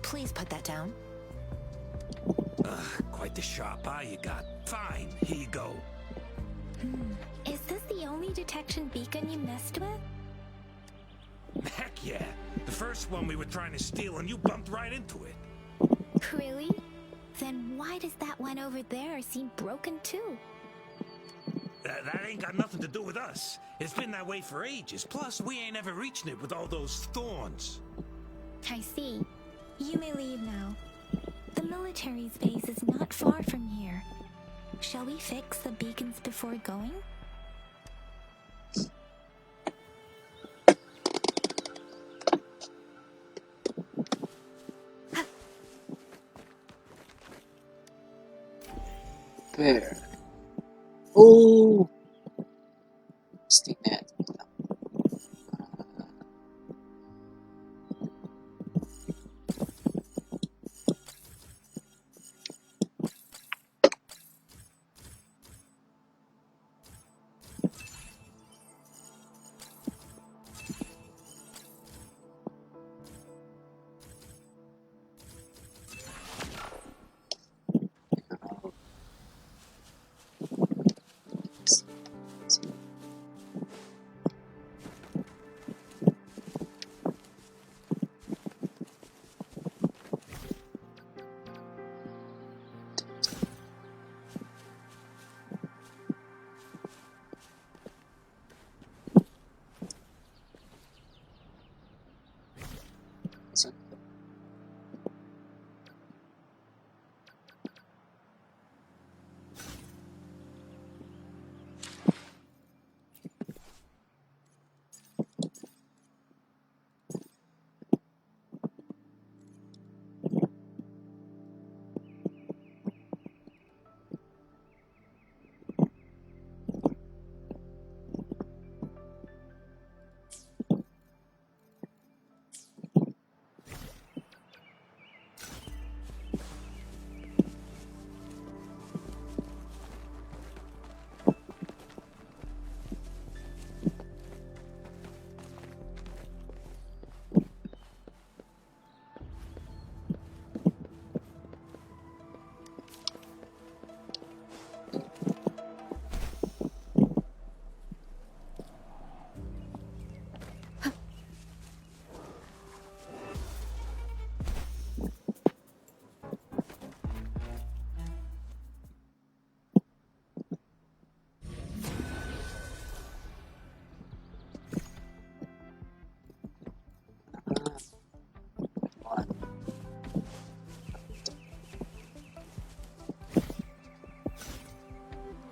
Please put that down. Quite the sharp eye you got. Fine, here you go. Is this the only detection beacon you messed with? Heck yeah. The first one we were trying to steal and you bumped right into it. Really? Then why does that one over there seem broken too? That ain't got nothing to do with us. It's been that way for ages. Plus, we ain't ever reaching it with all those thorns. I see. You may leave now. The military's base is not far from here. Shall we fix the beacons before going? Where? Oh! Stick net.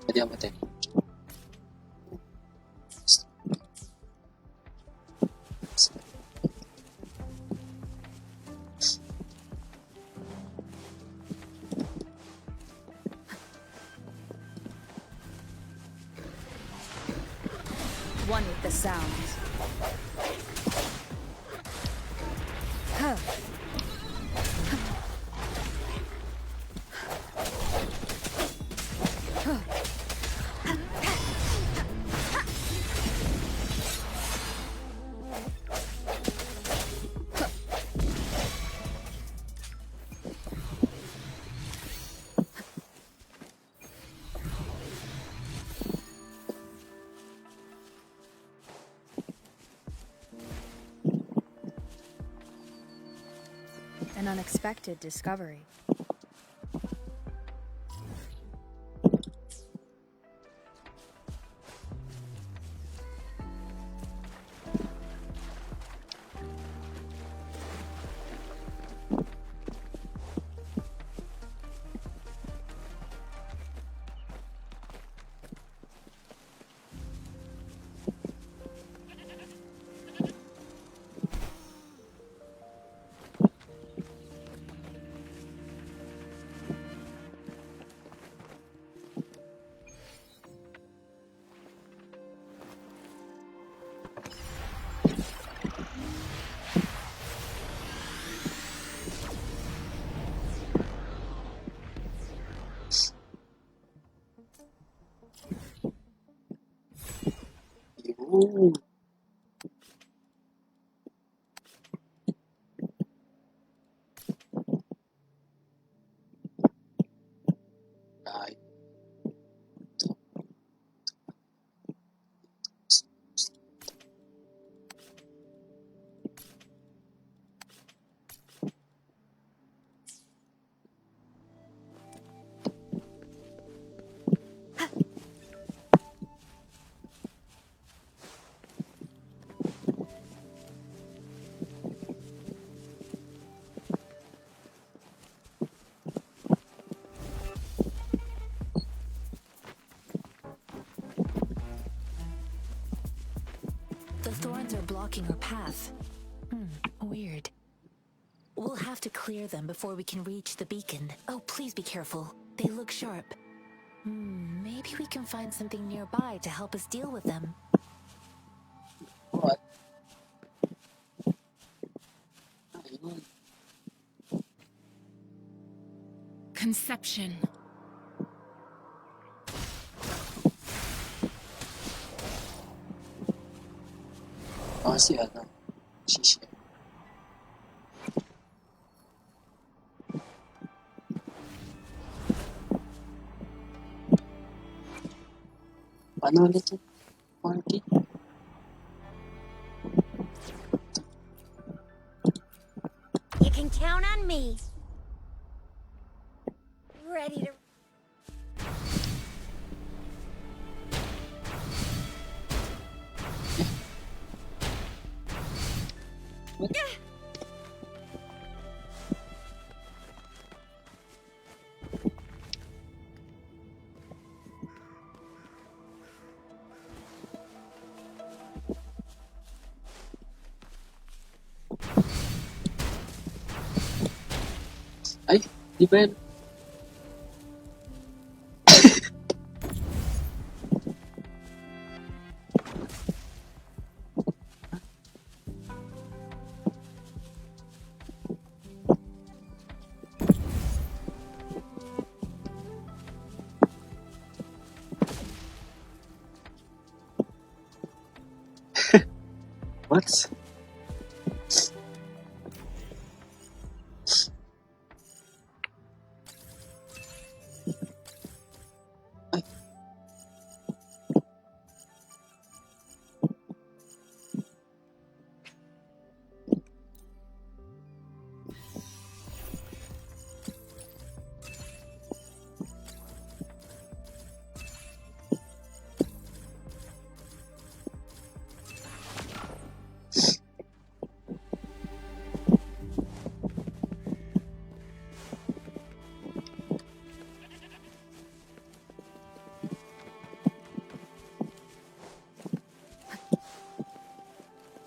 Pwede ako matay. One with the sounds. Huh. An unexpected discovery. Ooh. Right. The thorns are blocking our path. Weird. We'll have to clear them before we can reach the beacon. Oh, please be careful. They look sharp. Maybe we can find something nearby to help us deal with them. What? Ayun. Conception. Si ano, si Shem. Paano ulit yung party? You can count on me. Ready to... Ay, di ba yun? What?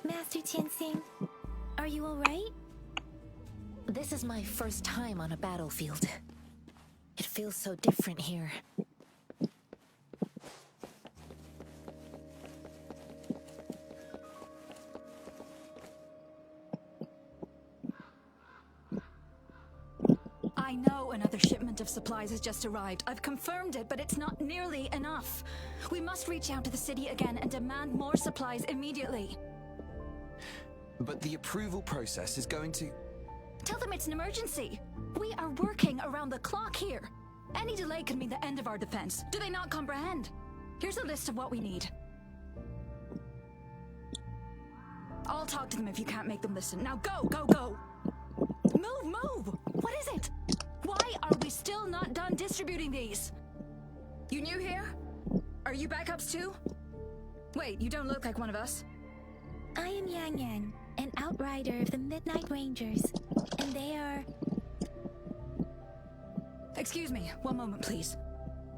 Master Tianxing, are you alright? This is my first time on a battlefield. It feels so different here. I know another shipment of supplies has just arrived. I've confirmed it, but it's not nearly enough. We must reach out to the city again and demand more supplies immediately. But the approval process is going to... Tell them it's an emergency. We are working around the clock here. Any delay could mean the end of our defense. Do they not comprehend? Here's a list of what we need. I'll talk to them if you can't make them listen. Now go, go, go! Move! What is it? Why are we still not done distributing these? You new here? Are you backups too? Wait, you don't look like one of us. I am Yang Yang, an outrider of the Midnight Rangers, and they are... Excuse me, one moment please.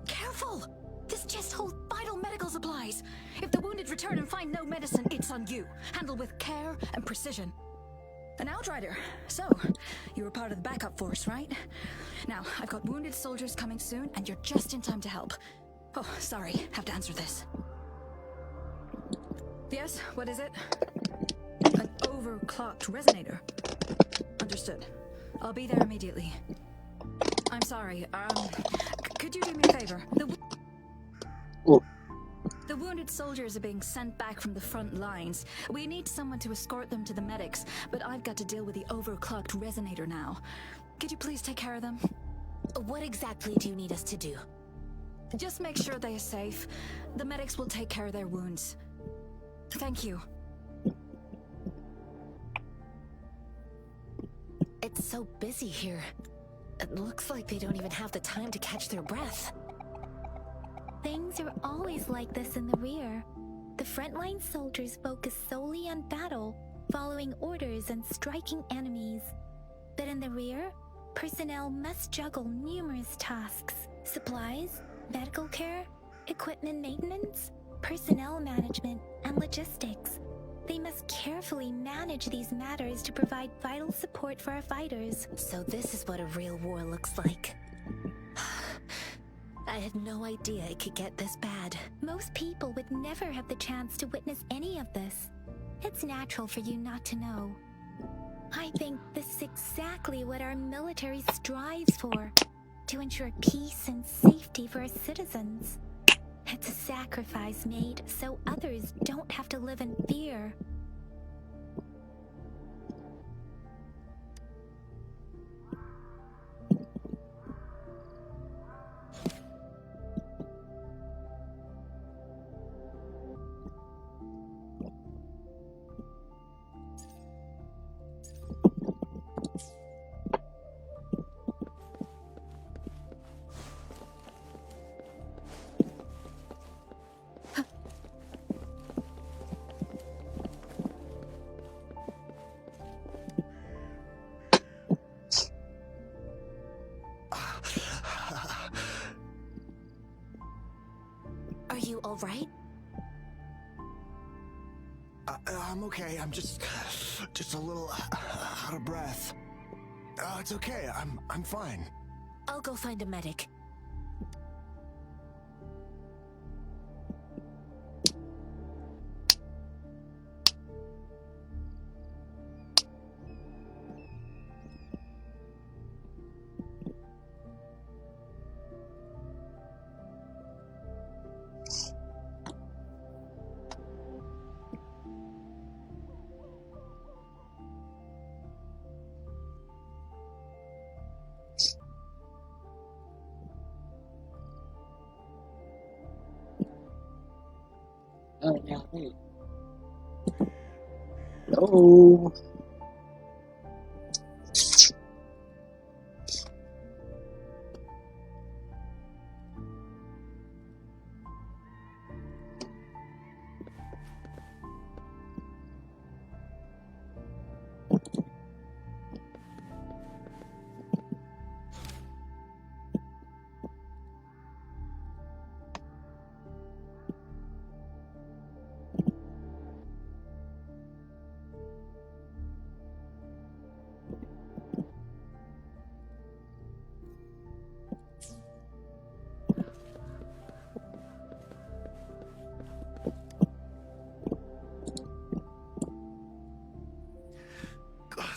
Careful! This chest holds vital medical supplies. If the wounded return and find no medicine, it's on you. Handle with care and precision. An outrider. So, you were part of the backup force, right? Now, I've got wounded soldiers coming soon, and you're just in time to help. Oh, sorry, have to answer this. Yes, what is it? An overclocked resonator. Understood. I'll be there immediately. I'm sorry, could you do me a favor? The wounded soldiers are being sent back from the front lines. We need someone to escort them to the medics, but I've got to deal with the overclocked resonator now. Could you please take care of them? What exactly do you need us to do? Just make sure they are safe. The medics will take care of their wounds. Thank you. It's so busy here. It looks like they don't even have the time to catch their breath. Things are always like this in the rear. The frontline soldiers focus solely on battle, following orders and striking enemies. But in the rear, personnel must juggle numerous tasks: supplies, medical care, equipment maintenance, personnel management, and logistics. They must carefully manage these matters to provide vital support for our fighters. So this is what a real war looks like. I had no idea it could get this bad. Most people would never have the chance to witness any of this. It's natural for you not to know. I think this is exactly what our military strives for, to ensure peace and safety for our citizens. It's a sacrifice made so others don't have to live in fear. Are you all right? I'm okay. I'm just a little out of breath. It's okay. I'm fine. I'll go find a medic. Oh, yeah, hey. Hello.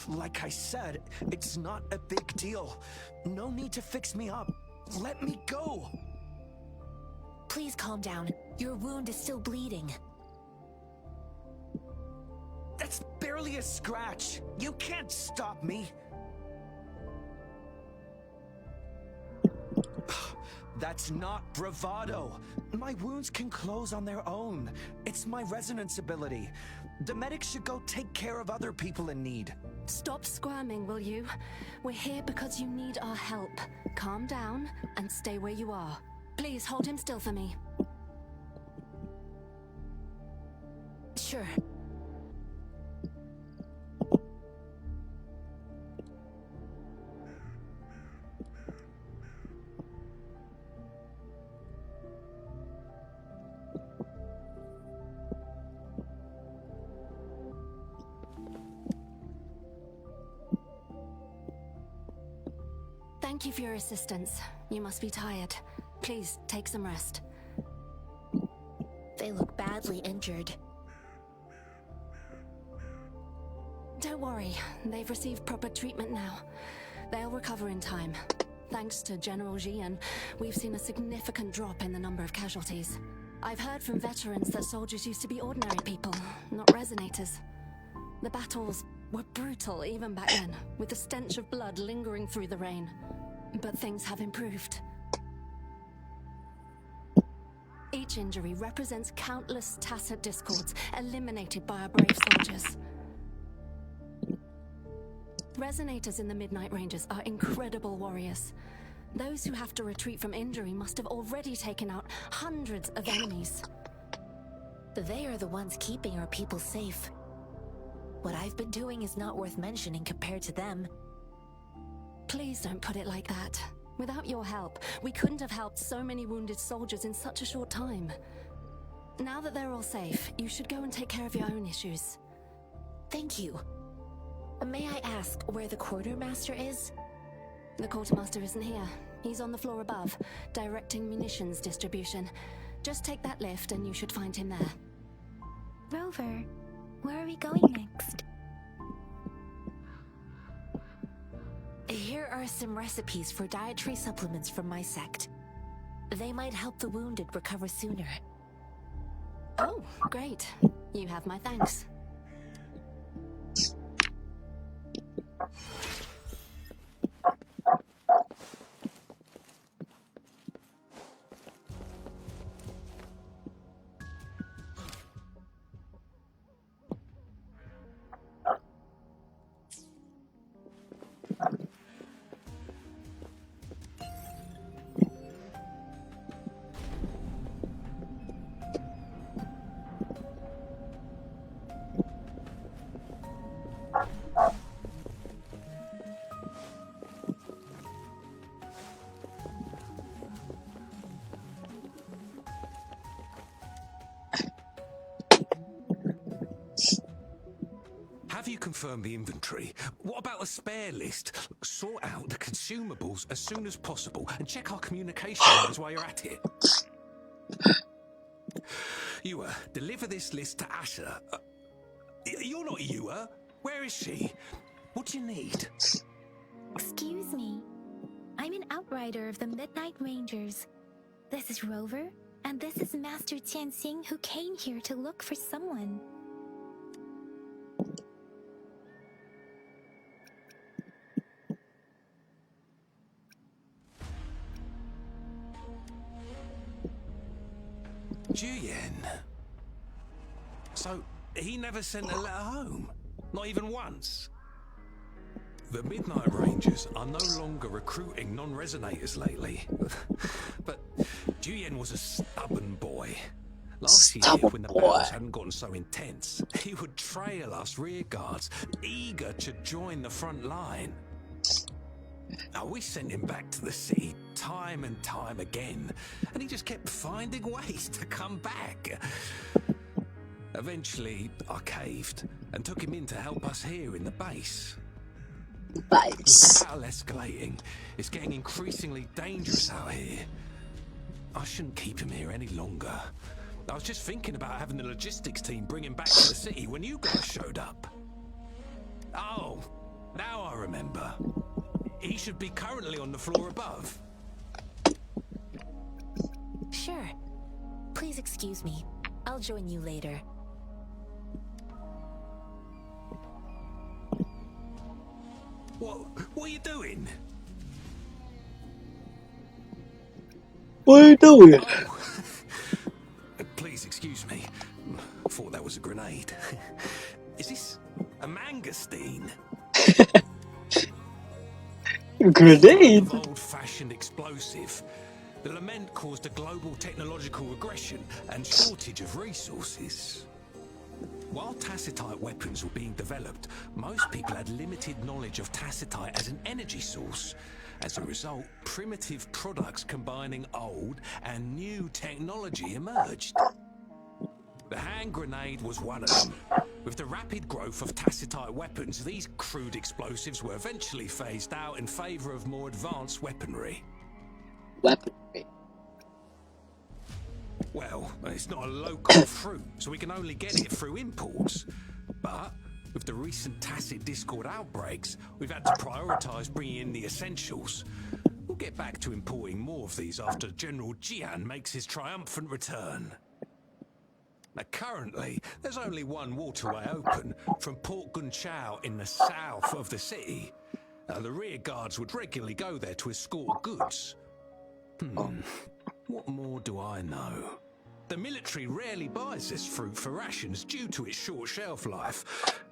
Like I said, it's not a big deal. No need to fix me up. Let me go. Please calm down. Your wound is still bleeding. That's barely a scratch. You can't stop me. That's not bravado. My wounds can close on their own. It's my resonance ability. The medics should go take care of other people in need. Stop squirming, will you? We're here because you need our help. Calm down and stay where you are. Please hold him still for me. Sure. Thank you for your assistance. You must be tired. Please, take some rest. They look badly injured. Don't worry, they've received proper treatment now. They'll recover in time. Thanks to General Jian, we've seen a significant drop in the number of casualties. I've heard from veterans that soldiers used to be ordinary people, not resonators. The battles were brutal even back then, with the stench of blood lingering through the rain. But things have improved. Each injury represents countless tacit discords eliminated by our brave soldiers. Resonators in the Midnight Rangers are incredible warriors. Those who have to retreat from injury must have already taken out hundreds of enemies. They are the ones keeping our people safe. What I've been doing is not worth mentioning compared to them. Please don't put it like that. Without your help, we couldn't have helped so many wounded soldiers in such a short time. Now that they're all safe, you should go and take care of your own issues. Thank you. May I ask where the quartermaster is? The quartermaster isn't here. He's on the floor above, directing munitions distribution. Just take that lift and you should find him there. Rover, where are we going next? Here are some recipes for dietary supplements from my sect. They might help the wounded recover sooner. Oh, great. You have my thanks. Have you confirmed the inventory? What about a spare list? Sort out the consumables as soon as possible and check our communication lines while you're at it. You deliver this list to Asher. You're not Ewa. Where is she? What do you need? Excuse me. I'm an outrider of the Midnight Rangers. This is Rover, and this is Master Tianxing, who came here to look for someone. Juyen. So, he never sent a letter home? Not even once? The Midnight Rangers are no longer recruiting non-resonators lately. But Juyen was a stubborn boy. Last year, when the battles hadn't gotten so intense, he would trail us rearguards, eager to join the front line. Now, we sent him back to the city time and time again, and he just kept finding ways to come back. Eventually, I caved and took him in to help us here in the base. With the battle escalating, it's getting increasingly dangerous out here. I shouldn't keep him here any longer. I was just thinking about having the logistics team bring him back to the city when you guys showed up. Oh, now I remember. He should be currently on the floor above. Sure. Please excuse me. I'll join you later. What are you doing? What are you doing? Oh. Please excuse me. Thought that was was a grenade. Is this a mangosteen? Grenade? Of old-fashioned explosive. The lament caused a global technological regression and shortage of resources. While tacitite weapons were being developed, most people had limited knowledge of tacitite as an energy source. As a result, primitive products combining old and new technology emerged. The hand grenade was one of them. With the rapid growth of tacitite weapons, these crude explosives were eventually phased out in favor of more advanced weaponry. Weaponry. Well, it's not a local fruit, so we can only get it through imports. But with the recent tacit discord outbreaks, we've had to prioritize bringing in the essentials. We'll get back to importing more of these after General Jian makes his triumphant return. Now, currently, there's only one waterway open from Port Gunchao in the south of the city. The rear guards would regularly go there to escort goods. What more do I know? The military rarely buys this fruit for rations due to its short shelf life.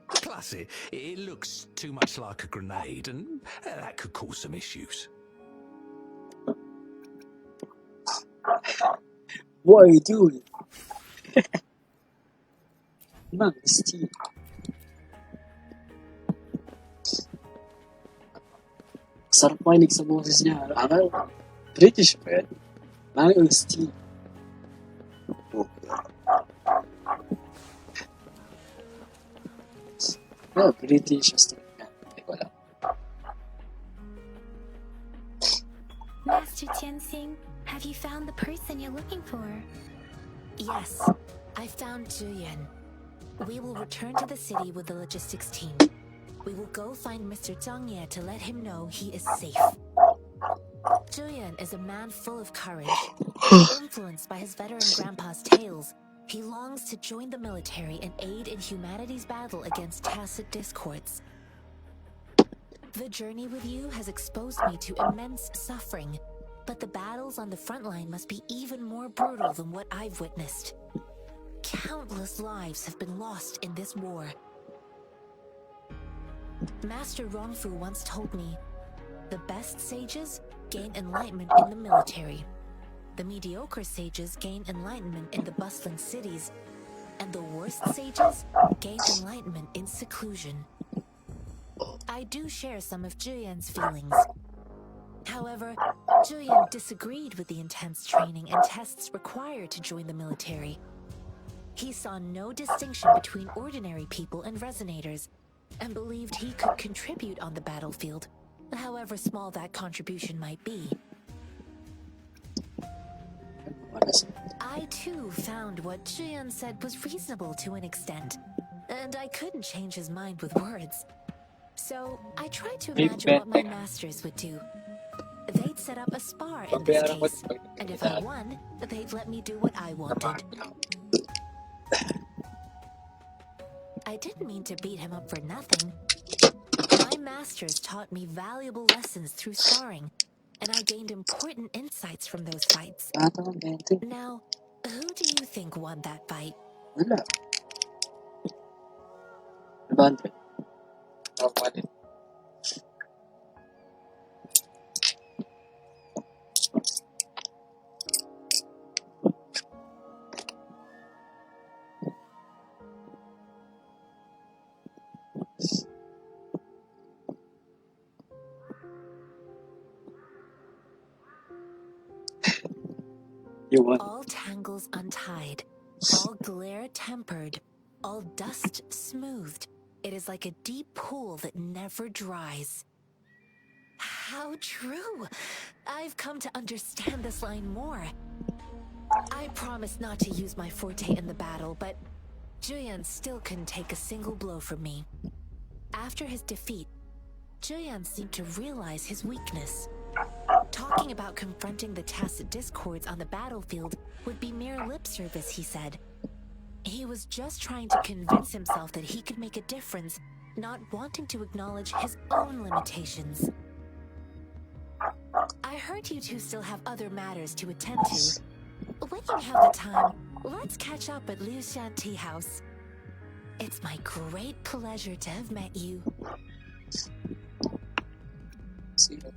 Plus, it looks too much like a grenade, and that could cause some issues. What are you doing? Mangosteen. Sarap makinig sa boses niya. British ba yan? Mangosteen. Oh, British talaga. Hindi ko alam. Master Tianxing, have you found the person you're looking for? Yes, I found Julian. We will return to the city with the logistics team. We will go find Mr. Zhang Ye to let him know he is safe. Julian is a man full of courage. Influenced by his veteran grandpa's tales, he longs to join the military and aid in humanity's battle against tacit discords. The journey with you has exposed me to immense suffering, but the battles on the front line must be even more brutal than what I've witnessed. Countless lives have been lost in this war. Master Rongfu once told me, the best sages gain enlightenment in the military. The mediocre sages gain enlightenment in the bustling cities, and the worst sages gain enlightenment in seclusion. I do share some of Julian's feelings. However, Julian disagreed with the intense training and tests required to join the military. He saw no distinction between ordinary people and resonators, and believed he could contribute on the battlefield, however small that contribution might be. I too found what Julian said was reasonable to an extent, and I couldn't change his mind with words. So I tried to imagine what my masters would do. They'd set up a spar in this case, and if I won, they'd let me do what I wanted. I didn't mean to beat him up for nothing. My masters taught me valuable lessons through sparring, and I gained important insights from those fights. Now, who do you think won that fight? Wala. 500. Oh, what? You won. All tangles untied, all glare tempered, all dust smoothed. It is like a deep pool that never dries. How true! I've come to understand this line more. I promised not to use my forte in the battle, but Julian still couldn't take a single blow from me. After his defeat, Julian seemed to realize his weakness. Talking about confronting the tacit discords on the battlefield would be mere lip service, he said. He was just trying to convince himself that he could make a difference, not wanting to acknowledge his own limitations. I heard you two still have other matters to attend to. When you have the time, let's catch up at Liu Shan Tea House. It's my great pleasure to have met you. See you.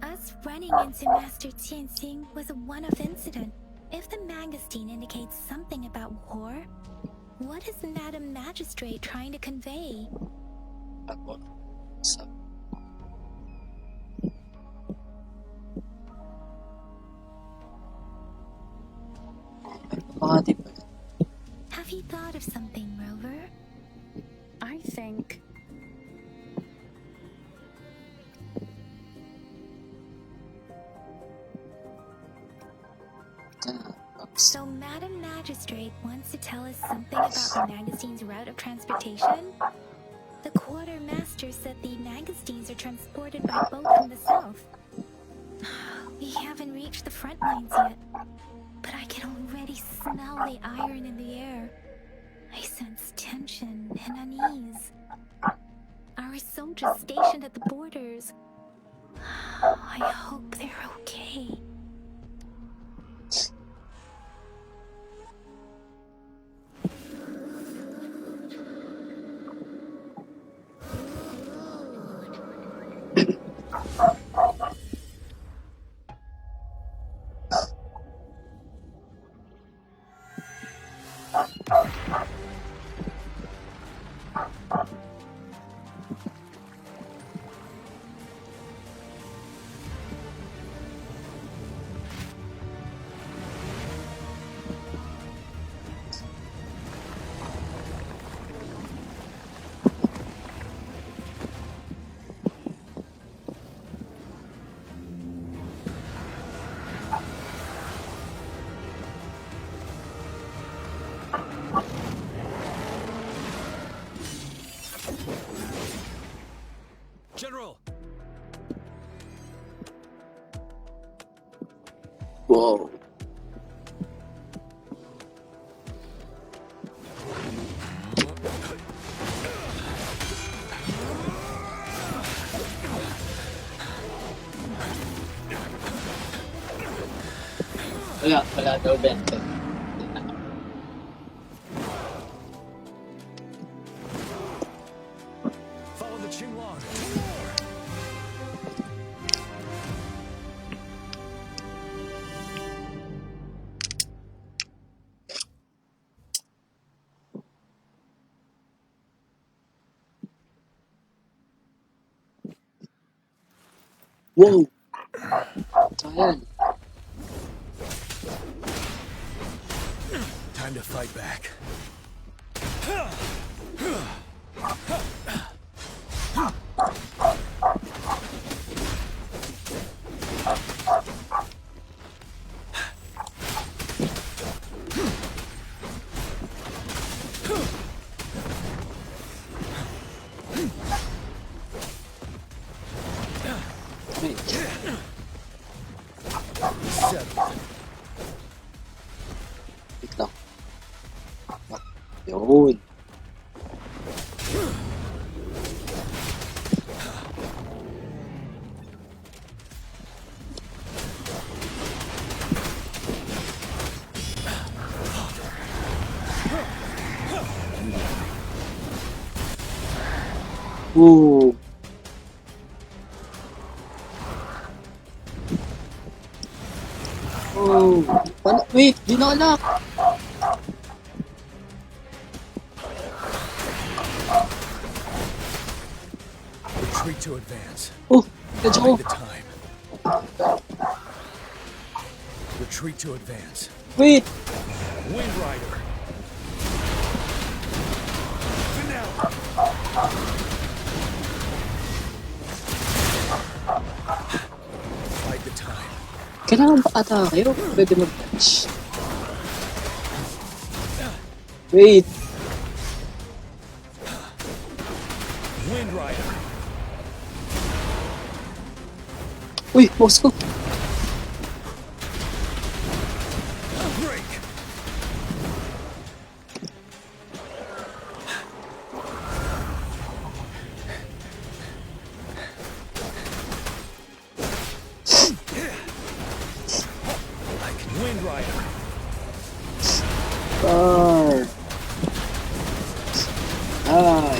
Us running into Master Tianxing was a one-off incident. If the Mangosteen indicates something about war, what is Madam Magistrate trying to convey? Ako. So, baka di ba? Have you thought of something, Rover? I think So Madam Magistrate wants to tell us something about the Mangosteen's route of transportation? The Quartermaster said the Mangosteen's are transported by boat from the south. We haven't reached the front lines yet, but I can already smell the iron in the air. I sense tension and unease. Our soldiers stationed at the borders, I hope they're okay. General! Whoa. Wala daw bente. Follow the Qinglong. Whoa! So, ayan. Time to fight back. Wait. Settled. Wait lang. Yun. Ooh. Oh. Wait, di na anak. Retreat to advance. Oh, let's go. Bide the time. Retreat to advance. Wait. Wind Rider. Bide the time. Kailangan ba ata kayo? Pwede mag-touch. Wait. Wind Rider. Uy, boss ko. Break. Far. Ay.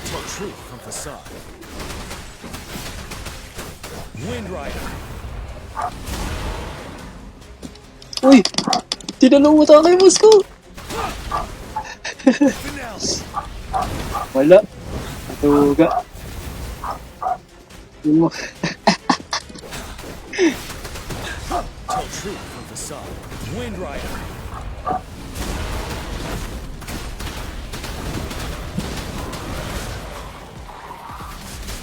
Retreat from facade. Wind Rider. Uy! Tinanong mo tayo kay boss ko! Finale. Wala. Natuga. Yun mo. Retreat from facade. Wind Rider.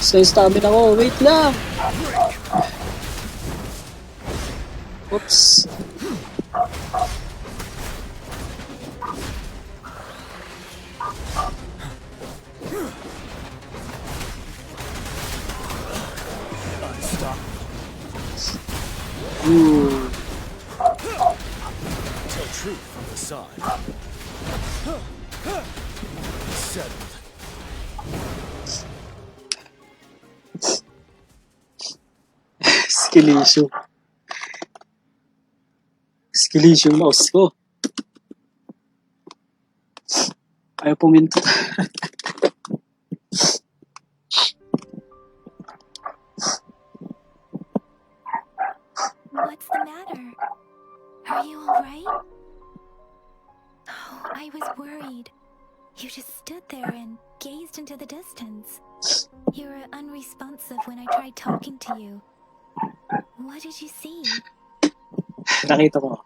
Sa stamina ko. Wait lang! Oops. Ooh. Retreat from facade. Settled. Skill issue. Skill issue yung mouse ko. Ayaw puminto. What's the matter? Are you alright? Oh, I was worried. You just stood there and gazed into the distance. You were unresponsive when I tried talking to you. What did you see? Nakita ko.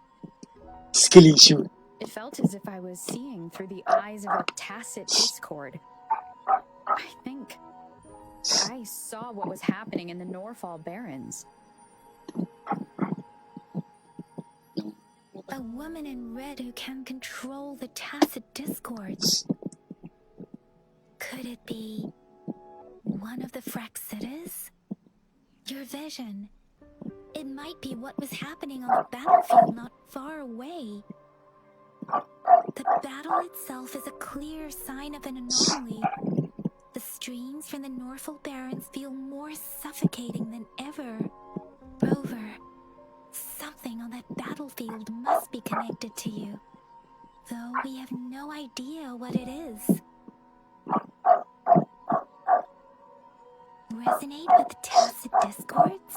Skill issue. It felt as if I was seeing through the eyes of a tacit discord. I think I saw what was happening in the Norfall Barrens. A woman in red who can control the tacit discords. Could it be one of the Fraxitas? Your vision. It might be what was happening on the battlefield not far away. The battle itself is a clear sign of an anomaly. The streams from the Norfall Barrens feel more suffocating than ever. Rover, something on that battlefield must be connected to you, though we have no idea what it is. Resonate with the tacit discords?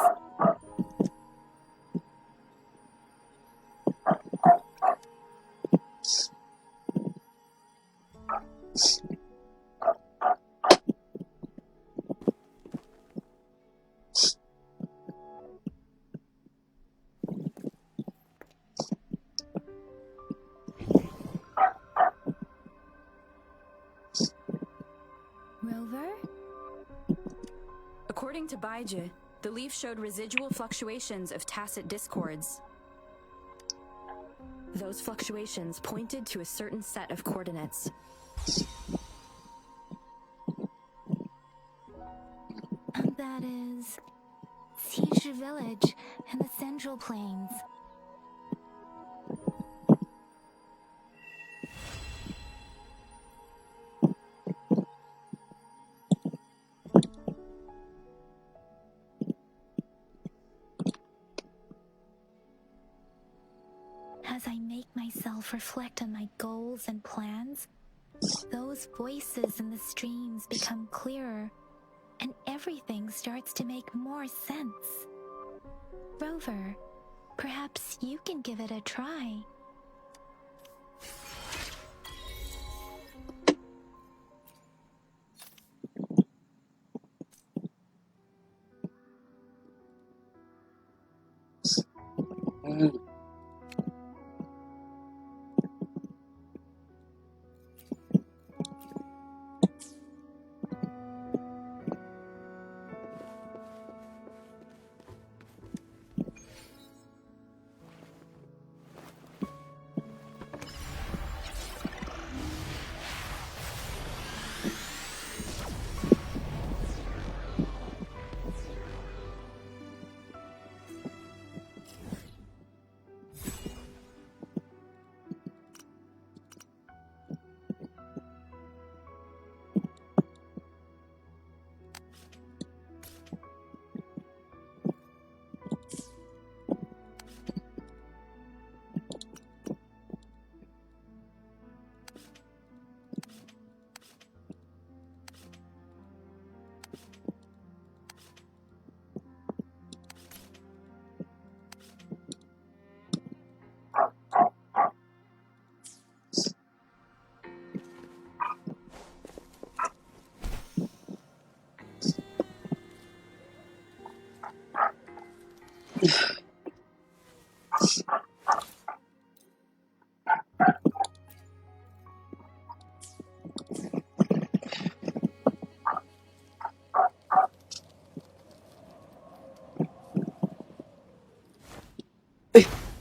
Rover? According to Baiji, the leaf showed residual fluctuations of tacit discords. Those fluctuations pointed to a certain set of coordinates. That is Siege Village in the Central Plains. As I make myself reflect on my goals and plans, those voices in the streams become clearer, and everything starts to make more sense. Rover, perhaps you can give it a try.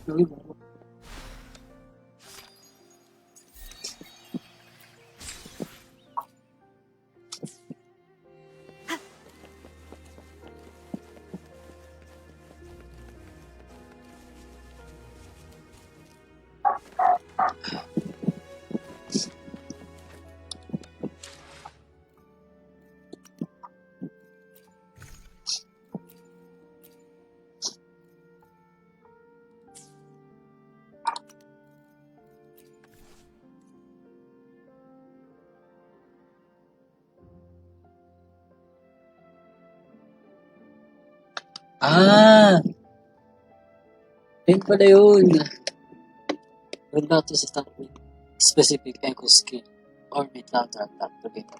Gawin mo. Ah! Yun pala yun. Going back to start with specific echo skin or mid lateral tap to get up.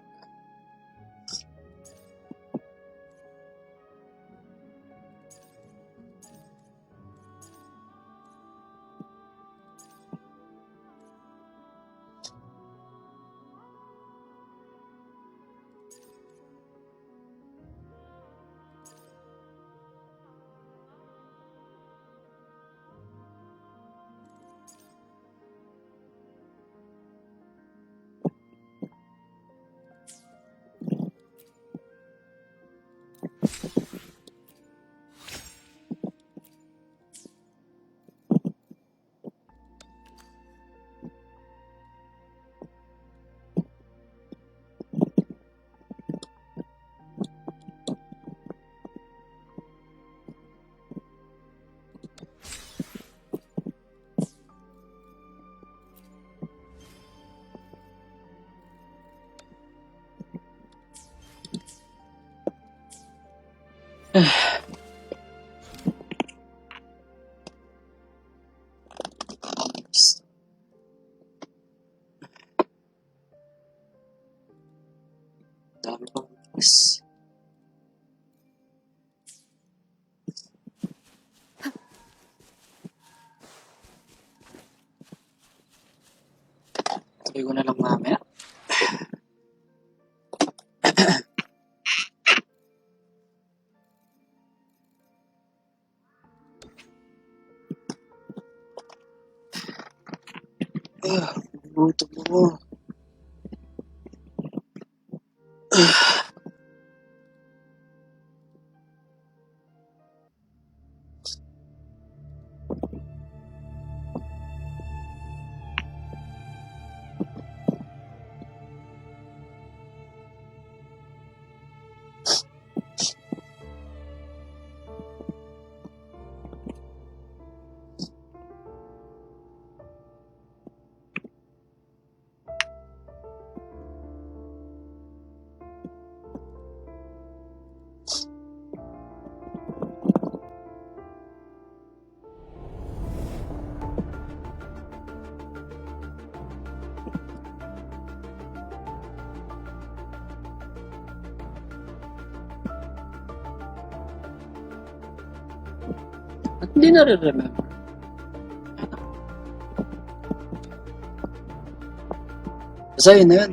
Dami pang miss. Tuloy ko na lang mamaya. Gutom mo. At hindi na-remember. Basta yun na yun.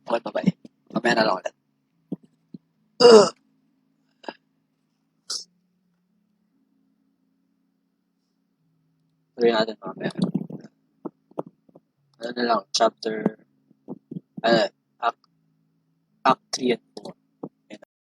Okay, bye-bye. Mamaya na lang ulit. Tuloy natin mamaya. Ano na lang, chapter... Act 3 and